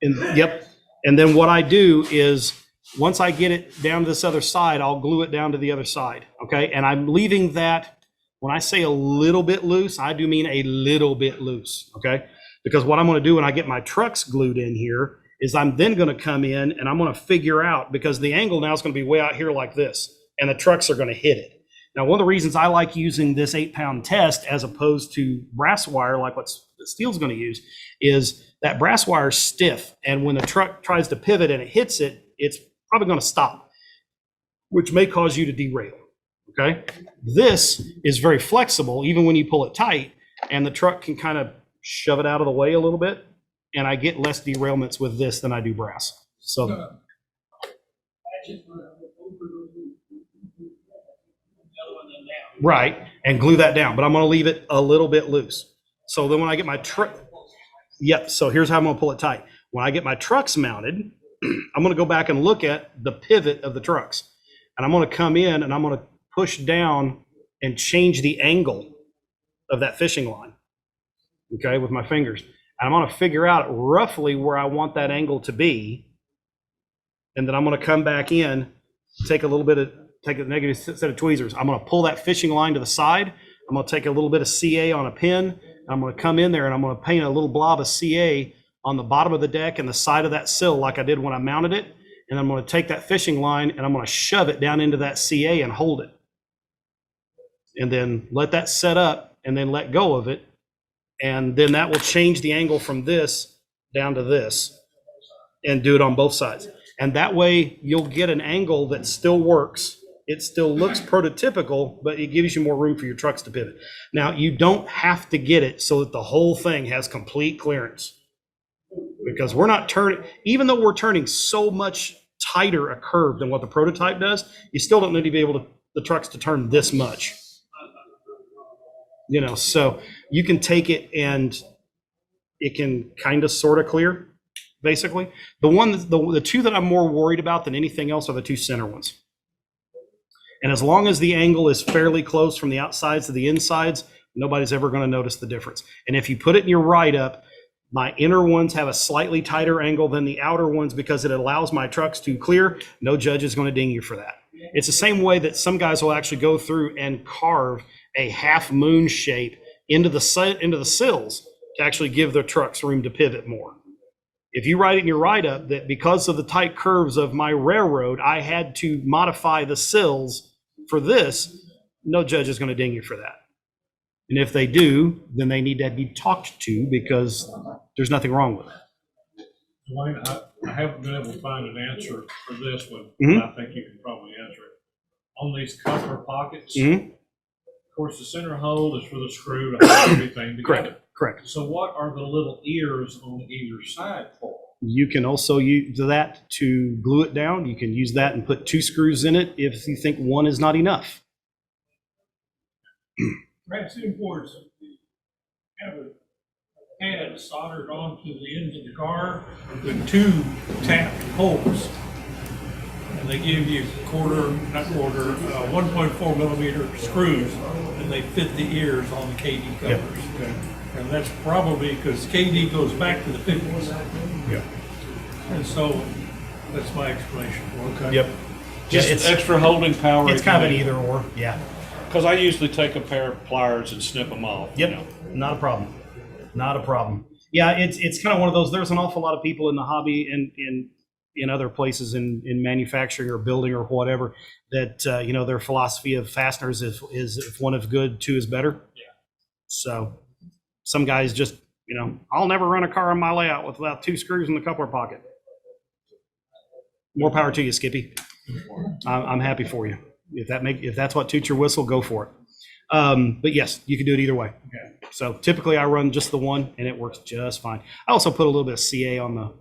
Speaker 5: Yep. And then what I do is once I get it down to this other side, I'll glue it down to the other side. Okay. And I'm leaving that, when I say a little bit loose, I do mean a little bit loose. Okay. Because what I'm going to do when I get my trucks glued in here is I'm then going to come in and I'm going to figure out, because the angle now is going to be way out here like this, and the trucks are going to hit it. Now, one of the reasons I like using this 8-pound test as opposed to brass wire, like what steel's going to use, is that brass wire is stiff, and when the truck tries to pivot and it hits it, it's probably going to stop, which may cause you to derail. Okay, this is very flexible, even when you pull it tight, and the truck can kind of shove it out of the way a little bit, and I get less derailments with this than I do brass. So, right, and glue that down, but I'm going to leave it a little bit loose. So then when I get my truck, yep. So here's how I'm going to pull it tight. When I get my trucks mounted, I'm going to go back and look at the pivot of the trucks, and I'm going to come in and I'm going to push down and change the angle of that fishing line, okay, with my fingers. And I'm going to figure out roughly where I want that angle to be. And then I'm going to come back in, take a negative set of tweezers. I'm going to pull that fishing line to the side. I'm going to take a little bit of CA on a pin. I'm going to come in there and I'm going to paint a little blob of CA on the bottom of the deck and the side of that sill like I did when I mounted it. And I'm going to take that fishing line and I'm going to shove it down into that CA and hold it. And then let that set up and then let go of it. And then that will change the angle from this down to this and do it on both sides. And that way you'll get an angle that still works. It still looks prototypical, but it gives you more room for your trucks to pivot. Now, you don't have to get it so that the whole thing has complete clearance, because we're not turning, even though we're turning so much tighter a curve than what the prototype does, you still don't need to be able to, the trucks to turn this much. You know, so you can take it and it can kind of sort of clear, basically. The two that I'm more worried about than anything else are the two center ones. And as long as the angle is fairly close from the outsides to the insides, nobody's ever going to notice the difference. And if you put it in your write-up, my inner ones have a slightly tighter angle than the outer ones because it allows my trucks to clear. No judge is going to ding you for that. It's the same way that some guys will actually go through and carve a half moon shape into the sills to actually give their trucks room to pivot more. If you write it in your write-up that because of the tight curves of my railroad, I had to modify the sills for this, no judge is going to ding you for that. And if they do, then they need to be talked to because there's nothing wrong with it.
Speaker 3: Duane, I haven't been able to find an answer for this one,
Speaker 5: Mm-hmm.
Speaker 3: but I think you can probably answer it. On these coupler pockets,
Speaker 5: Mm-hmm.
Speaker 3: of course, the center hole is for the screw to hold everything together.
Speaker 5: Correct.
Speaker 3: So what are the little ears on either side for?
Speaker 5: You can also use that to glue it down. You can use that and put 2 screws in it if you think one is not enough.
Speaker 8: Brass imports have a pad soldered onto the ends of the car with 2 tapped holes. And they give you 1.4 millimeter screws, and they fit the ears on the KD covers.
Speaker 5: Yep.
Speaker 8: Okay. And that's probably because KD goes back to the 50s.
Speaker 5: Yeah.
Speaker 8: And so that's my explanation. Okay.
Speaker 5: Yep.
Speaker 3: Just
Speaker 5: it's
Speaker 3: extra holding power.
Speaker 5: It's kind of an either or. Yeah.
Speaker 3: Because I usually take a pair of pliers and snip them off.
Speaker 5: Yep.
Speaker 3: You know.
Speaker 5: Not a problem. Not a problem. Yeah, it's kind of one of those. There's an awful lot of people in the hobby and in other places in manufacturing or building or whatever that their philosophy of fasteners is if one is good, 2 is better.
Speaker 3: Yeah.
Speaker 5: So some guys just I'll never run a car on my layout without 2 screws in the coupler pocket. More power to you, Skippy. I'm happy for you. If that's what toots your whistle, go for it. But yes, you can do it either way.
Speaker 3: Okay.
Speaker 5: So typically I run just the one and it works just fine. I also put a little bit of CA on the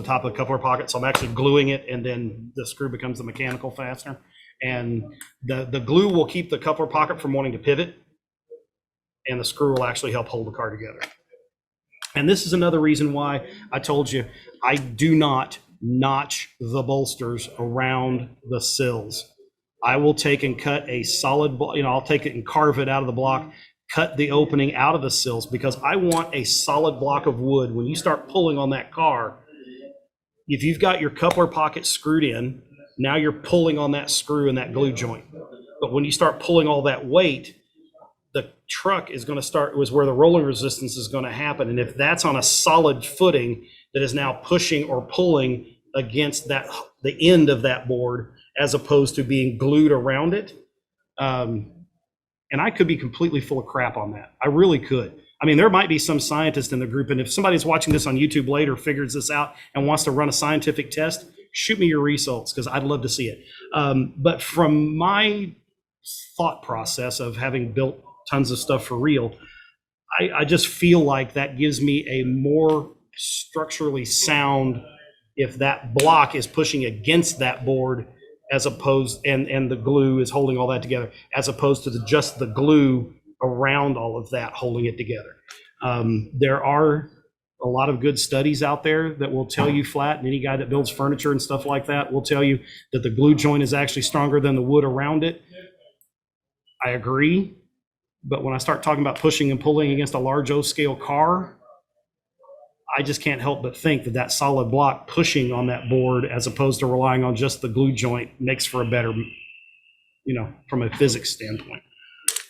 Speaker 5: top of the coupler pocket. So I'm actually gluing it and then the screw becomes the mechanical fastener. And the glue will keep the coupler pocket from wanting to pivot. And the screw will actually help hold the car together. And this is another reason why I told you I do not notch the bolsters around the sills. I will take and cut a solid, I'll take it and carve it out of the block, cut the opening out of the sills because I want a solid block of wood. When you start pulling on that car, if you've got your coupler pocket screwed in, now you're pulling on that screw and that glue joint. But when you start pulling all that weight, the truck is going to start, was where the rolling resistance is going to happen. And if that's on a solid footing, that is now pushing or pulling against the end of that board, as opposed to being glued around it. And I could be completely full of crap on that. I really could. I mean, there might be some scientist in the group, and if somebody's watching this on YouTube later figures this out and wants to run a scientific test, shoot me your results, because I'd love to see it. But from my thought process of having built tons of stuff for real, I just feel like that gives me a more structurally sound if that block is pushing against that board, as opposed, and the glue is holding all that together, as opposed to just the glue around all of that holding it together. There are a lot of good studies out there that will tell you flat, and any guy that builds furniture and stuff like that will tell you that the glue joint is actually stronger than the wood around it. I agree, but when I start talking about pushing and pulling against a large O-scale car, I just can't help but think that that solid block pushing on that board, as opposed to relying on just the glue joint, makes for a better, from a physics standpoint.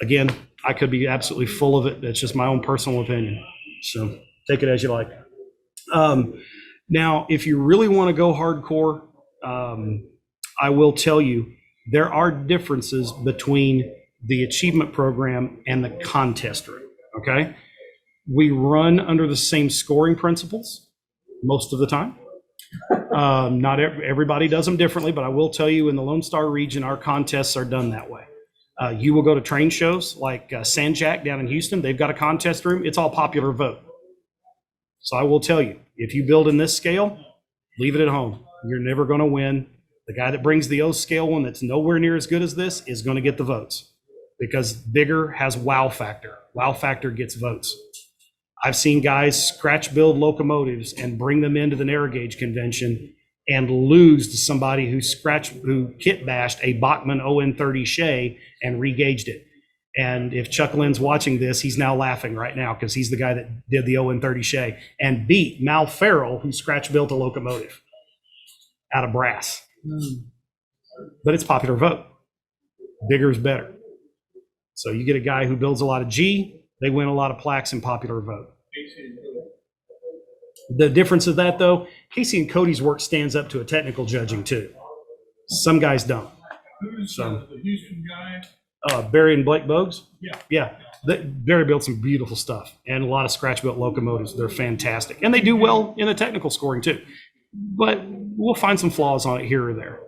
Speaker 5: Again, I could be absolutely full of it. That's just my own personal opinion. So take it as you like. Now, if you really want to go hardcore, I will tell you there are differences between the achievement program and the contest room, okay? We run under the same scoring principles most of the time. Not everybody does them differently, but I will tell you in the Lone Star region, our contests are done that way. You will go to train shows like Sandjack down in Houston. They've got a contest room. It's all popular vote. So I will tell you, if you build in this scale, leave it at home. You're never going to win. The guy that brings the O scale one that's nowhere near as good as this is going to get the votes, because bigger has wow factor. Wow factor gets votes. I've seen guys scratch build locomotives and bring them into the narrow gauge convention and lose to somebody who kit bashed a Bachmann ON30 Shea and regauged it. And if Chuck Lynn's watching this, he's now laughing right now, because he's the guy that did the ON30 Shea and beat Mal Farrell, who scratch built a locomotive out of brass. But it's popular vote. Bigger is better. So you get a guy who builds a lot of G, they win a lot of plaques in popular vote. The difference of that, though, Casey and Cody's work stands up to a technical judging too. Some guys don't.
Speaker 9: Who's
Speaker 3: So-
Speaker 9: the Houston guy?
Speaker 5: Barry and Blake Bogues?
Speaker 9: Yeah.
Speaker 5: Yeah. Barry built some beautiful stuff and a lot of scratch built locomotives. They're fantastic. And they do well in the technical scoring too. But we'll find some flaws on it here or there.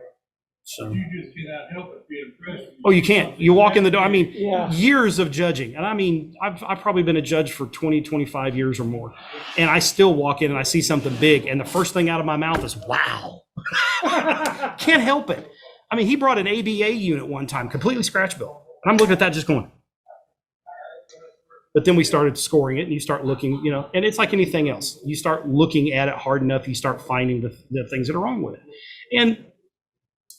Speaker 5: So.
Speaker 9: You just cannot help but be impressed.
Speaker 5: Oh, you can't. You walk in the door. I mean,
Speaker 15: Yeah.
Speaker 5: years of judging. And I mean, I've probably been a judge for 20, 25 years or more. And I still walk in and I see something big. And the first thing out of my mouth is, wow. Can't help it. I mean, he brought an ABA unit one time, completely scratch built. And I'm looking at that just going. But then we started scoring it, and you start looking, and it's like anything else. You start looking at it hard enough, you start finding the things that are wrong with it. And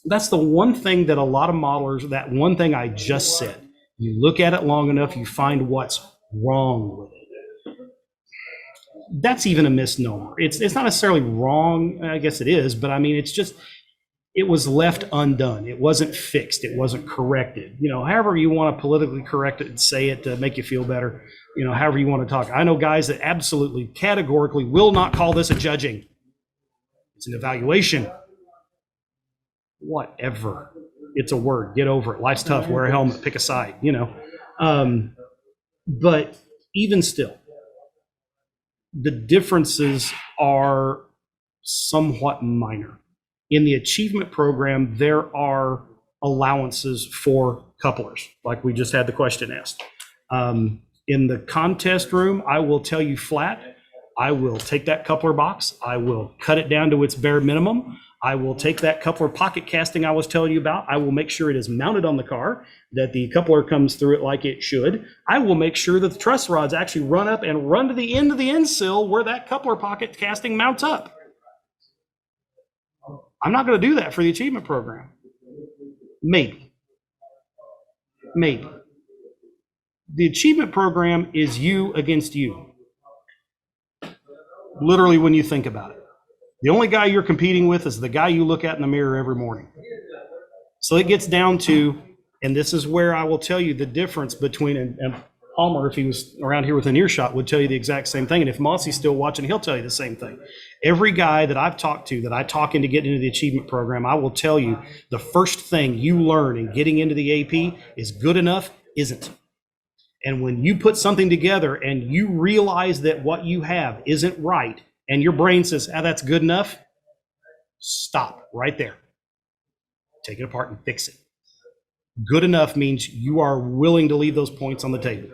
Speaker 5: that's the one thing that a lot of modelers, that one thing I just said, you look at it long enough, you find what's wrong with it. That's even a misnomer. It's not necessarily wrong. I guess it is, but I mean, it's just, it was left undone. It wasn't fixed. It wasn't corrected. However you want to politically correct it and say it to make you feel better, however you want to talk. I know guys that absolutely categorically will not call this a judging. It's an evaluation. Whatever. It's a word. Get over it. Life's tough. Wear a helmet. Pick a side, But even still, the differences are somewhat minor. In the achievement program, there are allowances for couplers, like we just had the question asked. In the contest room, I will tell you flat, I will take that coupler box, I will cut it down to its bare minimum. I will take that coupler pocket casting I was telling you about. I will make sure it is mounted on the car, that the coupler comes through it like it should. I will make sure that the truss rods actually run up and run to the end of the end sill where that coupler pocket casting mounts up. I'm not going to do that for the achievement program. Maybe. The achievement program is you against you. Literally, when you think about it. The only guy you're competing with is the guy you look at in the mirror every morning. So it gets down to, and this is where I will tell you the difference between, and Palmer, if he was around here within earshot, would tell you the exact same thing. And if Mossy's still watching, he'll tell you the same thing. Every guy that I've talked to that I talk into getting into the achievement program, I will tell you the first thing you learn in getting into the AP is good enough isn't. And when you put something together and you realize that what you have isn't right, and your brain says, ah, that's good enough, stop right there. Take it apart and fix it. Good enough means you are willing to leave those points on the table.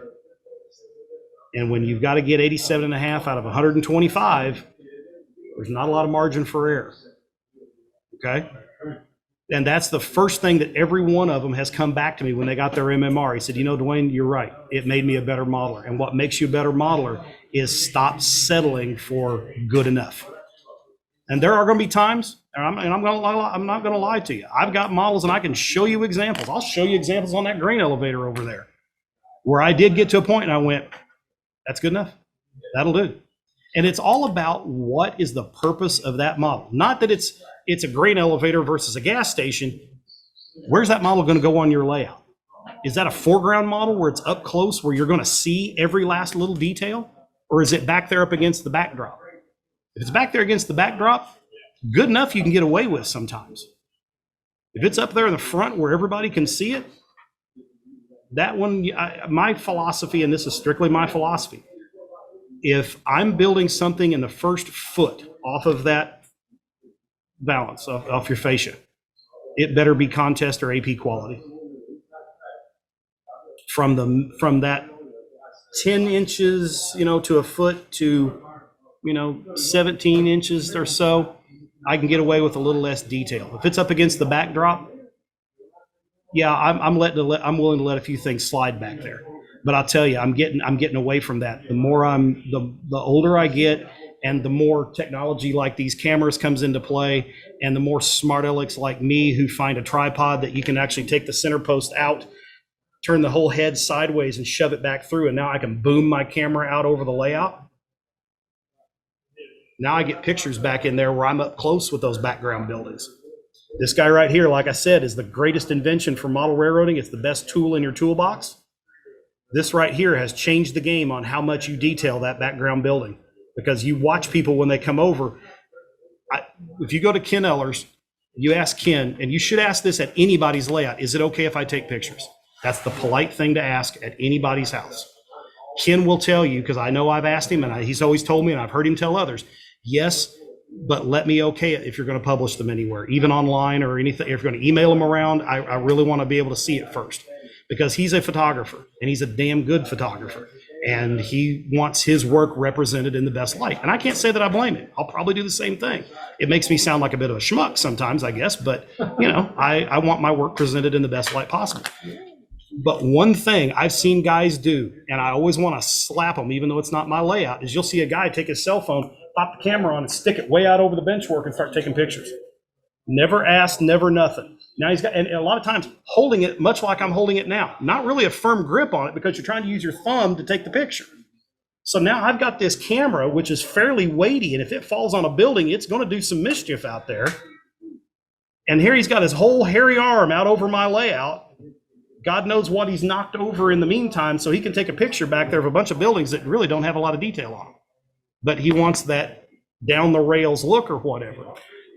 Speaker 5: And when you've got to get 87.5 out of 125, there's not a lot of margin for error. Okay? And that's the first thing that every one of them has come back to me when they got their MMR. He said, you know, Duane, you're right. It made me a better modeler. And what makes you a better modeler is stop settling for good enough. And there are going to be times, I'm not going to lie to you. I've got models and I can show you examples. I'll show you examples on that grain elevator over there where I did get to a point and I went, that's good enough. That'll do. And it's all about what is the purpose of that model. Not that it's a grain elevator versus a gas station. Where's that model going to go on your layout? Is that a foreground model where it's up close, where you're going to see every last little detail? Or is it back there up against the backdrop? If it's back there against the backdrop, good enough you can get away with sometimes. If it's up there in the front where everybody can see it, that one, my philosophy, and this is strictly my philosophy, if I'm building something in the first foot off of that balance, off your fascia, it better be contest or AP quality. From that 10 inches, to a foot to 17 inches or so, I can get away with a little less detail. If it's up against the backdrop, yeah, I'm willing to let a few things slide back there. But I'll tell you, I'm getting away from that. The older I get, and the more technology like these cameras comes into play, and the more smart alecks like me who find a tripod that you can actually take the center post out, turn the whole head sideways and shove it back through, and now I can boom my camera out over the layout. Now I get pictures back in there where I'm up close with those background buildings. This guy right here, like I said, is the greatest invention for model railroading. It's the best tool in your toolbox. This right here has changed the game on how much you detail that background building, because you watch people when they come over. If you go to Ken Ellers, you ask Ken, and you should ask this at anybody's layout, is it okay if I take pictures? That's the polite thing to ask at anybody's house. Ken will tell you, because I know I've asked him, and he's always told me, and I've heard him tell others, yes, but let me okay it if you're going to publish them anywhere, even online or anything. If you're going to email them around, I really want to be able to see it first, because he's a photographer and he's a damn good photographer, and he wants his work represented in the best light. And I can't say that I blame him. I'll probably do the same thing. It makes me sound like a bit of a schmuck sometimes, I guess, but I want my work presented in the best light possible. But one thing I've seen guys do, and I always want to slap them, even though it's not my layout, is you'll see a guy take his cell phone, pop the camera on, and stick it way out over the bench work and start taking pictures. Never asked, never nothing. Now he's got, and a lot of times holding it much like I'm holding it now, not really a firm grip on it, because you're trying to use your thumb to take the picture. So now I've got this camera, which is fairly weighty, and if it falls on a building, it's going to do some mischief out there. And here he's got his whole hairy arm out over my layout. God knows what he's knocked over in the meantime, so he can take a picture back there of a bunch of buildings that really don't have a lot of detail on them. But he wants that down the rails look or whatever.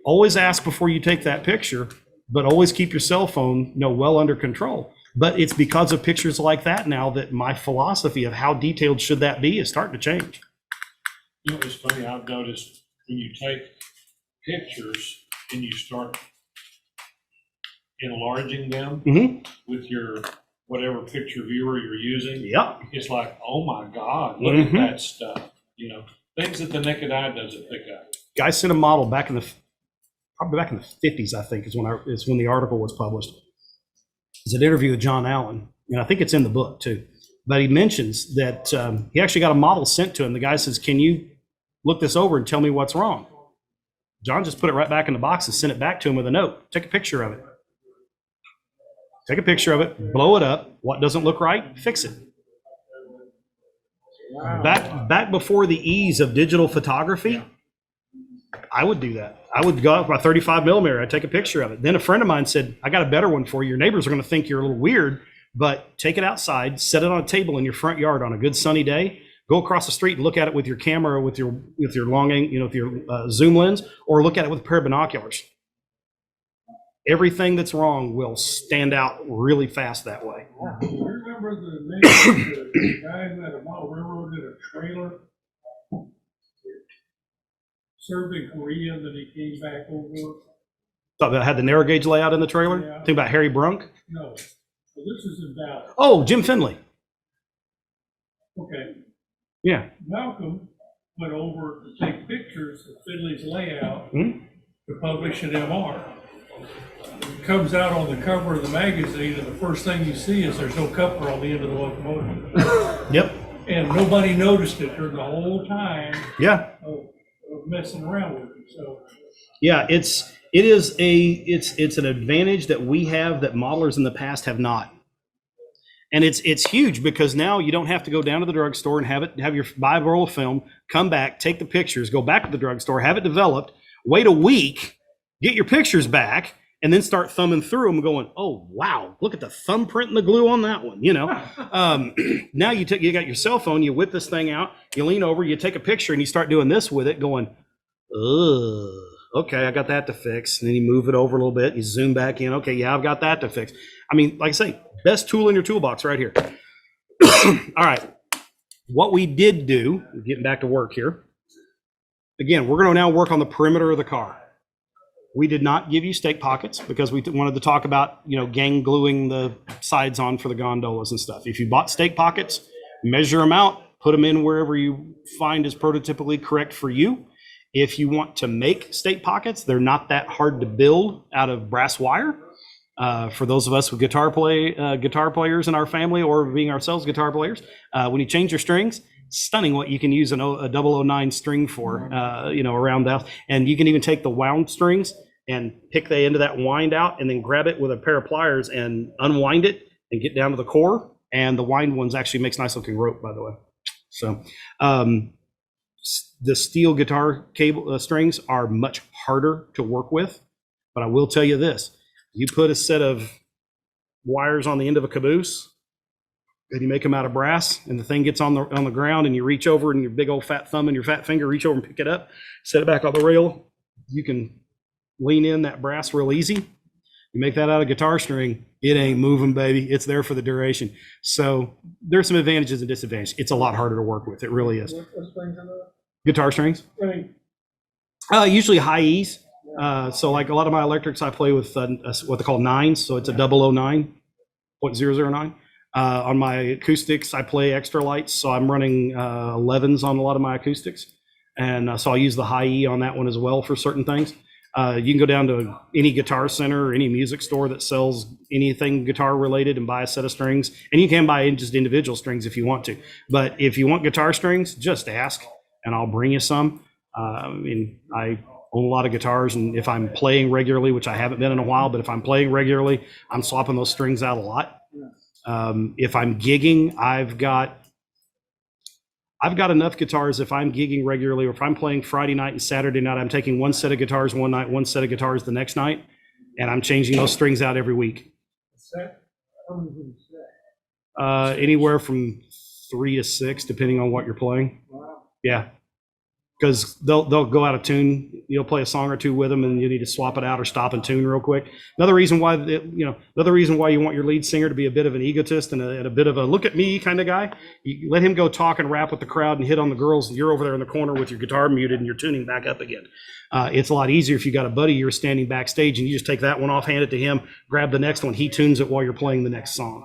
Speaker 5: Always ask before you take that picture, but always keep your cell phone well under control. But it's because of pictures like that now that my philosophy of how detailed should that be is starting to change.
Speaker 3: It's funny, I've noticed when you take pictures and you start enlarging them with your whatever picture viewer you're using, it's like, oh my God, look at that stuff. Things that the naked eye doesn't pick up.
Speaker 5: Guy sent a model probably back in the 50s, I think, is when the article was published. It's an interview with John Allen, and I think it's in the book too. But he mentions that he actually got a model sent to him. The guy says, can you look this over and tell me what's wrong? John just put it right back in the box and sent it back to him with a note. Take a picture of it. Take a picture of it, blow it up. What doesn't look right, fix it. Wow. Back before the ease of digital photography, I would do that. I would go out with my 35 millimeter. I'd take a picture of it. Then a friend of mine said, I got a better one for you. Your neighbors are going to think you're a little weird, But take it outside, set it on a table in your front yard on a good sunny day. Go across the street and look at it with your camera, with your long, with your zoom lens, or look at it with a pair of binoculars. Everything that's wrong will stand out really fast that way.
Speaker 13: You remember the name of the guy that a model railroad did a trailer? Served in Korea, then he came back over.
Speaker 5: Thought that had the narrow gauge layout in the trailer?
Speaker 13: Yeah.
Speaker 5: Think about Harry Brunk?
Speaker 13: No, so this is in Dallas.
Speaker 5: Oh, Jim Finley.
Speaker 13: Okay,
Speaker 5: Yeah.
Speaker 13: Malcolm went over to take pictures of Finley's layout
Speaker 5: Hmm?
Speaker 13: to publish in MR. Comes out on the cover of the magazine, and the first thing you see is there's no coupler on the end of the locomotive.
Speaker 5: Yep.
Speaker 13: And nobody noticed it during the whole time
Speaker 5: Yeah.
Speaker 13: of messing around with it, so.
Speaker 5: Yeah, it's an advantage that we have that modelers in the past have not. And it's huge because now you don't have to go down to the drugstore and buy a roll of film, come back, take the pictures, go back to the drugstore, have it developed, wait a week, get your pictures back, and then start thumbing through them going, oh, wow, look at the thumbprint and the glue on that one, Now you got your cell phone, you whip this thing out, you lean over, you take a picture, and you start doing this with it going, ugh, okay, I got that to fix. And then you move it over a little bit, you zoom back in, okay, yeah, I've got that to fix. I mean, like I say, best tool in your toolbox right here. All right, what we did do, getting back to work here, again, we're gonna now work on the perimeter of the car. We did not give you stake pockets because we wanted to talk about, gang gluing the sides on for the gondolas and stuff. If you bought stake pockets, measure them out, put them in wherever you find is prototypically correct for you. If you want to make stake pockets, they're not that hard to build out of brass wire. For those of us with guitar players in our family or being ourselves guitar players, when you change your strings, stunning what you can use a 009 string for, around the house. And you can even take the wound strings and pick the end of that wind out and then grab it with a pair of pliers and unwind it and get down to the core. And the wind ones actually makes nice looking rope, by the way. So the steel guitar cable strings are much harder to work with, but I will tell you this. You put a set of wires on the end of a caboose and you make them out of brass and the thing gets on the ground and you reach over and your big old fat thumb and your fat finger reach over and pick it up, set it back on the rail. You can lean in that brass real easy. You make that out of guitar string, it ain't moving, baby. It's there for the duration. So there's some advantages and disadvantages. It's a lot harder to work with. It really is.
Speaker 13: What strings are those?
Speaker 5: Guitar strings.
Speaker 13: I mean,
Speaker 5: usually high E's. So like a lot of my electrics, I play with what they call nines. So it's a 009.009. On my acoustics, I play extra lights. So I'm running 11s on a lot of my acoustics. And so I use the high E on that one as well for certain things. You can go down to any guitar center or any music store that sells anything guitar related and buy a set of strings. And you can buy just individual strings if you want to. But if you want guitar strings, just ask and I'll bring you some. I own a lot of guitars, and if I'm playing regularly, which I haven't been in a while, but if I'm playing regularly, I'm swapping those strings out a lot. If I'm gigging, I've got enough guitars. If I'm gigging regularly, or if I'm playing Friday night and Saturday night, I'm taking one set of guitars one night, one set of guitars the next night, and I'm changing those strings out every week. Anywhere from 3 to 6, depending on what you're playing. Yeah. Because they'll go out of tune. You'll play a song or two with them, and you need to swap it out or stop and tune real quick. Another reason why you want your lead singer to be a bit of an egotist and a bit of a look at me kind of guy. You let him go talk and rap with the crowd and hit on the girls. And you're over there in the corner with your guitar muted and you're tuning back up again. It's a lot easier if you got a buddy you're standing backstage and you just take that one off, hand it to him, grab the next one. He tunes it while you're playing the next song.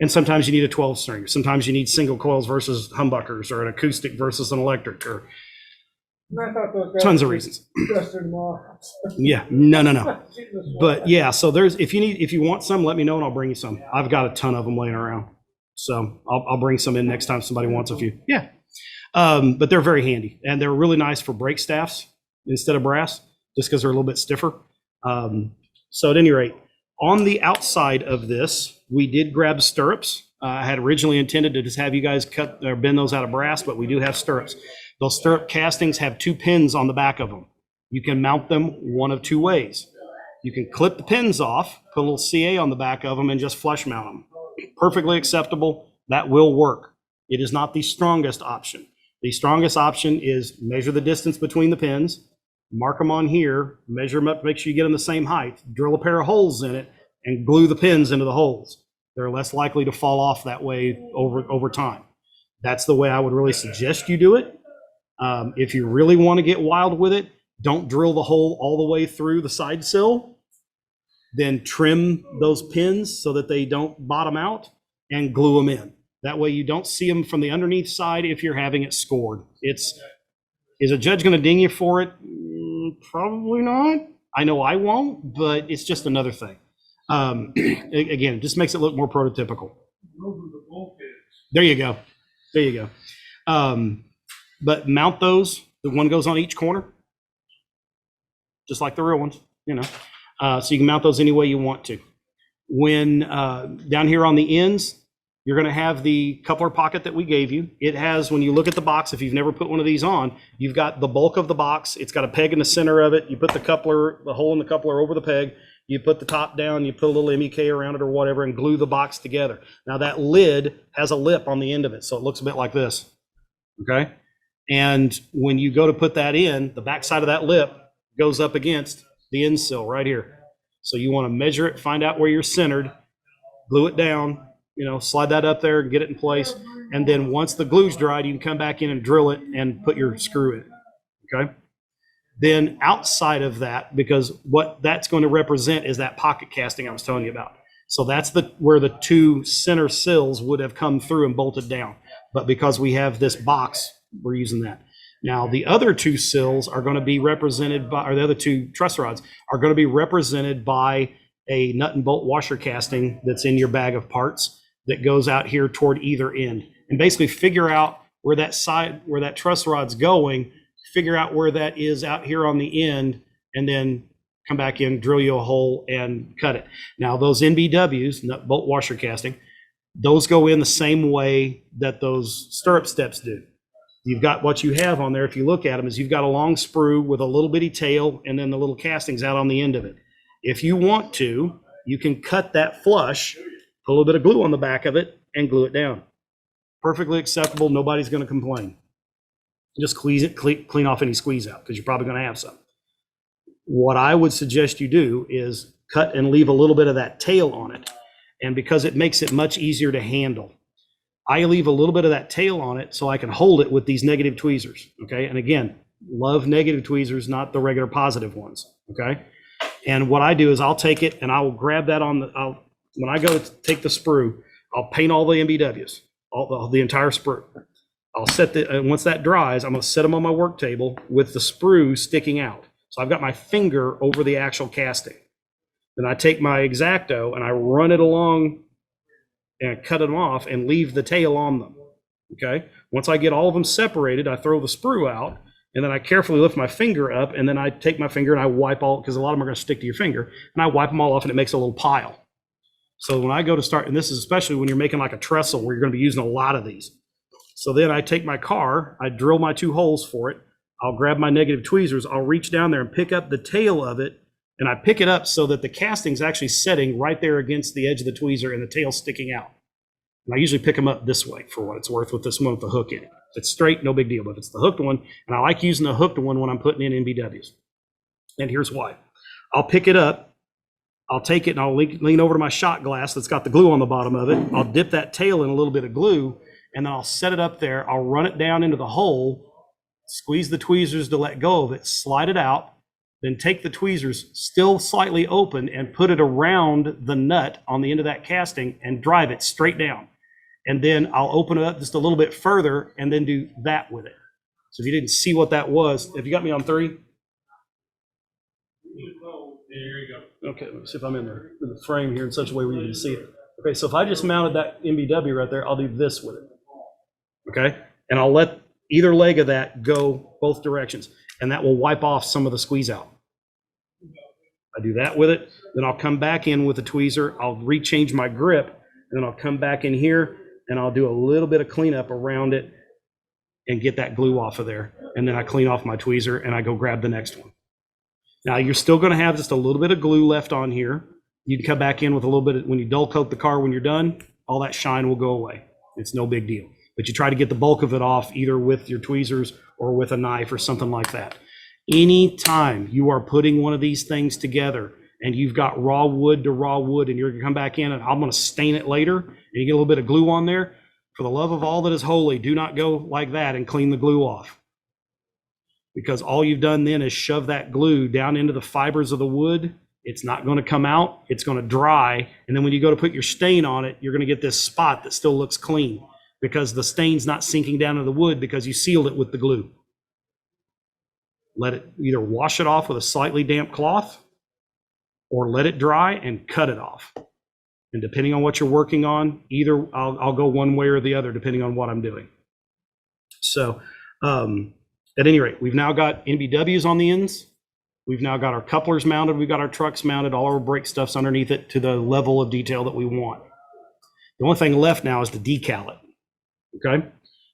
Speaker 5: And sometimes you need a 12 string. Sometimes you need single coils versus humbuckers, or an acoustic versus an electric, or tons of reasons. Yeah, no. But yeah, so if you want some, let me know and I'll bring you some. I've got a ton of them laying around, so I'll bring some in next time somebody wants a few. Yeah, but they're very handy and they're really nice for brake staffs instead of brass, just because they're a little bit stiffer. So at any rate, on the outside of this, we did grab stirrups. I had originally intended to just have you guys cut or bend those out of brass, but we do have stirrups. Those stirrup castings have 2 pins on the back of them. You can mount them one of 2 ways. You can clip the pins off, put a little CA on the back of them, and just flush mount them. Perfectly acceptable. That will work. It is not the strongest option. The strongest option is measure the distance between the pins, mark them on here, measure them up, make sure you get them the same height, drill a pair of holes in it, and glue the pins into the holes. They're less likely to fall off that way over time. That's the way I would really suggest you do it. If you really want to get wild with it, don't drill the hole all the way through the side sill. Then trim those pins so that they don't bottom out and glue them in. That way you don't see them from the underneath side if you're having it scored. Is a judge going to ding you for it? Probably not. I know I won't, but it's just another thing. Again, it just makes it look more prototypical. There you go. There you go. But mount those. The one goes on each corner, just like the real ones, you know. So you can mount those any way you want to. When down here on the ends, you're going to have the coupler pocket that we gave you. It has, when you look at the box, if you've never put one of these on, you've got the bulk of the box. It's got a peg in the center of it. You put the hole in the coupler over the peg. You put the top down, you put a little MEK around it or whatever and glue the box together. Now that lid has a lip on the end of it, so it looks a bit like this, okay? And when you go to put that in, the back side of that lip goes up against the end sill right here. So you want to measure it, find out where you're centered, glue it down, you know, slide that up there and get it in place. And then once the glue's dried, you can come back in and drill it and put your screw in it, okay? Then outside of that, because what that's going to represent is that pocket casting I was telling you about. So that's where the two center sills would have come through and bolted down. But because we have this box, we're using that. Now, the other two sills are going to be represented by, or the other two truss rods are going to be represented by a nut and bolt washer casting that's in your bag of parts that goes out here toward either end. And basically figure out where that truss rod's going, figure out where that is out here on the end, and then come back in, drill you a hole and cut it. Now those NBWs, nut bolt washer casting, those go in the same way that those stirrup steps do. You've got what you have on there, if you look at them, is you've got a long sprue with a little bitty tail and then the little castings out on the end of it. If you want to, you can cut that flush, put a little bit of glue on the back of it and glue it down. Perfectly acceptable, nobody's going to complain. Just clean off any squeeze out because you're probably going to have some. What I would suggest you do is cut and leave a little bit of that tail on it. And because it makes it much easier to handle, I leave a little bit of that tail on it so I can hold it with these negative tweezers, okay? And again, love negative tweezers, not the regular positive ones, okay? And what I do is I'll take it and I'll grab that when I go to take the sprue, I'll paint all the MBWs, the entire sprue. I'll set once that dries, I'm gonna set them on my work table with the sprue sticking out. So I've got my finger over the actual casting. Then I take my X-Acto and I run it along and cut them off and leave the tail on them, okay? Once I get all of them separated, I throw the sprue out and then I carefully lift my finger up and then I take my finger and I wipe all, because a lot of them are gonna stick to your finger, and I wipe them all off and it makes a little pile. So when I go to start, and this is especially when you're making like a trestle where you're gonna be using a lot of these. So then I take my car, I drill my two holes for it, I'll grab my negative tweezers, I'll reach down there and pick up the tail of it, and I pick it up so that the casting's actually setting right there against the edge of the tweezer and the tail sticking out. And I usually pick them up this way for what it's worth with this one with the hook in it. If it's straight, no big deal, but if it's the hooked one, and I like using the hooked one when I'm putting in MBWs. And here's why. I'll pick it up, I'll take it and I'll lean over to my shot glass that's got the glue on the bottom of it. I'll dip that tail in a little bit of glue and then I'll set it up there. I'll run it down into the hole, squeeze the tweezers to let go of it, slide it out, then take the tweezers still slightly open and put it around the nut on the end of that casting and drive it straight down. And then I'll open it up just a little bit further and then do that with it. So if you didn't see what that was, have you got me on 3?
Speaker 3: There you go.
Speaker 5: Okay, let me see if I'm in the frame here in such a way where you can see it. Okay, so if I just mounted that MBW right there, I'll do this with it. Okay, and I'll let either leg of that go both directions, and that will wipe off some of the squeeze out. I do that with it, then I'll come back in with the tweezer, I'll rechange my grip, and then I'll come back in here and I'll do a little bit of cleanup around it and get that glue off of there. And then I clean off my tweezer and I go grab the next one. Now you're still going to have just a little bit of glue left on here. You can come back in with a little bit when you dull coat the car when you're done, all that shine will go away. It's no big deal. But you try to get the bulk of it off either with your tweezers or with a knife or something like that. Anytime you are putting one of these things together and you've got raw wood to raw wood and you're gonna come back in and I'm gonna stain it later and you get a little bit of glue on there, for the love of all that is holy, do not go like that and clean the glue off. Because all you've done then is shove that glue down into the fibers of the wood. It's not gonna come out, it's gonna dry. And then when you go to put your stain on it, you're gonna get this spot that still looks clean because the stain's not sinking down into the wood because you sealed it with the glue. Let it either wash it off with a slightly damp cloth or let it dry and cut it off. And depending on what you're working on, either I'll go one way or the other, depending on what I'm doing. So at any rate, we've now got NBWs on the ends. We've now got our couplers mounted. We've got our trucks mounted. All our brake stuff's underneath it to the level of detail that we want. The only thing left now is to decal it. Okay.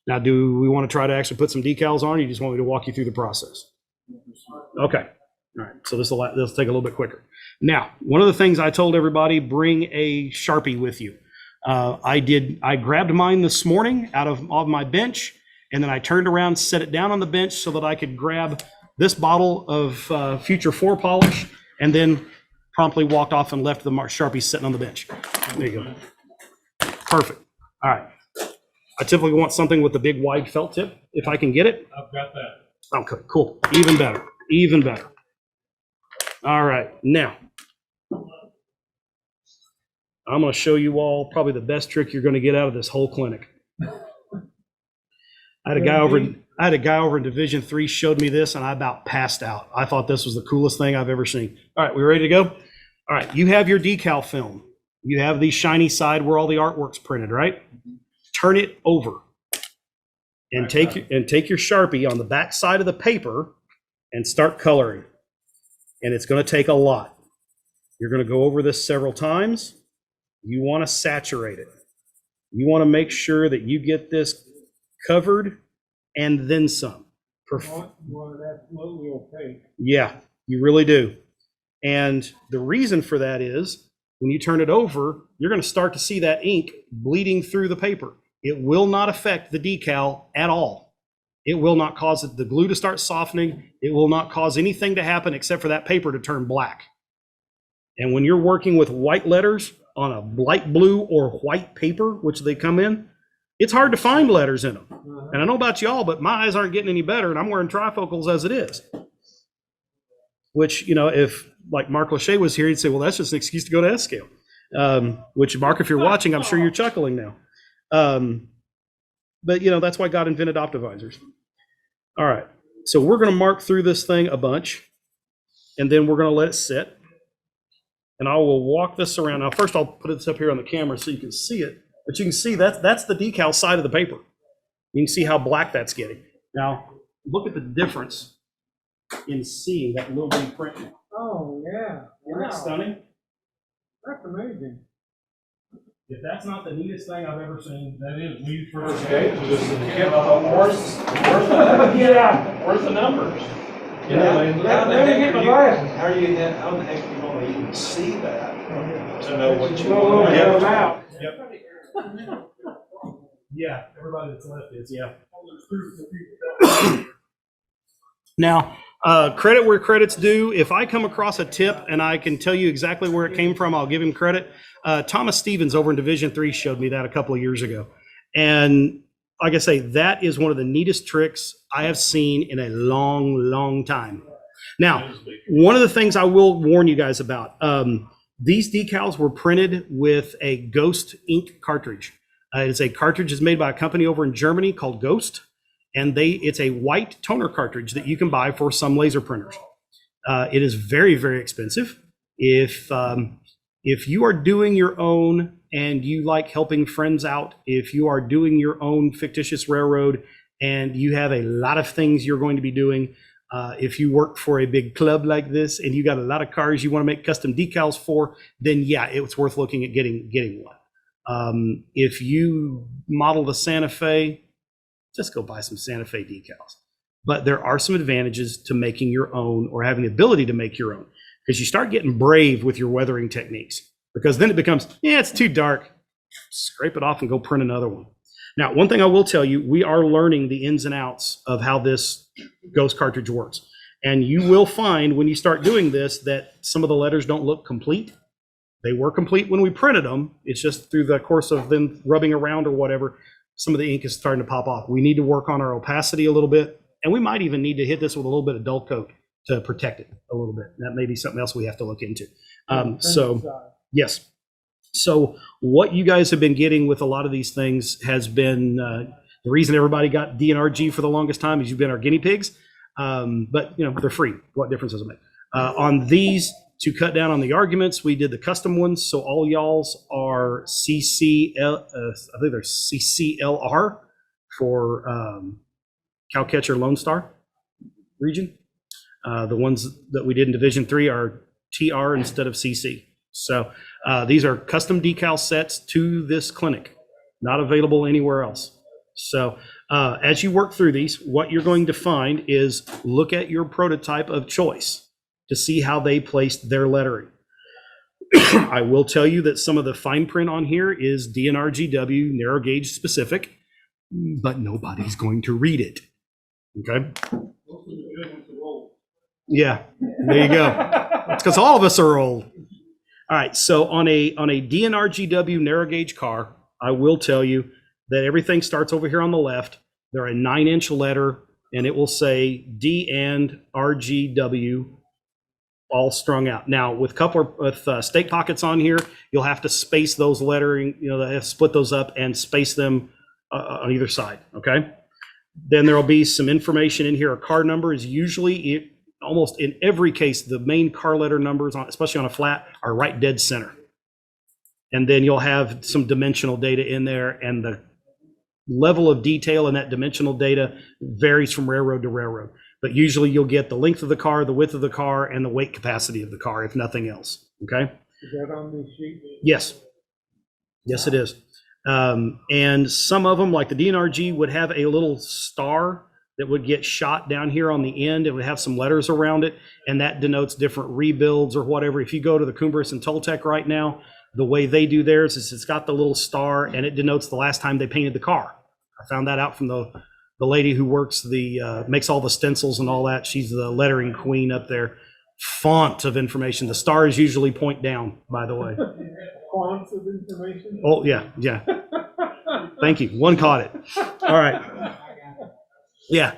Speaker 5: Now, do we want to try to actually put some decals on, or you just want me to walk you through the process? Okay. All right. So this will take a little bit quicker. Now, one of the things I told everybody, bring a Sharpie with you. I grabbed mine this morning out of my bench, and then I turned around, set it down on the bench so that I could grab this bottle of Future 4 polish, and then promptly walked off and left the Sharpie sitting on the bench. There you go. Perfect. All right. I typically want something with a big wide felt tip, if I can get it.
Speaker 3: I've got that.
Speaker 5: Okay, cool. Even better. Even better. All right. Now, I'm going to show you all probably the best trick you're going to get out of this whole clinic. I had a guy over in Division 3 showed me this, and I about passed out. I thought this was the coolest thing I've ever seen. All right, we ready to go? All right, you have your decal film. You have the shiny side where all the artwork's printed, right? Turn it over and take your Sharpie on the back side of the paper and start coloring. And it's going to take a lot. You're going to go over this several times. You want to saturate it. You want to make sure that you get this covered and then some.
Speaker 13: You want it absolutely opaque.
Speaker 5: Yeah, you really do. And the reason for that is when you turn it over, you're going to start to see that ink bleeding through the paper. It will not affect the decal at all. It will not cause the glue to start softening. It will not cause anything to happen except for that paper to turn black. And when you're working with white letters on a light blue or white paper, which they come in, it's hard to find letters in them. And I don't know about y'all, but my eyes aren't getting any better, and I'm wearing trifocals as it is. Which, you know, if like Mark Lachey was here, he'd say, well, that's just an excuse to go to S-scale. Which, Mark, if you're watching, I'm sure you're chuckling now. But, you know, that's why God invented optimizers. All right, so we're going to mark through this thing a bunch, and then we're going to let it sit. And I will walk this around. Now, first I'll put this up here on the camera so you can see it. But you can see that's the decal side of the paper. You can see how black that's getting. Now, look at the difference in seeing that little bitty print.
Speaker 13: Oh, yeah.
Speaker 5: Isn't that stunning?
Speaker 13: That's amazing.
Speaker 5: If that's not the neatest thing I've ever seen, that is when you first
Speaker 16: Okay.
Speaker 8: Where's the numbers?
Speaker 16: Let me get my glasses.
Speaker 8: How the heck are you gonna even see that to know what you
Speaker 16: Roll
Speaker 8: want?
Speaker 16: them out.
Speaker 5: Yeah, everybody that's left is, yeah. Now, credit where credit's due. If I come across a tip and I can tell you exactly where it came from, I'll give him credit. Thomas Stevens over in Division 3 showed me that a couple of years ago. And like I say, that is one of the neatest tricks I have seen in a long, long time. Now, one of the things I will warn you guys about, these decals were printed with a Ghost ink cartridge. It's a cartridge that's made by a company over in Germany called Ghost. And it's a white toner cartridge that you can buy for some laser printers. It is very, very expensive. If you are doing your own and you like helping friends out, if you are doing your own fictitious railroad and you have a lot of things you're going to be doing, if you work for a big club like this and you got a lot of cars you want to make custom decals for, then yeah, it's worth looking at getting one. If you model the Santa Fe, just go buy some Santa Fe decals. But there are some advantages to making your own or having the ability to make your own, because you start getting brave with your weathering techniques, because then it becomes, yeah, it's too dark. scrape it off and go print another one. Now, one thing I will tell you, we are learning the ins and outs of how this ghost cartridge works. And you will find when you start doing this that some of the letters don't look complete. They were complete when we printed them. It's just through the course of them rubbing around or whatever, some of the ink is starting to pop off. We need to work on our opacity a little bit. And we might even need to hit this with a little bit of dull coat to protect it a little bit. That may be something else we have to look into. Yes. So what you guys have been getting with a lot of these things has been the reason everybody got DNRG for the longest time is you've been our guinea pigs. But they're free. What difference does it make? On these, to cut down on the arguments, we did the custom ones. So all y'all's are CCL, I think they're CCLR for Cowcatcher Lone Star region. The ones that we did in Division 3 are TR instead of CC. So these are custom decal sets to this clinic, not available anywhere else. So as you work through these, what you're going to find is look at your prototype of choice to see how they placed their lettering. I will tell you that some of the fine print on here is DNRGW narrow gauge specific, but nobody's going to read it. Okay. Yeah, there you go. It's because all of us are old. All right, so on a DNRGW narrow gauge car, I will tell you that everything starts over here on the left. They're a 9-inch letter, and it will say D and RGW all strung out. Now, with stake pockets on here, you'll have to space those lettering. They have to split those up and space them on either side. Okay. Then there will be some information in here. A car number is usually almost in every case, the main car letter numbers, especially on a flat, are right dead center. And then you'll have some dimensional data in there, and the level of detail in that dimensional data varies from railroad to railroad. But usually you'll get the length of the car, the width of the car, and the weight capacity of the car, if nothing else. Okay?
Speaker 13: Is that on the sheet?
Speaker 5: Yes. Yes, it is. And some of them, like the DNRG, would have a little star that would get shot down here on the end. It would have some letters around it, and that denotes different rebuilds or whatever. If you go to the Cumbres and Toltec right now, the way they do theirs is it's got the little star, and it denotes the last time they painted the car. I found that out from the lady who works makes all the stencils and all that. She's the lettering queen up there. Font of information. The stars usually point down, by the way.
Speaker 13: Fonts of information?
Speaker 5: Oh, yeah. Thank you. One caught it. All right. Yeah.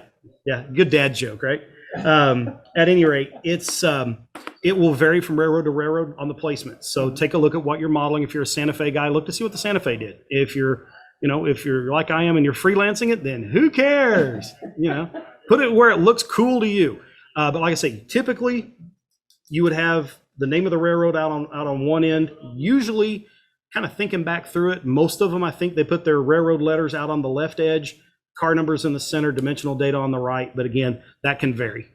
Speaker 5: Good dad joke, right? At any rate, it will vary from railroad to railroad on the placement. So take a look at what you're modeling. If you're a Santa Fe guy, look to see what the Santa Fe did. If you're like I am and you're freelancing it, then who cares? Put it where it looks cool to you. But like I say, typically you would have the name of the railroad out on one end. Usually, kind of thinking back through it, most of them, I think they put their railroad letters out on the left edge, car numbers in the center, dimensional data on the right. But again, that can vary.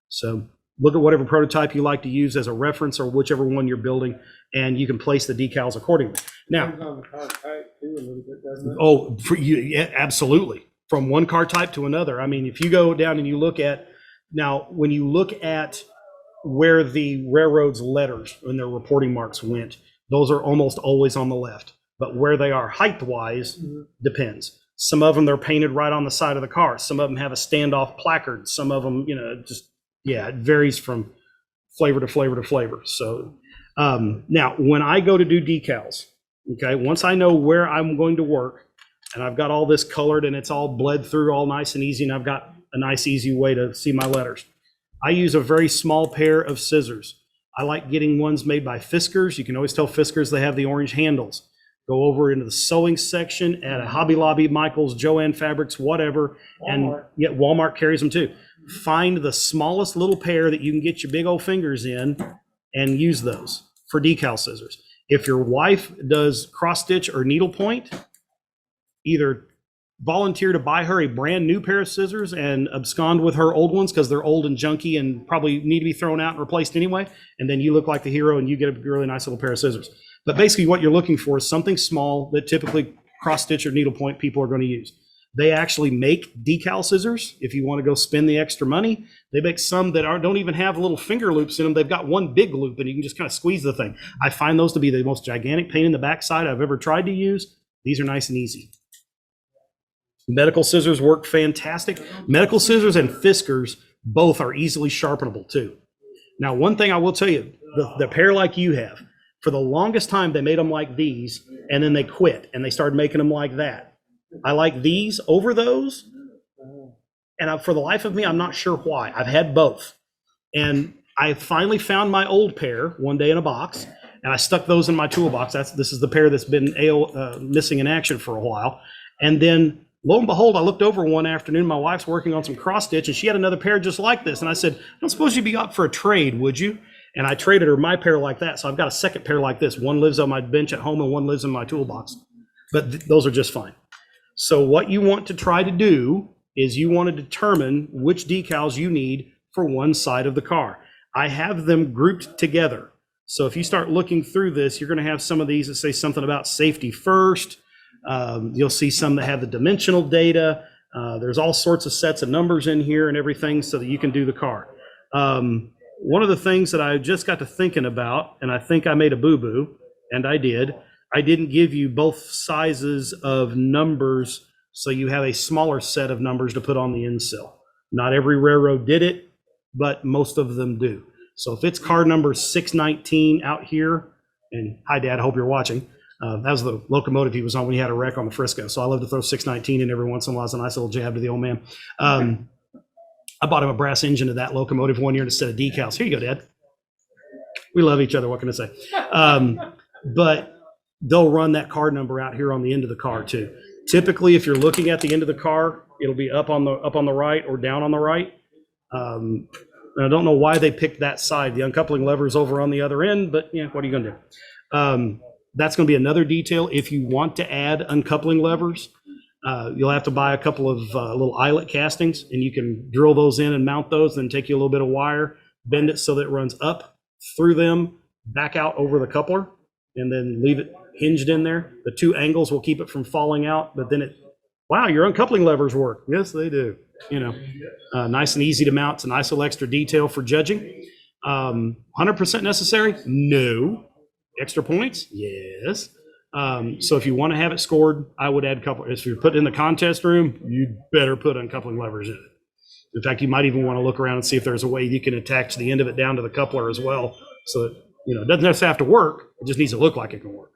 Speaker 5: So look at whatever prototype you like to use as a reference, or whichever one you're building, and you can place the decals accordingly. Now,
Speaker 13: on the car type too, a little bit, doesn't it?
Speaker 5: oh, yeah, absolutely. From one car type to another. I mean, if you go down and you look at, now, when you look at where the railroad's letters and their reporting marks went, those are almost always on the left. But where they are height-wise depends. Some of them, they're painted right on the side of the car. Some of them have a standoff placard. Some of them, it varies from flavor to flavor to flavor. So now, when I go to do decals, okay, once I know where I'm going to work, and I've got all this colored and it's all bled through all nice and easy, and I've got a nice, easy way to see my letters, I use a very small pair of scissors. I like getting ones made by Fiskars. You can always tell Fiskars they have the orange handles. Go over into the sewing section at a Hobby Lobby, Michael's, Joann Fabrics, whatever. And yeah, Walmart carries them too. Find the smallest little pair that you can get your big old fingers in and use those for decal scissors. If your wife does cross stitch or needlepoint, either volunteer to buy her a brand new pair of scissors and abscond with her old ones because they're old and junky and probably need to be thrown out and replaced anyway. And then you look like the hero and you get a really nice little pair of scissors. But basically what you're looking for is something small that typically cross stitch or needlepoint people are going to use. They actually make decal scissors if you want to go spend the extra money. They make some that don't even have little finger loops in them. They've got one big loop and you can just kind of squeeze the thing. I find those to be the most gigantic pain in the backside I've ever tried to use. These are nice and easy. Medical scissors work fantastic. Medical scissors and Fiskars both are easily sharpenable too. Now, one thing I will tell you, the pair like you have, for the longest time they made them like these and then they quit and they started making them like that. I like these over those, and for the life of me, I'm not sure why. I've had both, and I finally found my old pair one day in a box, and I stuck those in my toolbox. This is the pair that's been missing in action for a while, and then lo and behold, I looked over one afternoon. My wife's working on some cross stitch, and she had another pair just like this, and I said, "I don't suppose you'd be up for a trade, would you?" And I traded her my pair like that, so I've got a second pair like this. One lives on my bench at home, and one lives in my toolbox, but those are just fine. So what you want to try to do is you want to determine which decals you need for one side of the car. I have them grouped together. So if you start looking through this, you're going to have some of these that say something about safety first. You'll see some that have the dimensional data. There's all sorts of sets of numbers in here and everything so that you can do the car. One of the things that I just got to thinking about, and I think I made a boo-boo, and I didn't give you both sizes of numbers, so you have a smaller set of numbers to put on the insill. Not every railroad did it, but most of them do. So if it's car number 619 out here, and hi Dad, hope you're watching. That was the locomotive he was on when he had a wreck on the Frisco. So I love to throw 619 in every once in a while. It's a nice little jab to the old man. I bought him a brass engine to that locomotive one year instead of decals. Here you go, Dad. We love each other, what can I say? But they'll run that car number out here on the end of the car too. Typically, if you're looking at the end of the car, it'll be up on the right or down on the right. And I don't know why they picked that side. The uncoupling lever is over on the other end, but yeah, what are you going to do? That's going to be another detail. If you want to add uncoupling levers, you'll have to buy a couple of little eyelet castings, and you can drill those in and mount those, then take you a little bit of wire, bend it so that it runs up through them, back out over the coupler, and then leave it hinged in there. The two angles will keep it from falling out, but then wow, your uncoupling levers work. Yes, they do. You know, nice and easy to mount. It's a nice little extra detail for judging. 100% necessary? No. Extra points? Yes. So if you want to have it scored, I would add couplers. If you're put in the contest room, you better put uncoupling levers in it. In fact, you might even want to look around and see if there's a way you can attach the end of it down to the coupler as well, so that, you know, it doesn't necessarily have to work. It just needs to look like it can work.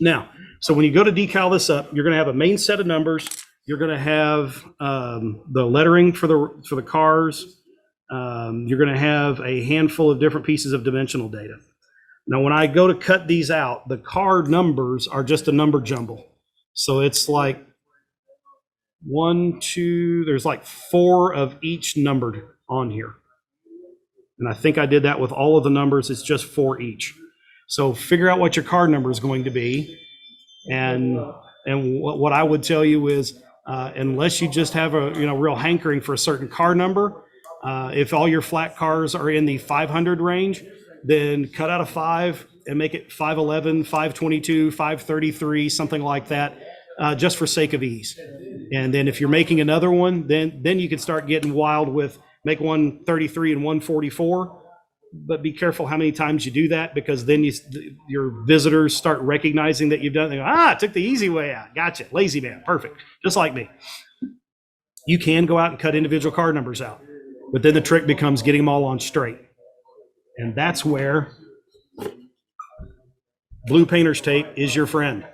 Speaker 5: Now, so when you go to decal this up, you're going to have a main set of numbers. You're going to have the lettering for the cars. You're going to have a handful of different pieces of dimensional data. Now, when I go to cut these out, the car numbers are just a number jumble. So it's like 1, 2, there's like 4 of each numbered on here. And I think I did that with all of the numbers. It's just 4 each. So figure out what your car number is going to be. And what I would tell you is, unless you just have a real hankering for a certain car number, if all your flat cars are in the 500 range, then cut out a 5 and make it 511, 522, 533, something like that, just for sake of ease. And then if you're making another one, then you can start getting wild with make one 33 and 144. But be careful how many times you do that, because then your visitors start recognizing that you've done it. They go, I took the easy way out. Gotcha. Lazy man. Perfect. Just like me. You can go out and cut individual card numbers out, but then the trick becomes getting them all on straight. And that's where blue painter's tape is your friend.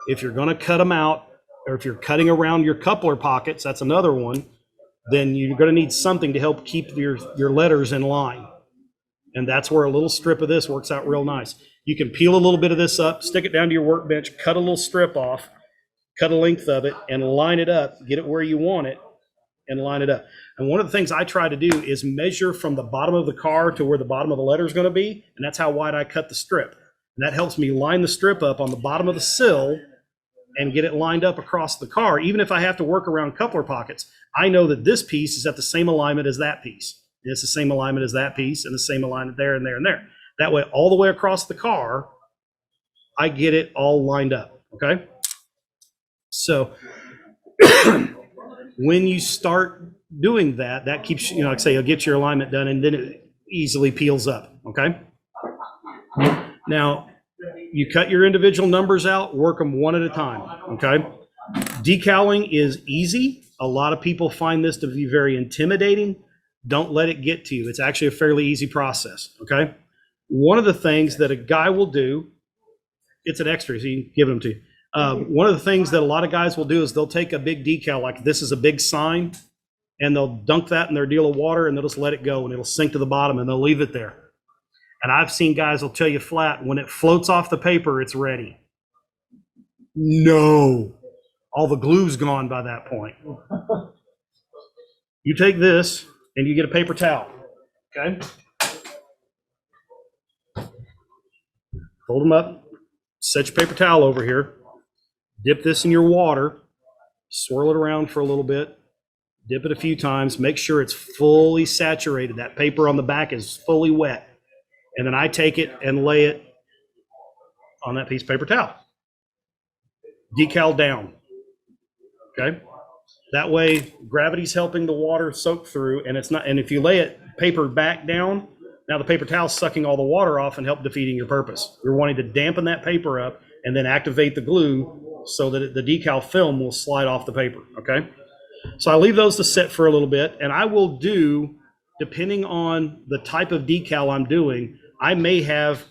Speaker 5: If you're going to cut them out, or if you're cutting around your coupler pockets, that's another one, then you're going to need something to help keep your letters in line. And that's where a little strip of this works out real nice. You can peel a little bit of this up, stick it down to your workbench, cut a little strip off, cut a length of it, and line it up, get it where you want it, and line it up. And one of the things I try to do is measure from the bottom of the car to where the bottom of the letter is going to be, and that's how wide I cut the strip. And that helps me line the strip up on the bottom of the sill and get it lined up across the car. Even if I have to work around coupler pockets, I know that this piece is at the same alignment as that piece. It's the same alignment as that piece, and the same alignment there and there and there. That way, all the way across the car, I get it all lined up, okay? So When you start doing that, that keeps, like I say, you'll get your alignment done and then it easily peels up, okay? Now, you cut your individual numbers out, work them one at a time, okay? Decaling is easy. A lot of people find this to be very intimidating. Don't let it get to you. It's actually a fairly easy process, okay? One of the things that a guy will do, it's an extra, so you can give them to you. One of the things that a lot of guys will do is they'll take a big decal, like this is a big sign, and they'll dunk that in their deal of water and they'll just let it go and it'll sink to the bottom and they'll leave it there. And I've seen guys will tell you flat, when it floats off the paper, it's ready. No, all the glue's gone by that point. You take this and you get a paper towel, okay? Hold them up, set your paper towel over here, dip this in your water, swirl it around for a little bit, dip it a few times, make sure it's fully saturated. That paper on the back is fully wet. And then I take it and lay it on that piece of paper towel. Decal down, okay? That way gravity's helping the water soak through and it's not, and if you lay it paper back down, now the paper towel's sucking all the water off and help defeating your purpose. You're wanting to dampen that paper up and then activate the glue so that the decal film will slide off the paper, okay? So I leave those to set for a little bit and I will do, depending on the type of decal I'm doing, I may have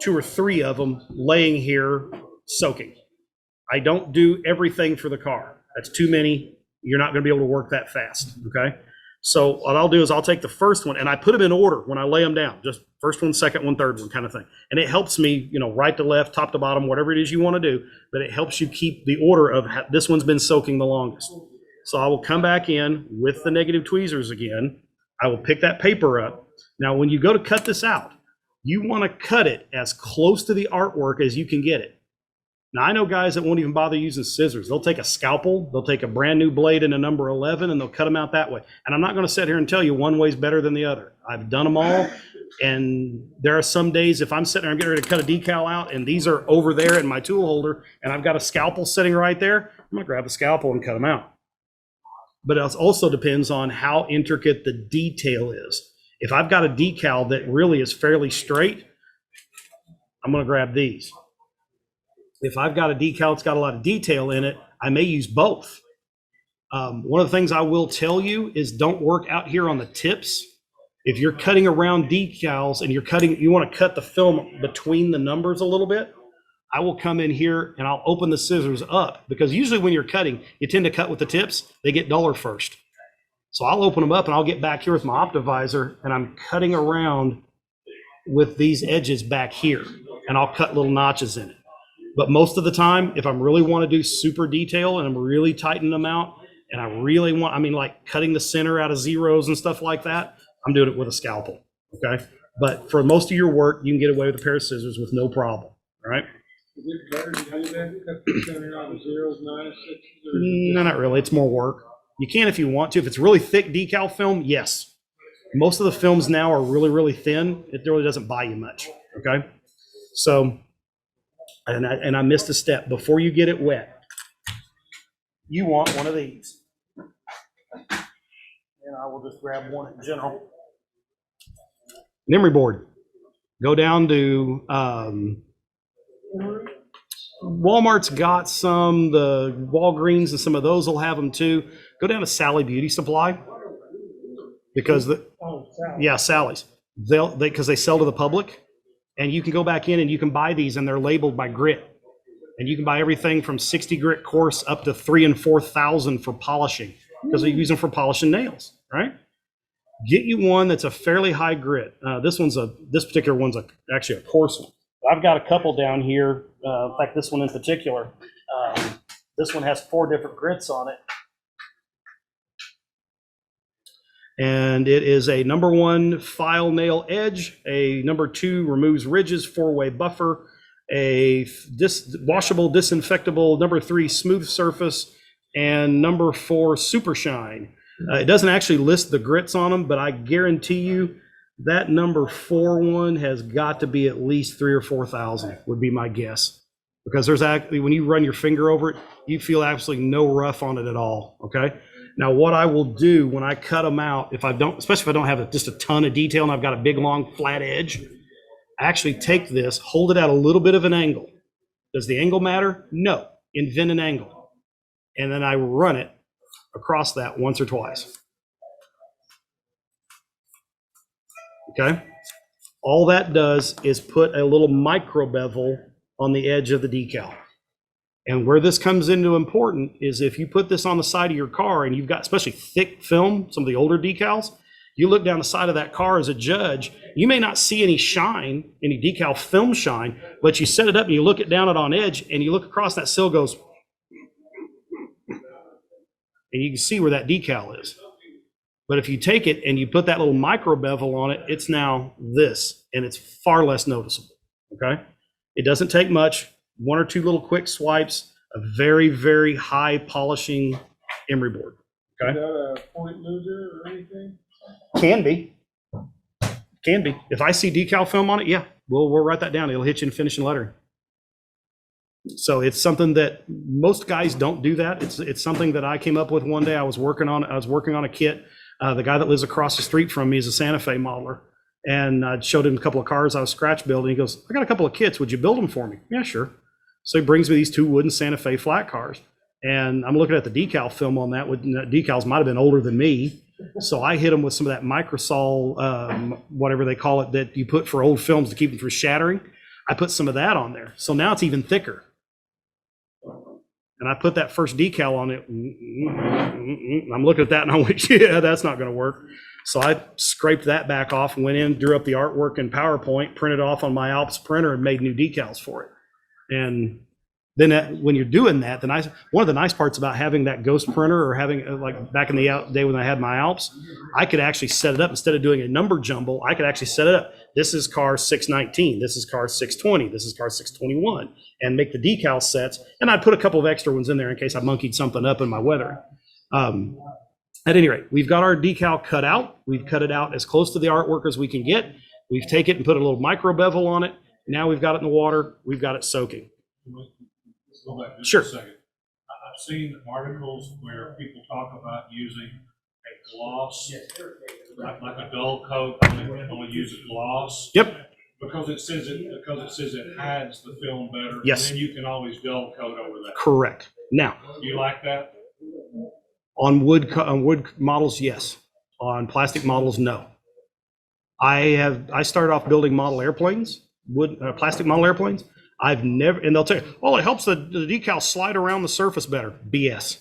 Speaker 5: 2 or 3 of them laying here soaking. I don't do everything for the car. That's too many. You're not going to be able to work that fast, okay? So what I'll do is I'll take the first one and I put them in order when I lay them down, just first one, second one, third one kind of thing. And it helps me, right to left, top to bottom, whatever it is you want to do, but it helps you keep the order of this one's been soaking the longest. So I will come back in with the negative tweezers again. I will pick that paper up. Now, when you go to cut this out, you want to cut it as close to the artwork as you can get it. Now, I know guys that won't even bother using scissors. They'll take a scalpel, they'll take a brand new blade in a number 11, and they'll cut them out that way. And I'm not going to sit here and tell you one way's better than the other. I've done them all, and there are some days if I'm sitting there, I'm getting ready to cut a decal out, and these are over there in my tool holder, and I've got a scalpel sitting right there, I'm going to grab the scalpel and cut them out. But it also depends on how intricate the detail is. If I've got a decal that really is fairly straight, I'm going to grab these. If I've got a decal that's got a lot of detail in it, I may use both. One of the things I will tell you is don't work out here on the tips. If you're cutting around decals and you want to cut the film between the numbers a little bit, I will come in here and I'll open the scissors up, because usually when you're cutting, you tend to cut with the tips. They get duller first. So I'll open them up and I'll get back here with my Optivisor and I'm cutting around with these edges back here and I'll cut little notches in it. But most of the time, if I really want to do super detail and I'm really tightening them out and I really want, like cutting the center out of zeros and stuff like that, I'm doing it with a scalpel, okay? But for most of your work, you can get away with a pair of scissors with no problem, all right?
Speaker 13: Is it better to do that, cut the center out of zeros, 9, 6?
Speaker 5: No, not really. It's more work. You can if you want to. If it's really thick decal film, yes. Most of the films now are really, really thin. It really doesn't buy you much, okay? So, and I missed a step. Before you get it wet, you want one of these. And I will just grab one in general. Memory board. Go down to, Walmart's got some, the Walgreens and some of those will have them too. Go down to Sally Beauty Supply, because Sally's. Because they sell to the public, and you can go back in and you can buy these and they're labeled by grit. And you can buy everything from 60 grit coarse up to 3,000 and 4,000 for polishing, because they use them for polishing nails, right? Get you one that's a fairly high grit. This particular one's actually a coarse one. I've got a couple down here. In fact, this one in particular. This one has 4 different grits on it. And it is a number 1 file nail edge, a number 2 removes ridges, 4-way buffer, a washable, disinfectable, number 3 smooth surface, and number 4 super shine. It doesn't actually list the grits on them, but I guarantee you that number 4 one has got to be at least 3,000 or 4,000 would be my guess. because there's actually, when you run your finger over it, you feel absolutely no rough on it at all, okay? Now, what I will do when I cut them out, if I don't, especially if I don't have just a ton of detail and I've got a big, long, flat edge, I actually take this, hold it at a little bit of an angle. Does the angle matter? No. Invent an angle. And then I run it across that once or twice. Okay? All that does is put a little micro bevel on the edge of the decal. And where this comes into important is if you put this on the side of your car and you've got especially thick film, some of the older decals, you look down the side of that car as a judge, you may not see any shine, any decal film shine, but you set it up and you look it down it on edge and you look across, that sill goes, and you can see where that decal is. But if you take it and you put that little micro bevel on it, it's now this, and it's far less noticeable, okay? It doesn't take much, one or two little quick swipes, a very, very high polishing emery board, okay?
Speaker 13: Is that a point loser or anything?
Speaker 5: Can be. Can be. If I see decal film on it, yeah, we'll write that down. It'll hit you in finishing lettering. So it's something that most guys don't do that. It's something that I came up with one day. I was working on a kit. The guy that lives across the street from me is a Santa Fe modeler. And I showed him a couple of cars I was scratch building. He goes, I got a couple of kits. Would you build them for me? Yeah, sure. So he brings me these two wooden Santa Fe flat cars. And I'm looking at the decal film on that. Decals might have been older than me. So I hit them with some of that microsol, whatever they call it, that you put for old films to keep them from shattering. I put some of that on there. So now it's even thicker. And I put that first decal on it. I'm looking at that and I went, yeah, that's not going to work. So I scraped that back off and went in, drew up the artwork in PowerPoint, printed off on my Alps printer and made new decals for it. And then when you're doing that, one of the nice parts about having that ghost printer or having, like back in the day when I had my Alps, I could actually set it up instead of doing a number jumble. I could actually set it up. This is car 619. This is car 620. This is car 621, and make the decal sets. And I'd put a couple of extra ones in there in case I monkeyed something up in my weathering. At any rate, we've got our decal cut out. We've cut it out as close to the artwork as we can get. We've taken it and put a little micro bevel on it. Now we've got it in the water. We've got it soaking.
Speaker 3: Let's go back just
Speaker 5: Sure.
Speaker 3: a second. I've seen articles where people talk about using a gloss, like a dull coat, only use a gloss.
Speaker 5: Yep.
Speaker 3: Because it says it hides the film better.
Speaker 5: Yes.
Speaker 3: And then you can always dull coat over that.
Speaker 5: Correct. Now,
Speaker 3: You like that?
Speaker 5: on wood models, yes. On plastic models, no. I started off building model airplanes, plastic model airplanes. I've never, and they'll tell you, oh, it helps the decal slide around the surface better. BS.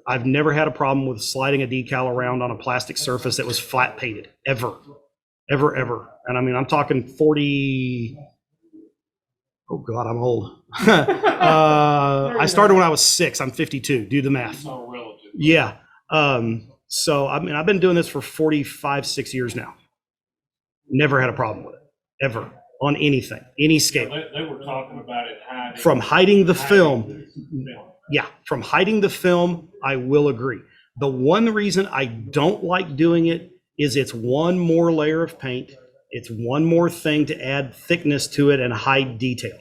Speaker 5: I've never had a problem with sliding a decal around on a plastic surface that was flat painted, ever. Ever. And I mean, I'm talking 40, oh God, I'm old. I started when I was 6, I'm 52, do the math.
Speaker 3: It's all relative.
Speaker 5: Yeah. So, I mean, I've been doing this for 45, 6 years now. Never had a problem with it, ever, on anything, any scale.
Speaker 3: They were talking about it hiding.
Speaker 5: From hiding the film. Yeah, from hiding the film, I will agree. The one reason I don't like doing it is it's one more layer of paint. It's one more thing to add thickness to it and hide detail.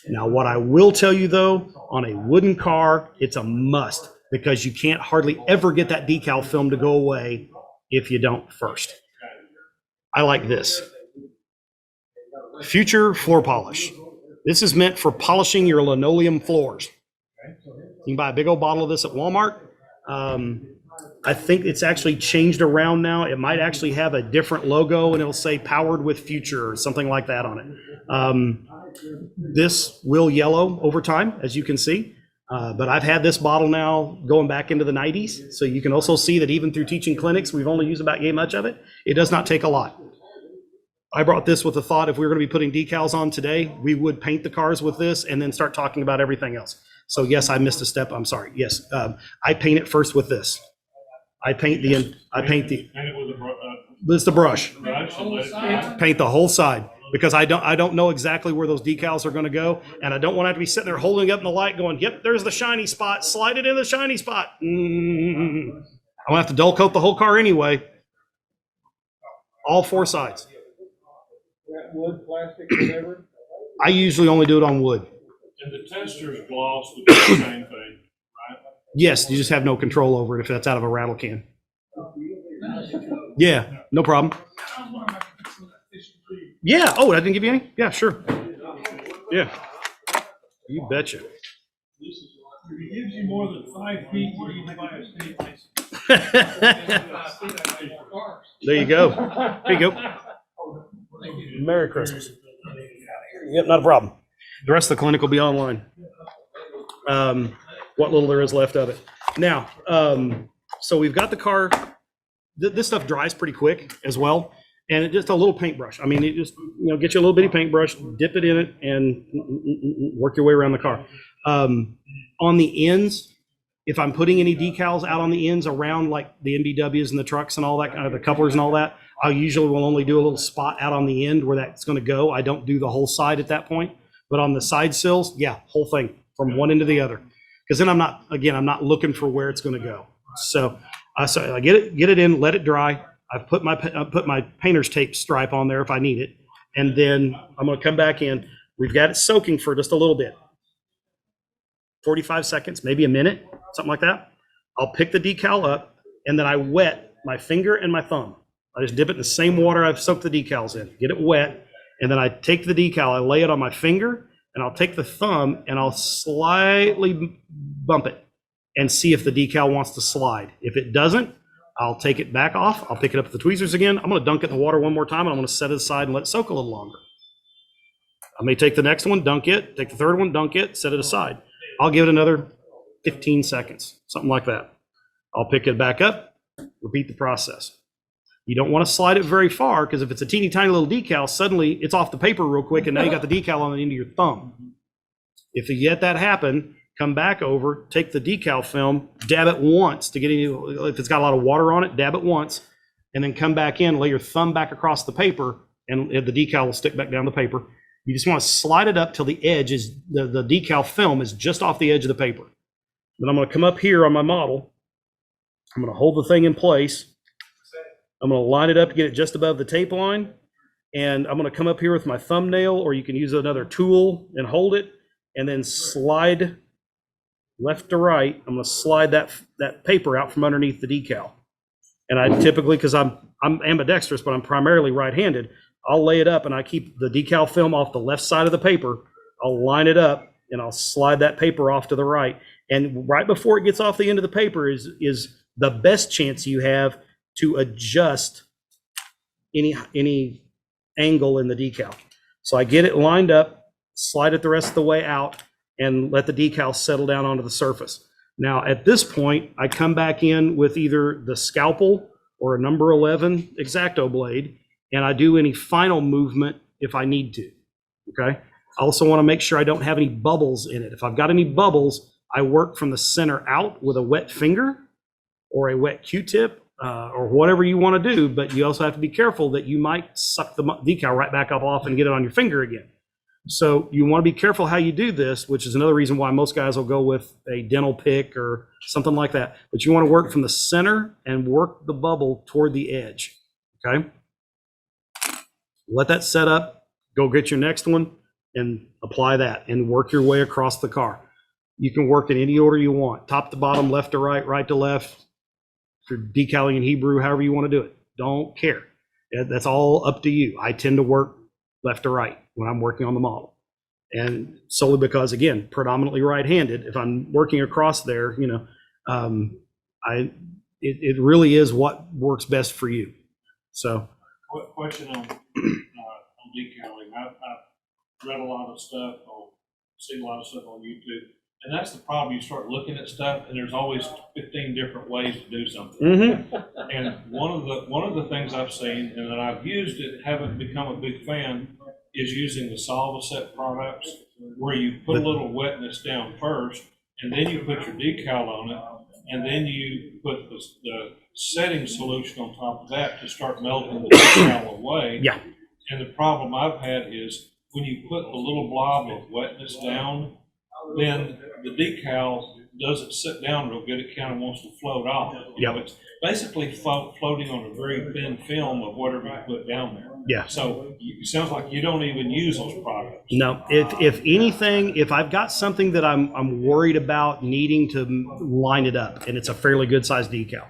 Speaker 5: Now, what I will tell you though, on a wooden car, it's a must because you can't hardly ever get that decal film to go away if you don't first. I like this. Future floor polish. This is meant for polishing your linoleum floors. You can buy a big old bottle of this at Walmart. I think it's actually changed around now. It might actually have a different logo and it'll say powered with future or something like that on it. This will yellow over time, as you can see. But I've had this bottle now going back into the 90s. So you can also see that even through teaching clinics, we've only used about yay much of it. It does not take a lot. I brought this with the thought if we were going to be putting decals on today, we would paint the cars with this and then start talking about everything else. So yes, I missed a step. I'm sorry. Yes, I paint it first with this. Paint it with it's the brush. Paint the whole side because I don't know exactly where those decals are going to go, and I don't want to have to be sitting there holding up in the light, going, "Yep, there's the shiny spot. Slide it in the shiny spot." I'm gonna have to dull coat the whole car anyway. All 4 sides.
Speaker 13: Wood, plastic, whatever?
Speaker 5: I usually only do it on wood.
Speaker 3: And the tester's gloss would be the same thing, right?
Speaker 5: Yes, you just have no control over it if that's out of a rattle can. Yeah, no problem. Yeah. Oh, I didn't give you any? Yeah, sure. Yeah. You betcha.
Speaker 3: If he gives you more than 5 feet, where you buy a state license?
Speaker 5: There you go. There you go. Merry Christmas. Yep, not a problem. The rest of the clinic will be online. What little there is left of it. Now, so we've got the car. This stuff dries pretty quick as well. And it just a little paintbrush. I mean, it just, get you a little bitty paintbrush, dip it in it, and work your way around the car. On the ends, if I'm putting any decals out on the ends around like the MBWs and the trucks and all that, the couplers and all that, I usually will only do a little spot out on the end where that's going to go. I don't do the whole side at that point. But on the side sills, yeah, whole thing from one end to the other. Because then I'm not looking for where it's going to go. So I get it in, let it dry. I've put my painter's tape stripe on there if I need it. And then I'm going to come back in. We've got it soaking for just a little bit. 45 seconds, maybe a minute, something like that. I'll pick the decal up and then I wet my finger and my thumb. I just dip it in the same water I've soaked the decals in, get it wet. And then I take the decal, I lay it on my finger and I'll take the thumb and I'll slightly bump it and see if the decal wants to slide. If it doesn't, I'll take it back off. I'll pick it up with the tweezers again. I'm going to dunk it in the water one more time and I'm going to set it aside and let it soak a little longer. I may take the next one, dunk it, take the third one, dunk it, set it aside. I'll give it another 15 seconds, something like that. I'll pick it back up, repeat the process. You don't want to slide it very far because if it's a teeny tiny little decal, suddenly it's off the paper real quick and now you got the decal on the end of your thumb. If you get that happen, come back over, take the decal film, dab it once to get any, if it's got a lot of water on it, dab it once, and then come back in, lay your thumb back across the paper and the decal will stick back down the paper. You just want to slide it up till the edge is, the decal film is just off the edge of the paper. Then I'm going to come up here on my model. I'm going to hold the thing in place. I'm going to line it up to get it just above the tape line. And I'm going to come up here with my thumbnail, or you can use another tool and hold it, and then slide left to right. I'm going to slide that paper out from underneath the decal. And I typically, because I'm ambidextrous, but I'm primarily right-handed, I'll lay it up and I keep the decal film off the left side of the paper. I'll line it up and I'll slide that paper off to the right. And right before it gets off the end of the paper is the best chance you have to adjust any angle in the decal. So I get it lined up, slide it the rest of the way out, and let the decal settle down onto the surface. Now at this point, I come back in with either the scalpel or a number 11 X-Acto blade, and I do any final movement if I need to, okay? I also want to make sure I don't have any bubbles in it. If I've got any bubbles, I work from the center out with a wet finger or a wet Q-tip or whatever you want to do, but you also have to be careful that you might suck the decal right back up off and get it on your finger again. So you want to be careful how you do this, which is another reason why most guys will go with a dental pick or something like that. But you want to work from the center and work the bubble toward the edge, okay? Let that set up, go get your next one and apply that and work your way across the car. You can work in any order you want, top to bottom, left to right, right to left. If you're decaling in Hebrew, however you want to do it, don't care. That's all up to you. I tend to work left to right when I'm working on the model. And solely because, again, predominantly right-handed, if I'm working across there, it really is what works best for you. So.
Speaker 3: Question on decaling. I've read a lot of stuff, seen a lot of stuff on YouTube, and that's the problem. You start looking at stuff, and there's always 15 different ways to do something. Mm-hmm. And one of the things I've seen, and that I've used it, haven't become a big fan, is using the Solvaset products, where you put a little wetness down first, and then you put your decal on it, and then you put the setting solution on top of that to start melting the decal away.
Speaker 5: Yeah.
Speaker 3: And the problem I've had is when you put a little blob of wetness down, then the decal doesn't sit down real good. It kind of wants to float off.
Speaker 5: Yep.
Speaker 3: basically floating on a very thin film of whatever you put down there.
Speaker 5: Yeah.
Speaker 3: So it sounds like you don't even use those products.
Speaker 5: No, if anything, if I've got something that I'm worried about needing to line it up, and it's a fairly good sized decal,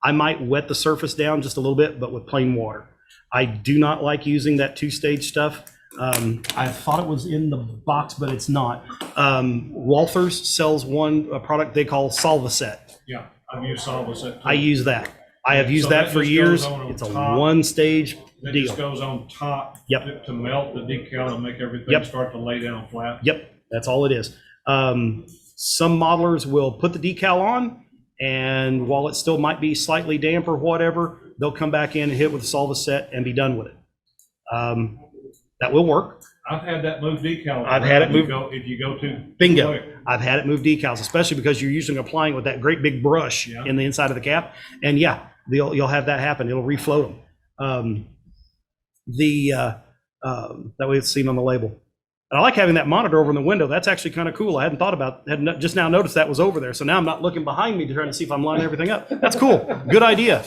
Speaker 5: I might wet the surface down just a little bit, but with plain water. I do not like using that 2-stage stuff. I thought it was in the box, but it's not. Walthers sells a product they call Solvaset.
Speaker 3: Yeah, I've used Solvaset.
Speaker 5: I use that. I have used
Speaker 3: So
Speaker 5: that
Speaker 3: that
Speaker 5: for
Speaker 3: just
Speaker 5: years.
Speaker 3: goes on
Speaker 5: It's a
Speaker 3: top.
Speaker 5: 1-stage
Speaker 3: That
Speaker 5: deal.
Speaker 3: just goes on top.
Speaker 5: Yep.
Speaker 3: To melt the decal and make everything start to lay down flat.
Speaker 5: Yep, that's all it is. Some modelers will put the decal on, and while it still might be slightly damp or whatever, they'll come back in and hit with the Solvaset and be done with it. That will work.
Speaker 3: I've had that move decal.
Speaker 5: I've had it moved.
Speaker 3: If you go to.
Speaker 5: Bingo.
Speaker 3: quick.
Speaker 5: I've had it move decals, especially because you're usually applying with that great big brush in the inside of the cap. And yeah, you'll have that happen. It'll refloat them. That way it's seen on the label. And I like having that monitor over in the window. That's actually kind of cool. I hadn't thought about, just now noticed that was over there. So now I'm not looking behind me to try to see if I'm lining everything up. That's cool. Good idea.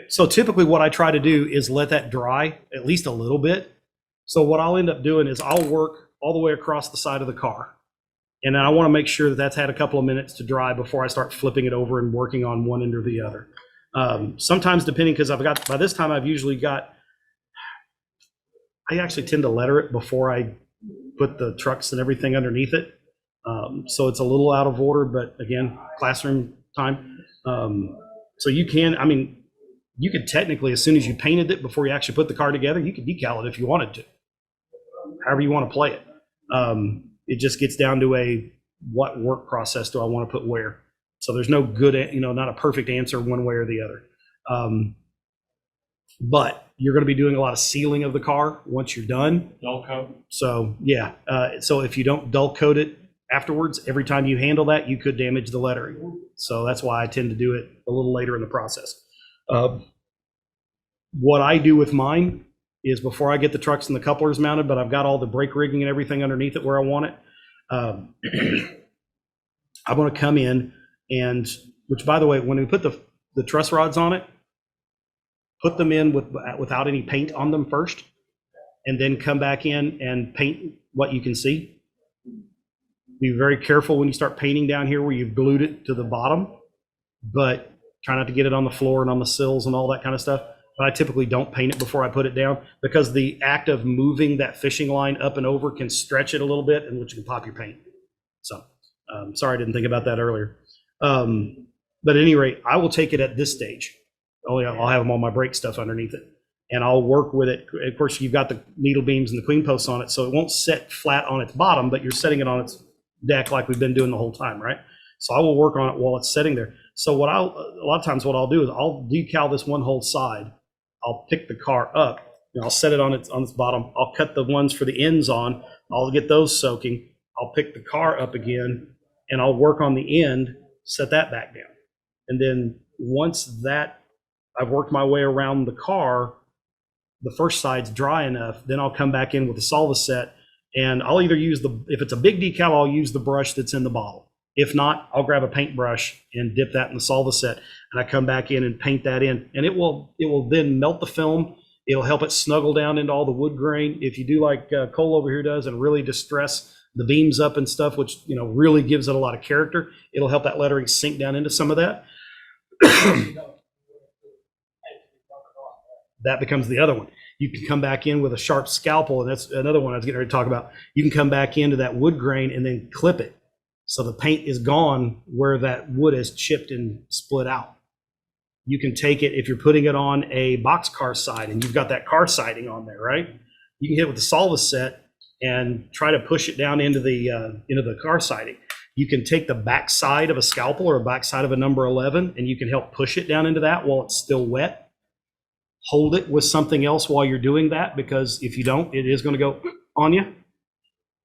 Speaker 5: So typically what I try to do is let that dry at least a little bit. So what I'll end up doing is I'll work all the way across the side of the car. And I want to make sure that that's had a couple of minutes to dry before I start flipping it over and working on one end or the other. Sometimes depending, because by this time I've usually got, I actually tend to letter it before I put the trucks and everything underneath it. So it's a little out of order, but again, classroom time. So you could technically, as soon as you painted it before you actually put the car together, you could decal it if you wanted to, however you want to play it. It just gets down to what work process do I want to put where. So there's no good, not a perfect answer one way or the other. But you're going to be doing a lot of sealing of the car once you're done.
Speaker 3: Dull coat.
Speaker 5: So yeah, so if you don't dull coat it afterwards, every time you handle that, you could damage the lettering. So that's why I tend to do it a little later in the process. What I do with mine is before I get the trucks and the couplers mounted, but I've got all the brake rigging and everything underneath it where I want it. I'm going to come in and, which by the way, when we put the truss rods on it, put them in without any paint on them first, and then come back in and paint what you can see. Be very careful when you start painting down here where you've glued it to the bottom, but try not to get it on the floor and on the sills and all that kind of stuff. But I typically don't paint it before I put it down, because the act of moving that fishing line up and over can stretch it a little bit, and which can pop your paint. So sorry, I didn't think about that earlier. But at any rate, I will take it at this stage. I'll have them on my brake stuff underneath it, and I'll work with it. Of course, you've got the needle beams and the queen posts on it, so it won't set flat on its bottom, but you're setting it on its deck like we've been doing the whole time, right? So I will work on it while it's setting there. So a lot of times what I'll do is I'll decal this one whole side. I'll pick the car up and I'll set it on its bottom. I'll cut the ones for the ends on. I'll get those soaking. I'll pick the car up again and I'll work on the end, set that back down. And then once that I've worked my way around the car, the first side's dry enough, then I'll come back in with the Solvaset, and I'll either use if it's a big decal, I'll use the brush that's in the bottle. If not, I'll grab a paintbrush and dip that in the Solvaset, and I come back in and paint that in, and it will then melt the film. It'll help it snuggle down into all the wood grain. If you do like Cole over here does and really distress the beams up and stuff, which really gives it a lot of character, it'll help that lettering sink down into some of that. That becomes the other one. You can come back in with a sharp scalpel, and that's another one I was getting ready to talk about. You can come back into that wood grain and then clip it, so the paint is gone where that wood is chipped and split out. You can take it, if you're putting it on a boxcar side and you've got that car siding on there, right? You can hit with the Solvaset and try to push it down into the car siding. You can take the back side of a scalpel or a back side of a number 11, and you can help push it down into that while it's still wet. Hold it with something else while you're doing that, because if you don't, it is going to go on you.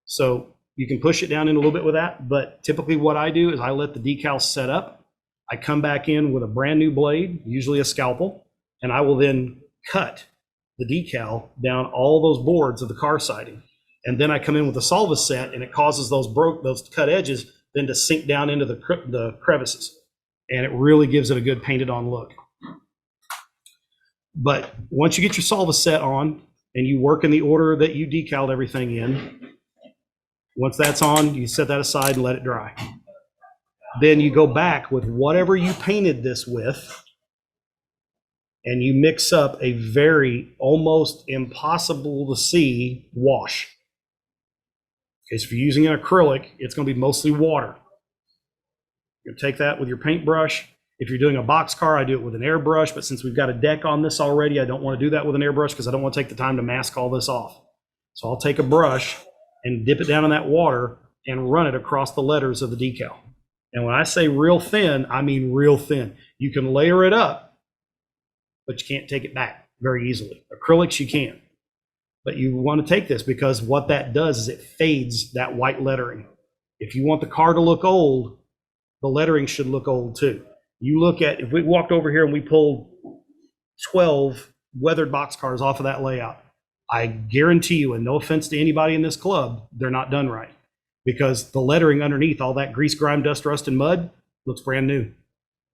Speaker 5: So you can push it down in a little bit with that, but typically what I do is I let the decal set up. I come back in with a brand new blade, usually a scalpel, and I will then cut the decal down all those boards of the car siding. And then I come in with a Solvaset, and it causes those cut edges than to sink down into the crevices. And it really gives it a good painted on look. But once you get your solva set on and you work in the order that you decaled everything in, once that's on, you set that aside and let it dry. Then you go back with whatever you painted this with, and you mix up a very almost impossible to see wash. Okay, so if you're using an acrylic, it's going to be mostly water. You're going to take that with your paintbrush. If you're doing a boxcar, I do it with an airbrush, but since we've got a deck on this already, I don't want to do that with an airbrush because I don't want to take the time to mask all this off. So I'll take a brush and dip it down in that water and run it across the letters of the decal. And when I say real thin, I mean real thin. You can layer it up, but you can't take it back very easily. Acrylics, you can. But you want to take this because what that does is it fades that white lettering. If you want the car to look old, the lettering should look old too. You look at, if we walked over here and we pulled 12 weathered boxcars off of that layout, I guarantee you, and no offense to anybody in this club, they're not done right. Because the lettering underneath, all that grease, grime, dust, rust, and mud, looks brand new.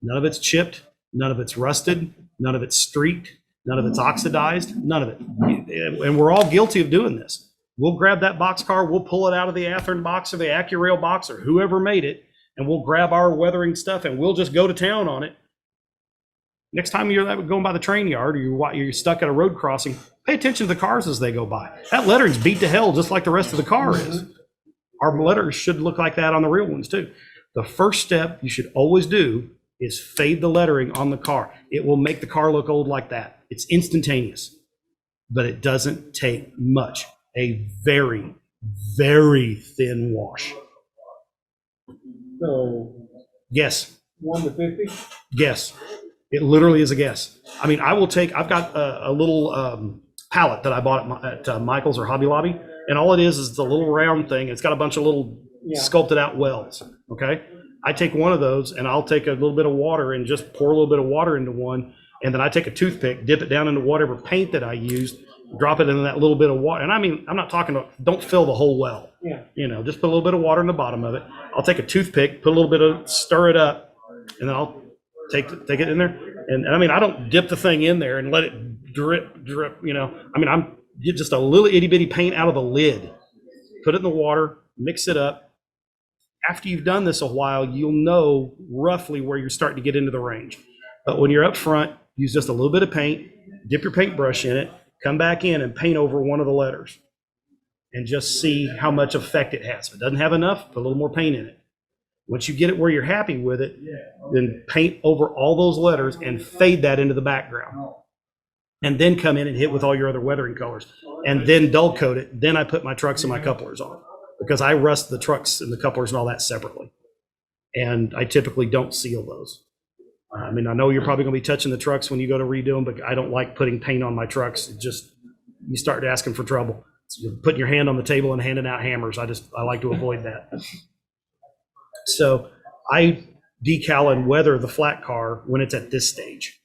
Speaker 5: None of it's chipped, none of it's rusted, none of it's streaked, none of it's oxidized, none of it. And we're all guilty of doing this. We'll grab that boxcar, we'll pull it out of the Athearn box or the AccuRail box or whoever made it, and we'll grab our weathering stuff and we'll just go to town on it. Next time you're going by the train yard or you're stuck at a road crossing, pay attention to the cars as they go by. That lettering's beat to hell just like the rest of the car is. Our letters should look like that on the real ones too. The first step you should always do is fade the lettering on the car. It will make the car look old like that. It's instantaneous, but it doesn't take much. A very, very thin wash.
Speaker 13: So,
Speaker 5: Yes.
Speaker 13: 1 to 50?
Speaker 5: Guess. It literally is a guess. I mean, I've got a little pallet that I bought at Michael's or Hobby Lobby, and all it is a little round thing. It's got a bunch of little sculpted out wells, okay? I take one of those and I'll take a little bit of water and just pour a little bit of water into one, and then I take a toothpick, dip it down into whatever paint that I used, drop it in that little bit of water. And I mean, I'm not talking about, don't fill the whole well.
Speaker 13: Yeah.
Speaker 5: You know, just put a little bit of water in the bottom of it. I'll take a toothpick, put a little bit of, stir it up, and then I'll take it in there. And I mean, I don't dip the thing in there and let it drip, you know. I mean, I'm get just a little itty bitty paint out of the lid, put it in the water, mix it up. After you've done this a while, you'll know roughly where you're starting to get into the range. But when you're up front, use just a little bit of paint, dip your paintbrush in it, come back in and paint over one of the letters and just see how much effect it has. If it doesn't have enough, put a little more paint in it. Once you get it where you're happy with it, then paint over all those letters and fade that into the background. And then come in and hit with all your other weathering colors. And then dull coat it. Then I put my trucks and my couplers on, because I rust the trucks and the couplers and all that separately. And I typically don't seal those. I mean, I know you're probably going to be touching the trucks when you go to redo them, but I don't like putting paint on my trucks. It just, you start asking for trouble. So you're putting your hand on the table and handing out hammers. I like to avoid that. So I decal and weather the flat car when it's at this stage.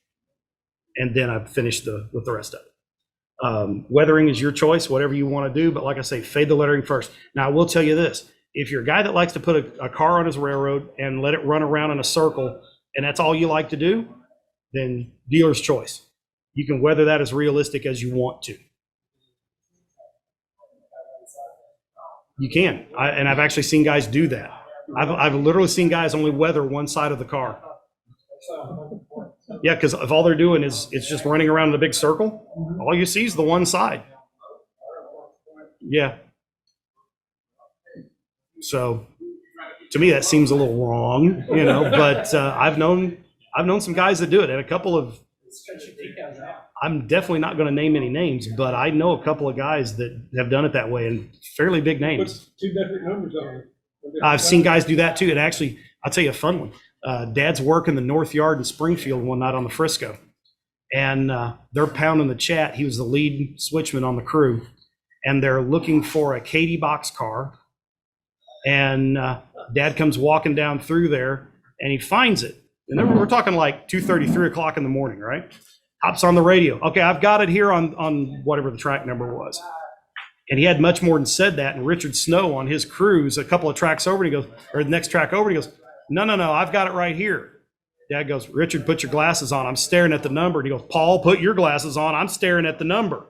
Speaker 5: And then I finish with the rest of it. Weathering is your choice, whatever you want to do. But like I say, fade the lettering first. Now, I will tell you this. If you're a guy that likes to put a car on his railroad and let it run around in a circle, and that's all you like to do, then dealer's choice. You can weather that as realistic as you want to. You can. And I've actually seen guys do that. I've literally seen guys only weather one side of the car. Yeah, because if all they're doing is it's just running around in a big circle, all you see is the one side. Yeah. So to me, that seems a little wrong, you know, but I've known some guys that do it, and a couple of, I'm definitely not going to name any names, but I know a couple of guys that have done it that way, and fairly big names.
Speaker 13: Put 2 different numbers on it.
Speaker 5: I've seen guys do that too. And actually, I'll tell you a fun one. Dad's working the North Yard in Springfield one night on the Frisco, and they're pounding the chat. He was the lead switchman on the crew, and they're looking for a Katy box car. And Dad comes walking down through there, and he finds it. And we're talking like 2:30, 3 o'clock in the morning, right? Hops on the radio. Okay, I've got it here on whatever the track number was. And he had much more than said that. And Richard Snow on his cruise, a couple of tracks over, and he goes, or the next track over, and he goes, no, I've got it right here. Dad goes, Richard, put your glasses on. I'm staring at the number. And he goes, Paul, put your glasses on. I'm staring at the number.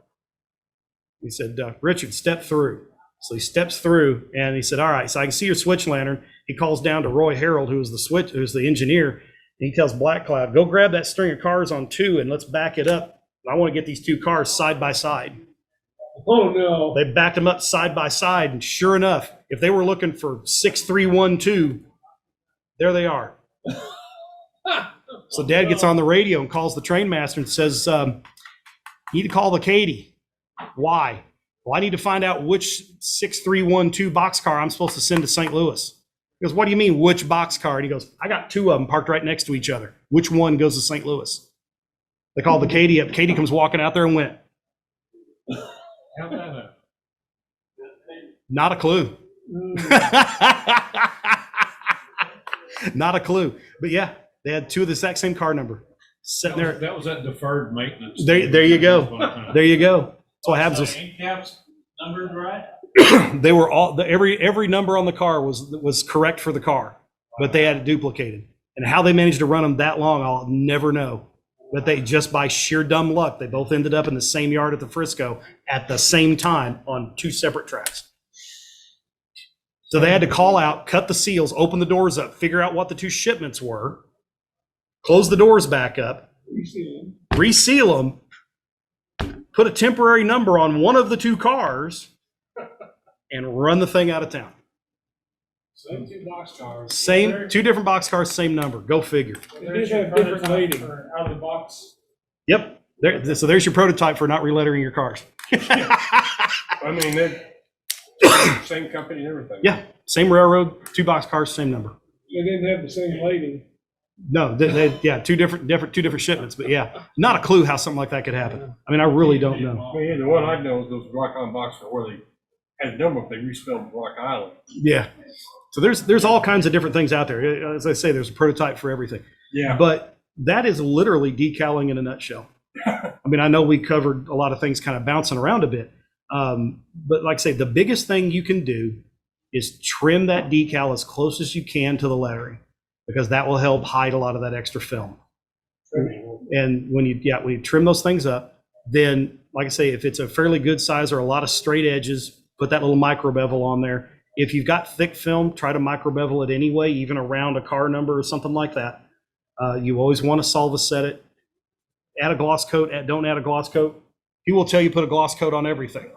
Speaker 5: He said, Richard, step through. So he steps through, and he said, all right, so I can see your switch lantern. He calls down to Roy Harold, who's the engineer, and he tells Black Cloud, go grab that string of cars on 2 and let's back it up. I want to get these 2 cars side by side.
Speaker 13: Oh, no.
Speaker 5: They backed them up side by side, and sure enough, if they were looking for 6312, there they are. So Dad gets on the radio and calls the train master and says, you need to call the Katy. Why? Well, I need to find out which 6312 boxcar I'm supposed to send to St. Louis. He goes, what do you mean, which boxcar? And he goes, I got 2 of them parked right next to each other. Which one goes to St. Louis? They called the Katy up. Katy comes walking out there and went.
Speaker 3: How'd that happen?
Speaker 5: Not a clue. Not a clue. But yeah, they had 2 of the exact same car number sitting there.
Speaker 3: That was that deferred maintenance.
Speaker 5: There you go. There you go. That's what happens.
Speaker 3: So ink caps numbered right?
Speaker 5: They were all every number on the car was correct for the car, but they had it duplicated. And how they managed to run them that long, I'll never know. But they just by sheer dumb luck, they both ended up in the same yard at the Frisco at the same time on 2 separate tracks. So they had to call out, cut the seals, open the doors up, figure out what the 2 shipments were, close the doors back up, reseal them, put a temporary number on one of the 2 cars, and run the thing out of town.
Speaker 13: Same 2 boxcars.
Speaker 5: Same 2 different boxcars, same number. Go figure.
Speaker 13: They did have different lighting. Out of the box.
Speaker 5: Yep. So there's your prototype for not relettering your cars.
Speaker 13: I mean, they're same company and everything.
Speaker 5: Yeah, same railroad, 2 boxcars, same number.
Speaker 13: They didn't have the same lighting.
Speaker 5: No, yeah, two different shipments, but yeah, not a clue how something like that could happen. I mean, I really don't know.
Speaker 3: Man, the one I know is those Rock Island boxes where they had a number, they respelled Rock Island.
Speaker 5: Yeah. So there's all kinds of different things out there. As I say, there's a prototype for everything.
Speaker 3: Yeah.
Speaker 5: But that is literally decaling in a nutshell. I mean, I know we covered a lot of things kind of bouncing around a bit. But like I say, the biggest thing you can do is trim that decal as close as you can to the lettering, because that will help hide a lot of that extra film. And when you trim those things up, then like I say, if it's a fairly good size or a lot of straight edges, put that little micro bevel on there. If you've got thick film, try to micro bevel it anyway, even around a car number or something like that. You always want to solve set it. Add a gloss coat, don't add a gloss coat. He will tell you put a gloss coat on everything.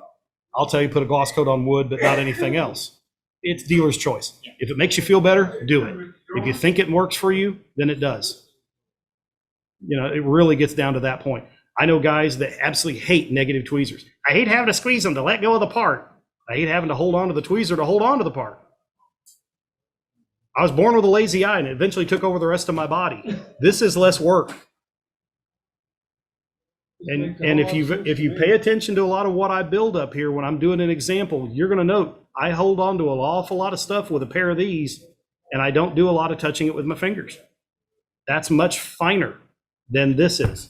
Speaker 5: I'll tell you put a gloss coat on wood, but not anything else. It's dealer's choice. If it makes you feel better, do it. If you think it works for you, then it does. You know, it really gets down to that point. I know guys that absolutely hate negative tweezers. I hate having to squeeze them to let go of the part. I hate having to hold on to the tweezer to hold on to the part. I was born with a lazy eye and it eventually took over the rest of my body. This is less work. And if you pay attention to a lot of what I build up here when I'm doing an example, you're going to note I hold on to an awful lot of stuff with a pair of these, and I don't do a lot of touching it with my fingers. That's much finer than this is.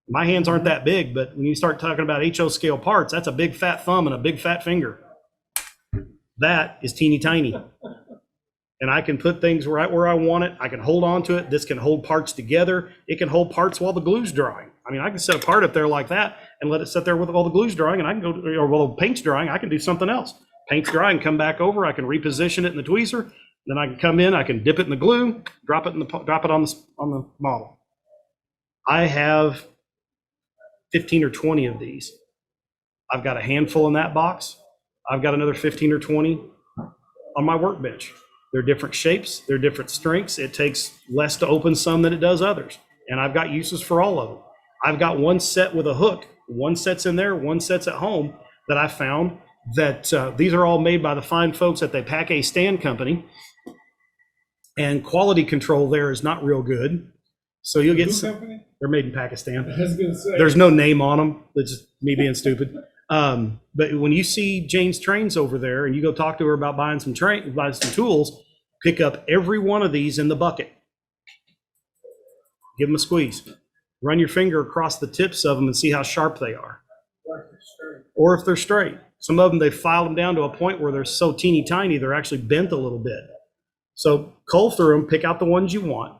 Speaker 5: My hands aren't that big, but when you start talking about HO scale parts, that's a big fat thumb and a big fat finger. That is teeny tiny. And I can put things right where I want it. I can hold on to it. This can hold parts together. It can hold parts while the glue's drying. I mean, I can set a part up there like that and let it sit there with all the glue's drying, and I can go, or while the paint's drying, I can do something else. Paint's dry and come back over. I can reposition it in the tweezer. Then I can come in. I can dip it in the glue, drop it on the model. I have 15 or 20 of these. I've got a handful in that box. I've got another 15 or 20 on my workbench. They're different shapes, they're different strengths. It takes less to open some than it does others. And I've got uses for all of them. I've got one set with a hook, one set's in there, one set's at home that I found that these are all made by the fine folks at the Pack A Stand Company. And quality control there is not real good. So you'll get some, they're made in Pakistan.
Speaker 13: I was gonna say.
Speaker 5: There's no name on them. That's just me being stupid. But when you see Jane's Trains over there and you go talk to her about buying some tools, pick up every one of these in the bucket. Give them a squeeze. Run your finger across the tips of them and see how sharp they are. or if they're straight. Some of them, they filed them down to a point where they're so teeny tiny, they're actually bent a little bit. So cull through them, pick out the ones you want.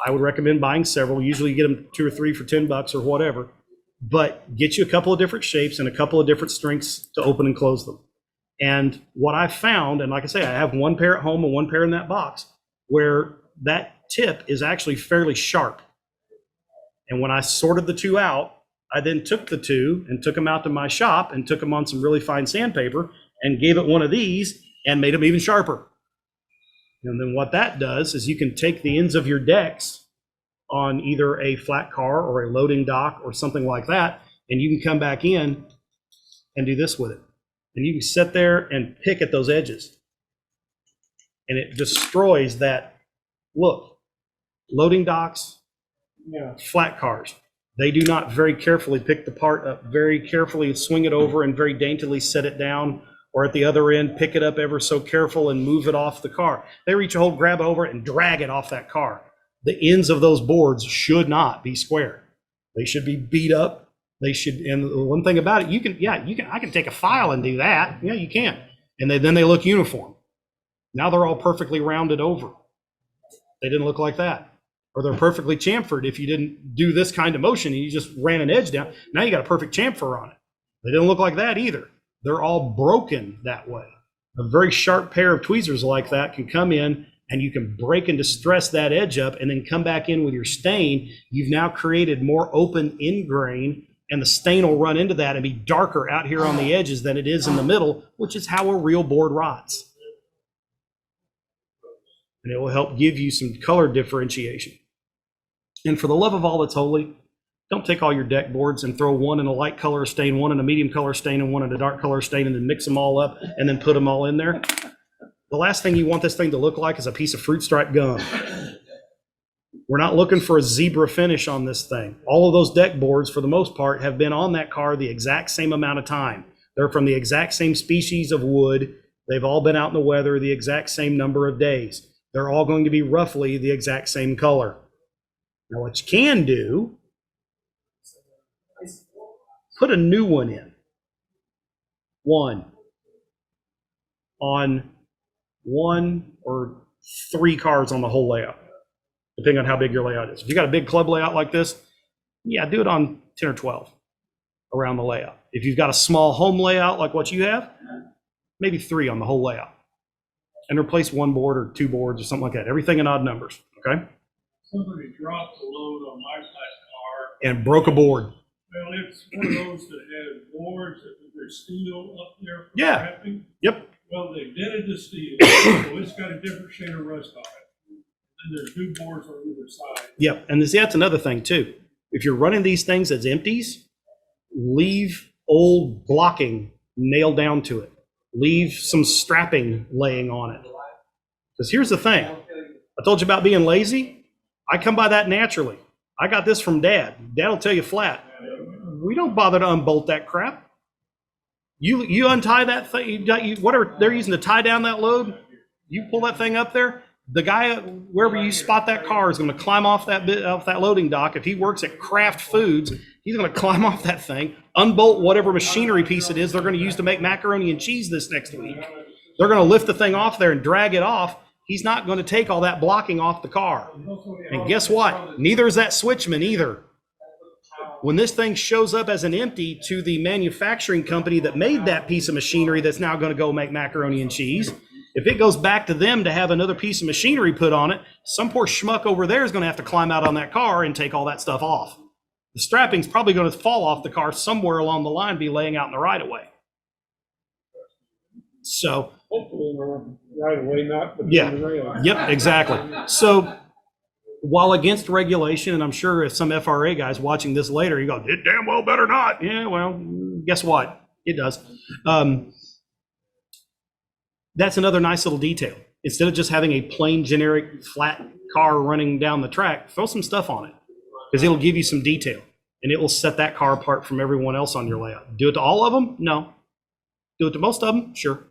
Speaker 5: I would recommend buying several. Usually you get them 2 or 3 for $10 or whatever, but get you a couple of different shapes and a couple of different strengths to open and close them. And what I found, and like I say, I have one pair at home and one pair in that box, where that tip is actually fairly sharp. And when I sorted the two out, I then took the two and took them out to my shop and took them on some really fine sandpaper and gave it one of these and made them even sharper. And then what that does is you can take the ends of your decks on either a flat car or a loading dock or something like that, and you can come back in and do this with it. And you can sit there and pick at those edges. And it destroys that look. Loading docks, flat cars, they do not very carefully pick the part up, very carefully swing it over and very daintily set it down, or at the other end, pick it up ever so careful and move it off the car. They reach a hold, grab over it, and drag it off that car. The ends of those boards should not be square. They should be beat up. They should, and the one thing about it, I can take a file and do that. Yeah, you can. And then they look uniform. Now they're all perfectly rounded over. They didn't look like that. Or they're perfectly chamfered if you didn't do this kind of motion and you just ran an edge down. Now you got a perfect chamfer on it. They didn't look like that either. They're all broken that way. A very sharp pair of tweezers like that can come in and you can break and distress that edge up and then come back in with your stain. You've now created more open end grain, and the stain will run into that and be darker out here on the edges than it is in the middle, which is how a real board rots. And it will help give you some color differentiation. And for the love of all that's holy, don't take all your deck boards and throw one in a light color stain, one in a medium color stain, and one in a dark color stain, and then mix them all up and then put them all in there. The last thing you want this thing to look like is a piece of fruit stripe gum. We're not looking for a zebra finish on this thing. All of those deck boards, for the most part, have been on that car the exact same amount of time. They're from the exact same species of wood. They've all been out in the weather the exact same number of days. They're all going to be roughly the exact same color. Now, what you can do, put a new one in. One on 1 or 3 cars on the whole layout, depending on how big your layout is. If you got a big club layout like this, yeah, do it on 10 or 12 around the layout. If you've got a small home layout like what you have, maybe 3 on the whole layout. And replace 1 board or 2 boards or something like that. Everything in odd numbers, okay?
Speaker 9: Somebody dropped the load on my flat car.
Speaker 5: And broke a board.
Speaker 9: Well, it's one of those that have boards that there's steel up there for
Speaker 5: Yeah.
Speaker 9: wrapping.
Speaker 5: Yep.
Speaker 9: Well, they dented the steel, so it's got a different shade of rust on it. And there's 2 boards on either side.
Speaker 5: Yep, and see, that's another thing too. If you're running these things as empties, leave old blocking nailed down to it. Leave some strapping laying on it. Because here's the thing. I told you about being lazy. I come by that naturally. I got this from Dad. Dad will tell you flat. We don't bother to unbolt that crap. You untie that thing, whatever they're using to tie down that load, you pull that thing up there, the guy, wherever you spot that car, is going to climb off that loading dock. If he works at Kraft Foods, he's going to climb off that thing, unbolt whatever machinery piece it is they're going to use to make macaroni and cheese this next week. They're going to lift the thing off there and drag it off. He's not going to take all that blocking off the car. And guess what? Neither is that switchman either. When this thing shows up as an empty to the manufacturing company that made that piece of machinery that's now going to go make macaroni and cheese, if it goes back to them to have another piece of machinery put on it, some poor schmuck over there is going to have to climb out on that car and take all that stuff off. The strapping's probably going to fall off the car somewhere along the line, be laying out in the right of way. So,
Speaker 13: Hopefully, right away, not between
Speaker 5: yeah,
Speaker 13: the rails.
Speaker 5: yep, exactly. So, while against regulation, and I'm sure if some FRA guys watching this later, you go, it damn well better not. Yeah, well, guess what? It does. That's another nice little detail. Instead of just having a plain generic flat car running down the track, throw some stuff on it because it'll give you some detail and it will set that car apart from everyone else on your layout. Do it to all of them? No. Do it to most of them? Sure.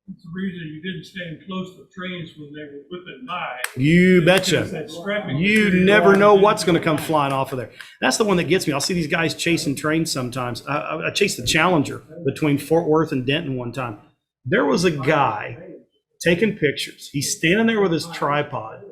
Speaker 16: It's the reason you didn't stand close to trains when they were whipping by.
Speaker 5: You
Speaker 16: Because
Speaker 5: betcha.
Speaker 16: that strapping
Speaker 5: You
Speaker 16: material
Speaker 5: never know
Speaker 16: didn't
Speaker 5: what's going to
Speaker 16: go
Speaker 5: come
Speaker 16: down.
Speaker 5: flying off of there. That's the one that gets me. I'll see these guys chasing trains sometimes. I chased the Challenger between Fort Worth and Denton one time. There was a guy taking pictures. He's standing there with his tripod.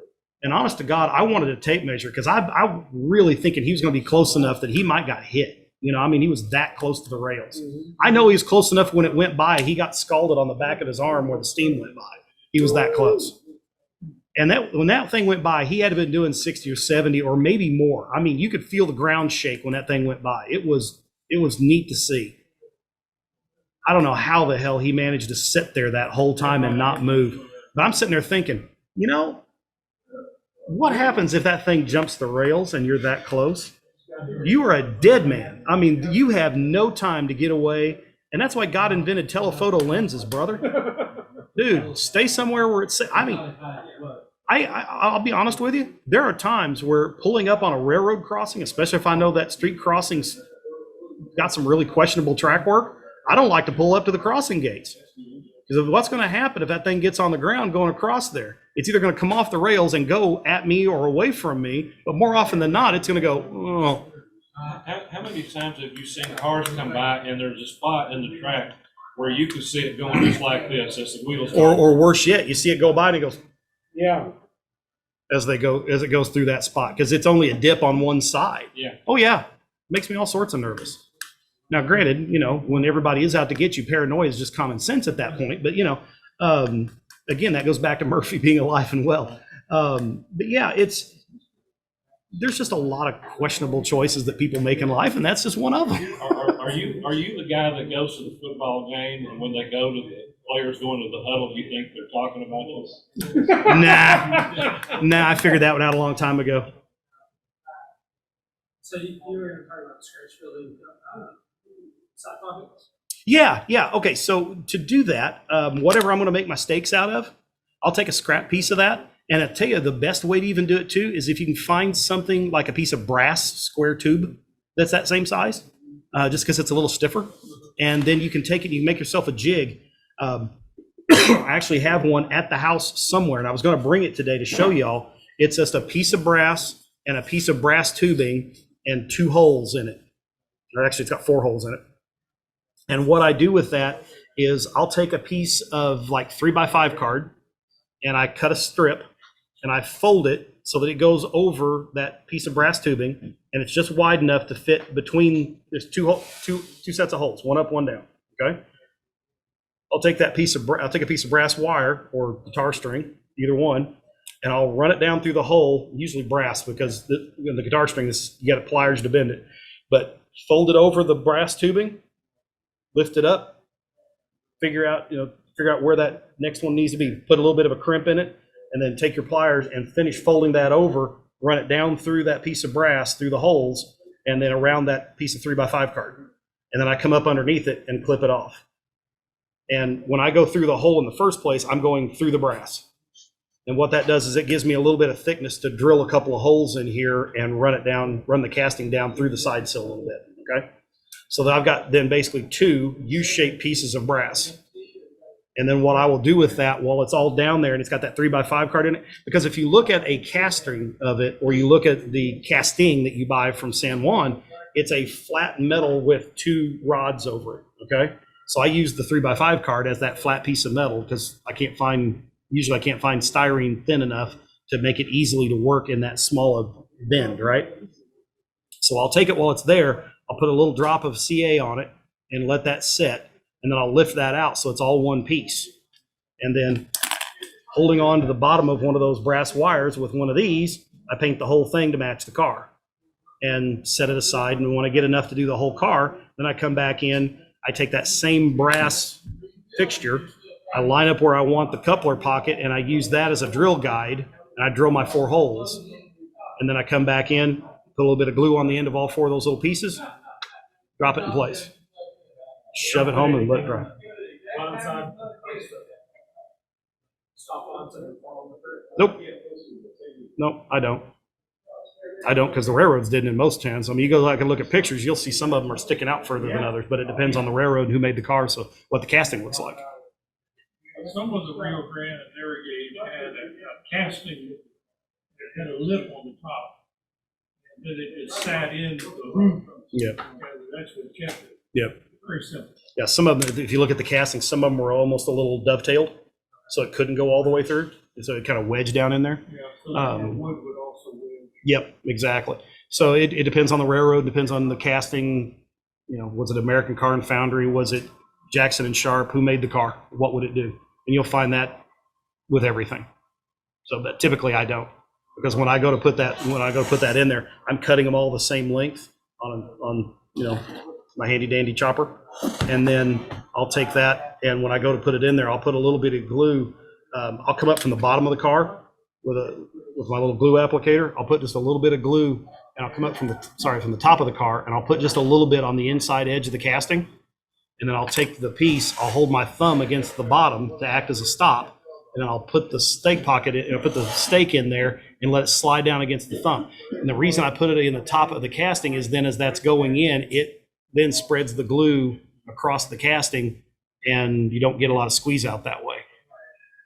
Speaker 5: And honest to God, I wanted a tape measure because I really thinking he was going to be close enough that he might got hit. You know, I mean, he was that close to the rails. I know he was close enough when it went by. He got scalded on the back of his arm where the steam went by. He was that close. And that when that thing went by, he had been doing 60 or 70 or maybe more. I mean, you could feel the ground shake when that thing went by. It was neat to see. I don't know how the hell he managed to sit there that whole time and not move. But I'm sitting there thinking, you know, what happens if that thing jumps the rails and you're that close? You are a dead man. I mean, you have no time to get away. And that's why God invented telephoto lenses, brother. Dude, stay somewhere where it's safe. I mean, I'll be honest with you. There are times where pulling up on a railroad crossing, especially if I know that street crossing's got some really questionable track work, I don't like to pull up to the crossing gates. Because what's going to happen if that thing gets on the ground going across there? It's either going to come off the rails and go at me or away from me, but more often than not, it's going to go, oh.
Speaker 3: How many times have you seen cars come by and there's a spot in the track where you can see it going just like this as the wheels?
Speaker 5: Or worse yet, you see it go by and it goes,
Speaker 3: Yeah.
Speaker 5: as it goes through that spot, because it's only a dip on one side.
Speaker 3: Yeah.
Speaker 5: Oh yeah, makes me all sorts of nervous. Now, granted, you know, when everybody is out to get you, paranoia is just common sense at that point. But you know, again, that goes back to Murphy being alive and well. But yeah, there's just a lot of questionable choices that people make in life, and that's just one of them.
Speaker 3: Are you the guy that goes to the football game and when they go to the players going to the huddle, you think they're talking about you?
Speaker 5: Nah, I figured that one out a long time ago.
Speaker 11: So you were talking about scratch building side pockets?
Speaker 5: Yeah. Okay, so to do that, whatever I'm going to make my stakes out of, I'll take a scrap piece of that. And I tell you, the best way to even do it too is if you can find something like a piece of brass square tube that's that same size, just because it's a little stiffer. And then you can take it and you can make yourself a jig. I actually have one at the house somewhere, and I was going to bring it today to show y'all. It's just a piece of brass and a piece of brass tubing and 2 holes in it. Or actually, it's got 4 holes in it. And what I do with that is I'll take a piece of like 3x5 card and I cut a strip and I fold it so that it goes over that piece of brass tubing, and it's just wide enough to fit between. There's two sets of holes, one up, one down. Okay. I'll take a piece of brass wire or guitar string, either one, and I'll run it down through the hole, usually brass because the guitar string, you got pliers to bend it, but fold it over the brass tubing, lift it up, figure out where that next one needs to be, put a little bit of a crimp in it, and then take your pliers and finish folding that over, run it down through that piece of brass, through the holes, and then around that piece of 3x5 card. And then I come up underneath it and clip it off. And when I go through the hole in the first place, I'm going through the brass. And what that does is it gives me a little bit of thickness to drill a couple of holes in here and run the casting down through the side sill a little bit, okay? So that I've got then basically 2 U-shaped pieces of brass. And then what I will do with that while it's all down there and it's got that 3x5 card in it, because if you look at a casting of it, or you look at the casting that you buy from San Juan, it's a flat metal with 2 rods over it, okay? So I use the 3x5 card as that flat piece of metal because usually I can't find styrene thin enough to make it easily to work in that small bend, right? So I'll take it while it's there, I'll put a little drop of CA on it and let that set. And then I'll lift that out so it's all one piece. And then holding on to the bottom of one of those brass wires with one of these, I paint the whole thing to match the car and set it aside. And when I get enough to do the whole car, then I come back in, I take that same brass fixture, I line up where I want the coupler pocket, and I use that as a drill guide, and I drill my 4 holes. And then I come back in, put a little bit of glue on the end of all 4 of those little pieces, drop it in place. Shove it home and let it dry. Nope, I don't. Because the railroads didn't in most towns. I mean, you go back and look at pictures, you'll see some of them are sticking out further than others, but it depends on the railroad and who made the car, so what the casting looks like.
Speaker 13: some of the Rio Grande and Irrigate had a casting that had a lip on the top. And then it sat in the roof.
Speaker 5: Yep.
Speaker 13: That's what kept it.
Speaker 5: Yep.
Speaker 13: Very simple.
Speaker 5: Yeah, some of them, if you look at the casting, some of them were almost a little dovetailed, so it couldn't go all the way through. And so it kind of wedged down in there.
Speaker 13: Yeah, so the wood would also wedge.
Speaker 5: Yep, exactly. So it depends on the railroad, depends on the casting. You know, was it American Car and Foundry? Was it Jackson and Sharp? Who made the car? What would it do? And you'll find that with everything. So, but typically I don't, because when I go to put that in there, I'm cutting them all the same length on you know, my handy dandy chopper, and then I'll take that, and when I go to put it in there, I'll put a little bit of glue. I'll come up from the bottom of the car with my little glue applicator. I'll put just a little bit of glue, and I'll come up from the top of the car, and I'll put just a little bit on the inside edge of the casting, and then I'll take the piece. I'll hold my thumb against the bottom to act as a stop, and then I'll put the stake pocket in, put the stake in there, and let it slide down against the thumb. And the reason I put it in the top of the casting is then as that's going in, it then spreads the glue across the casting, and you don't get a lot of squeeze out that way.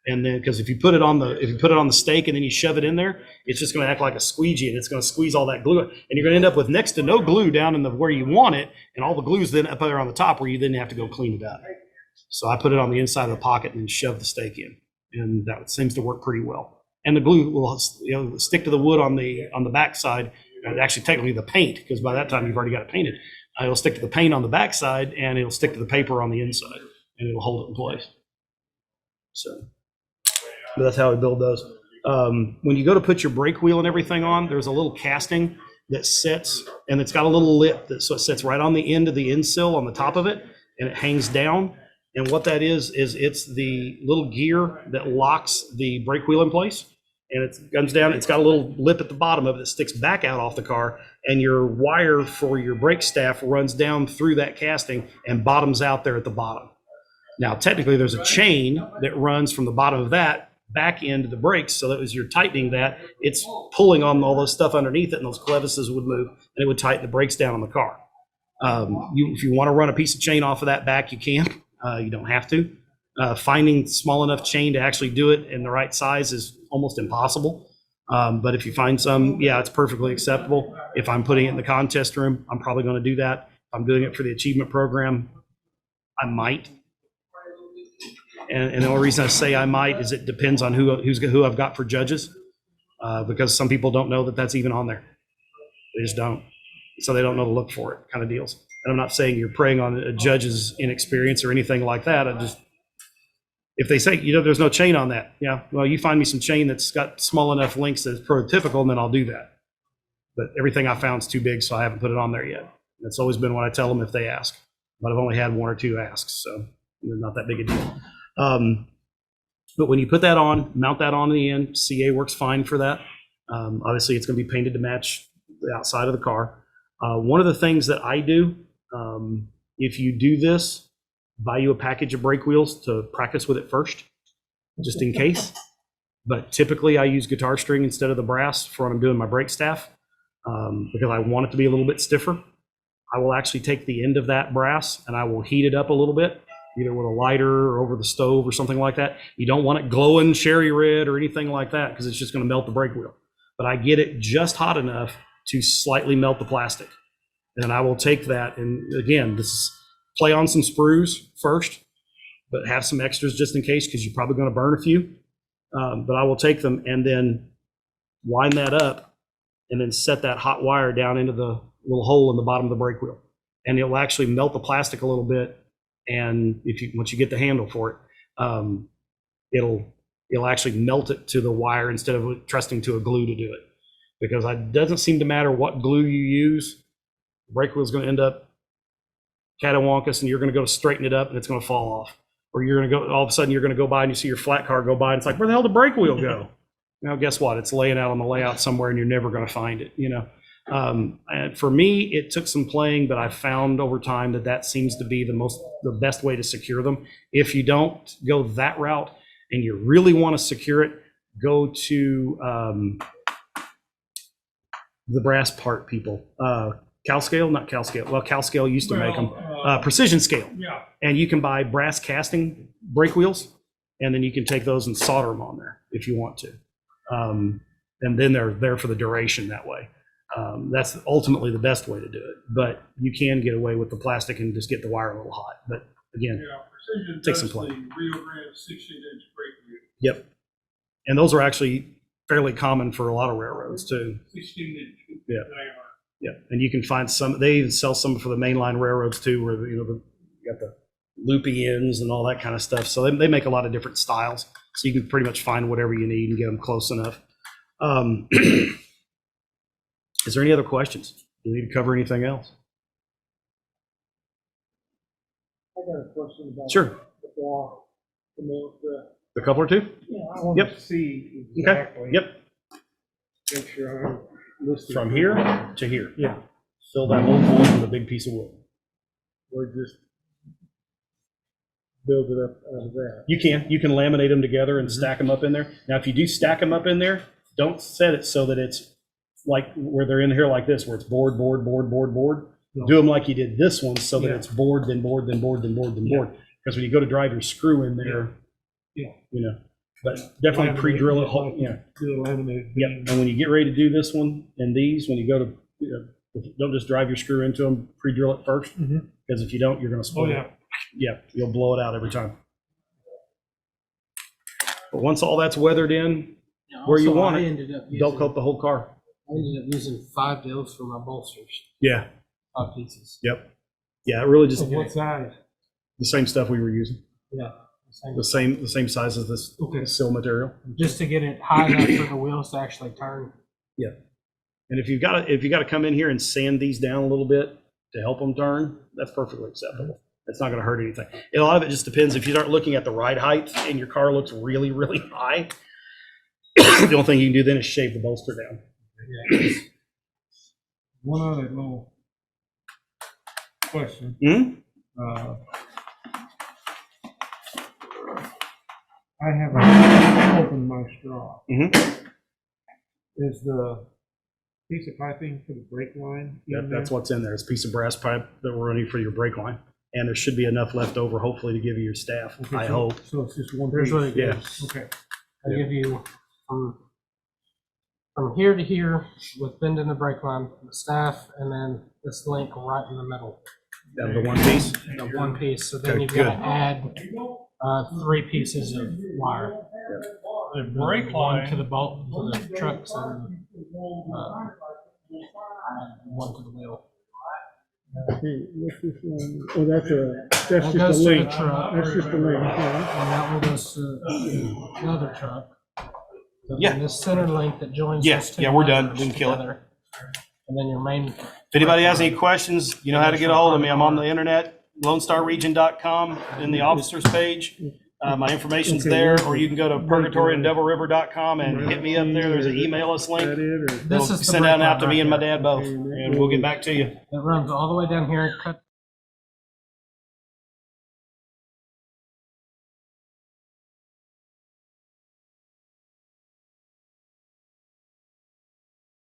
Speaker 5: And then, because if you put it on the stake and then you shove it in there, it's just going to act like a squeegee, and it's going to squeeze all that glue, and you're going to end up with next to no glue down in the where you want it, and all the glue's then up there on the top where you then have to go clean it up. So I put it on the inside of the pocket and then shove the stake in, and that seems to work pretty well. And the glue will, you know, stick to the wood on the back side, and actually technically the paint, because by that time you've already got it painted. It'll stick to the paint on the back side, and it'll stick to the paper on the inside, and it'll hold it in place. So but that's how we build those. When you go to put your brake wheel and everything on, there's a little casting that sits, and it's got a little lip so it sits right on the end of the end sill on the top of it, and it hangs down. And what that is it's the little gear that locks the brake wheel in place, and it comes down. It's got a little lip at the bottom of it that sticks back out off the car, and your wire for your brake staff runs down through that casting and bottoms out there at the bottom. Now, technically, there's a chain that runs from the bottom of that back into the brakes, so that as you're tightening that, it's pulling on all those stuff underneath it, and those clevises would move, and it would tighten the brakes down on the car. If you want to run a piece of chain off of that back, you can. You don't have to. Finding small enough chain to actually do it in the right size is almost impossible. But if you find some, yeah, it's perfectly acceptable. If I'm putting it in the contest room, I'm probably going to do that. If I'm doing it for the achievement program, I might. And the only reason I say I might is it depends on who I've got for judges, because some people don't know that that's even on there. They just don't. So they don't know to look for it, kind of deals. And I'm not saying you're preying on a judge's inexperience or anything like that. If they say, you know, there's no chain on that, yeah, well, you find me some chain that's got small enough links that's prototypical, and then I'll do that. But everything I found is too big, so I haven't put it on there yet. That's always been what I tell them if they ask. But I've only had one or two asks, so not that big a deal. But when you put that on, mount that on the end, CA works fine for that. Obviously, it's going to be painted to match the outside of the car. One of the things that I do, if you do this, buy you a package of brake wheels to practice with it first, just in case. But typically, I use guitar string instead of the brass for when I'm doing my brake staff, because I want it to be a little bit stiffer. I will actually take the end of that brass and I will heat it up a little bit, either with a lighter or over the stove or something like that. You don't want it glowing cherry red or anything like that, because it's just going to melt the brake wheel. But I get it just hot enough to slightly melt the plastic. And I will take that, and again, this is play on some sprues first, but have some extras just in case, because you're probably going to burn a few. But I will take them and then wind that up and then set that hot wire down into the little hole in the bottom of the brake wheel. And it will actually melt the plastic a little bit. And once you get the handle for it, it'll actually melt it to the wire instead of trusting to a glue to do it. Because it doesn't seem to matter what glue you use, the brake wheel is going to end up catawonkus, and you're going to go to straighten it up and it's going to fall off. Or you're going to go, all of a sudden you're going to go by and you see your flat car go by and it's like, where the hell did the brake wheel go? Now, guess what? It's laying out on the layout somewhere and you're never going to find it, you know. And for me, it took some playing, but I found over time that seems to be the best way to secure them. If you don't go that route and you really want to secure it, go to the brass part people. CalScale, not CalScale. Well, CalScale used to make them. Precision Scale.
Speaker 13: Yeah.
Speaker 5: And you can buy brass casting brake wheels, and then you can take those and solder them on there if you want to. And then they're there for the duration that way. That's ultimately the best way to do it, but you can get away with the plastic and just get the wire a little hot. But again,
Speaker 13: Precision
Speaker 5: take some
Speaker 13: does
Speaker 5: play.
Speaker 13: the Rio Grande 16-inch brake unit.
Speaker 5: Yep. And those are actually fairly common for a lot of railroads too.
Speaker 13: 16-inch.
Speaker 5: Yeah. Yeah. And you can find some, they even sell some for the mainline railroads too, where, you got the loopy ends and all that kind of stuff. So they make a lot of different styles. So you can pretty much find whatever you need and get them close enough. Is there any other questions? Do we need to cover anything else?
Speaker 13: I got a question about
Speaker 5: Sure.
Speaker 13: the block,
Speaker 5: A couple or two?
Speaker 13: yeah, I want
Speaker 5: Yep.
Speaker 13: to see
Speaker 5: Okay.
Speaker 13: exactly.
Speaker 5: Yep.
Speaker 13: Make sure I'm listening.
Speaker 5: From here to here.
Speaker 13: Yeah.
Speaker 5: Fill that whole void with a big piece of wood.
Speaker 13: Or just build it up out of that.
Speaker 5: You can laminate them together and stack them up in there. Now, if you do stack them up in there, don't set it so that it's like where they're in here like this, where it's board, board, board, board, board. Do them like you did this one so that it's board, then board, then board, then board, then board. Because when you go to drive your screw in there, but definitely pre-drill it.
Speaker 13: Do a laminated.
Speaker 5: Yep. And when you get ready to do this one and these, when you go to, don't just drive your screw into them, pre-drill it first. Because if you don't, you're going to spoil it. Yeah, you'll blow it out every time. But once all that's weathered in where you want it, don't coat the whole car.
Speaker 11: I ended up using 5 deals for my bolsters.
Speaker 5: Yeah.
Speaker 11: 5 pieces.
Speaker 5: Yep. Yeah, it really just
Speaker 13: Of what size?
Speaker 5: the same stuff we were using.
Speaker 11: Yeah.
Speaker 5: The same size as this sill material.
Speaker 11: Just to get it high enough for the wheels to actually turn.
Speaker 5: Yeah. And if you got to come in here and sand these down a little bit to help them turn, that's perfectly acceptable. It's not going to hurt anything. A lot of it just depends. If you start looking at the ride height and your car looks really, really high, the only thing you can do then is shave the bolster down.
Speaker 13: One other little question. I have a open my straw. Is the piece of piping for the brake line in
Speaker 5: That's
Speaker 13: there?
Speaker 5: what's in there. It's a piece of brass pipe that we're running for your brake line. And there should be enough left over, hopefully, to give you your staff.
Speaker 13: Okay,
Speaker 5: I
Speaker 13: so-
Speaker 5: hope.
Speaker 13: So it's just one
Speaker 11: Here's
Speaker 13: piece?
Speaker 11: what it
Speaker 5: Yeah.
Speaker 11: goes.
Speaker 13: Okay.
Speaker 11: I give you from here to here with bend in the brake line, the staff, and then this link right in the middle.
Speaker 5: Out of the one piece?
Speaker 11: The one piece. So then
Speaker 5: Okay,
Speaker 11: you've got to
Speaker 5: good.
Speaker 11: add 3 pieces of wire.
Speaker 13: The brake
Speaker 11: One
Speaker 13: line.
Speaker 11: to the bolt for the trucks and one to the wheel.
Speaker 13: Okay, what's this one? Oh, that's
Speaker 11: That
Speaker 13: just
Speaker 11: goes
Speaker 13: a
Speaker 11: to the
Speaker 13: link.
Speaker 11: truck.
Speaker 13: That's just a link, yeah.
Speaker 11: And that one goes to the other truck. So
Speaker 5: Yeah.
Speaker 11: then this center link that joins
Speaker 5: Yeah,
Speaker 11: those two
Speaker 5: yeah, we're done.
Speaker 11: levers
Speaker 5: We can kill it.
Speaker 11: together. And then your main.
Speaker 5: If anybody has any questions, you know how to get a hold of me. I'm on the internet, LoneStarRegion.com, in the officers page. My information's there, or you can go to purgatoryanddevilriver.com and hit me up there. There's an email us link.
Speaker 11: This
Speaker 5: They'll
Speaker 11: is the
Speaker 5: send out
Speaker 11: brake
Speaker 5: out to
Speaker 11: line
Speaker 5: me and my
Speaker 11: right
Speaker 5: dad both, and we'll get back to you.
Speaker 11: It runs all the way down here, cut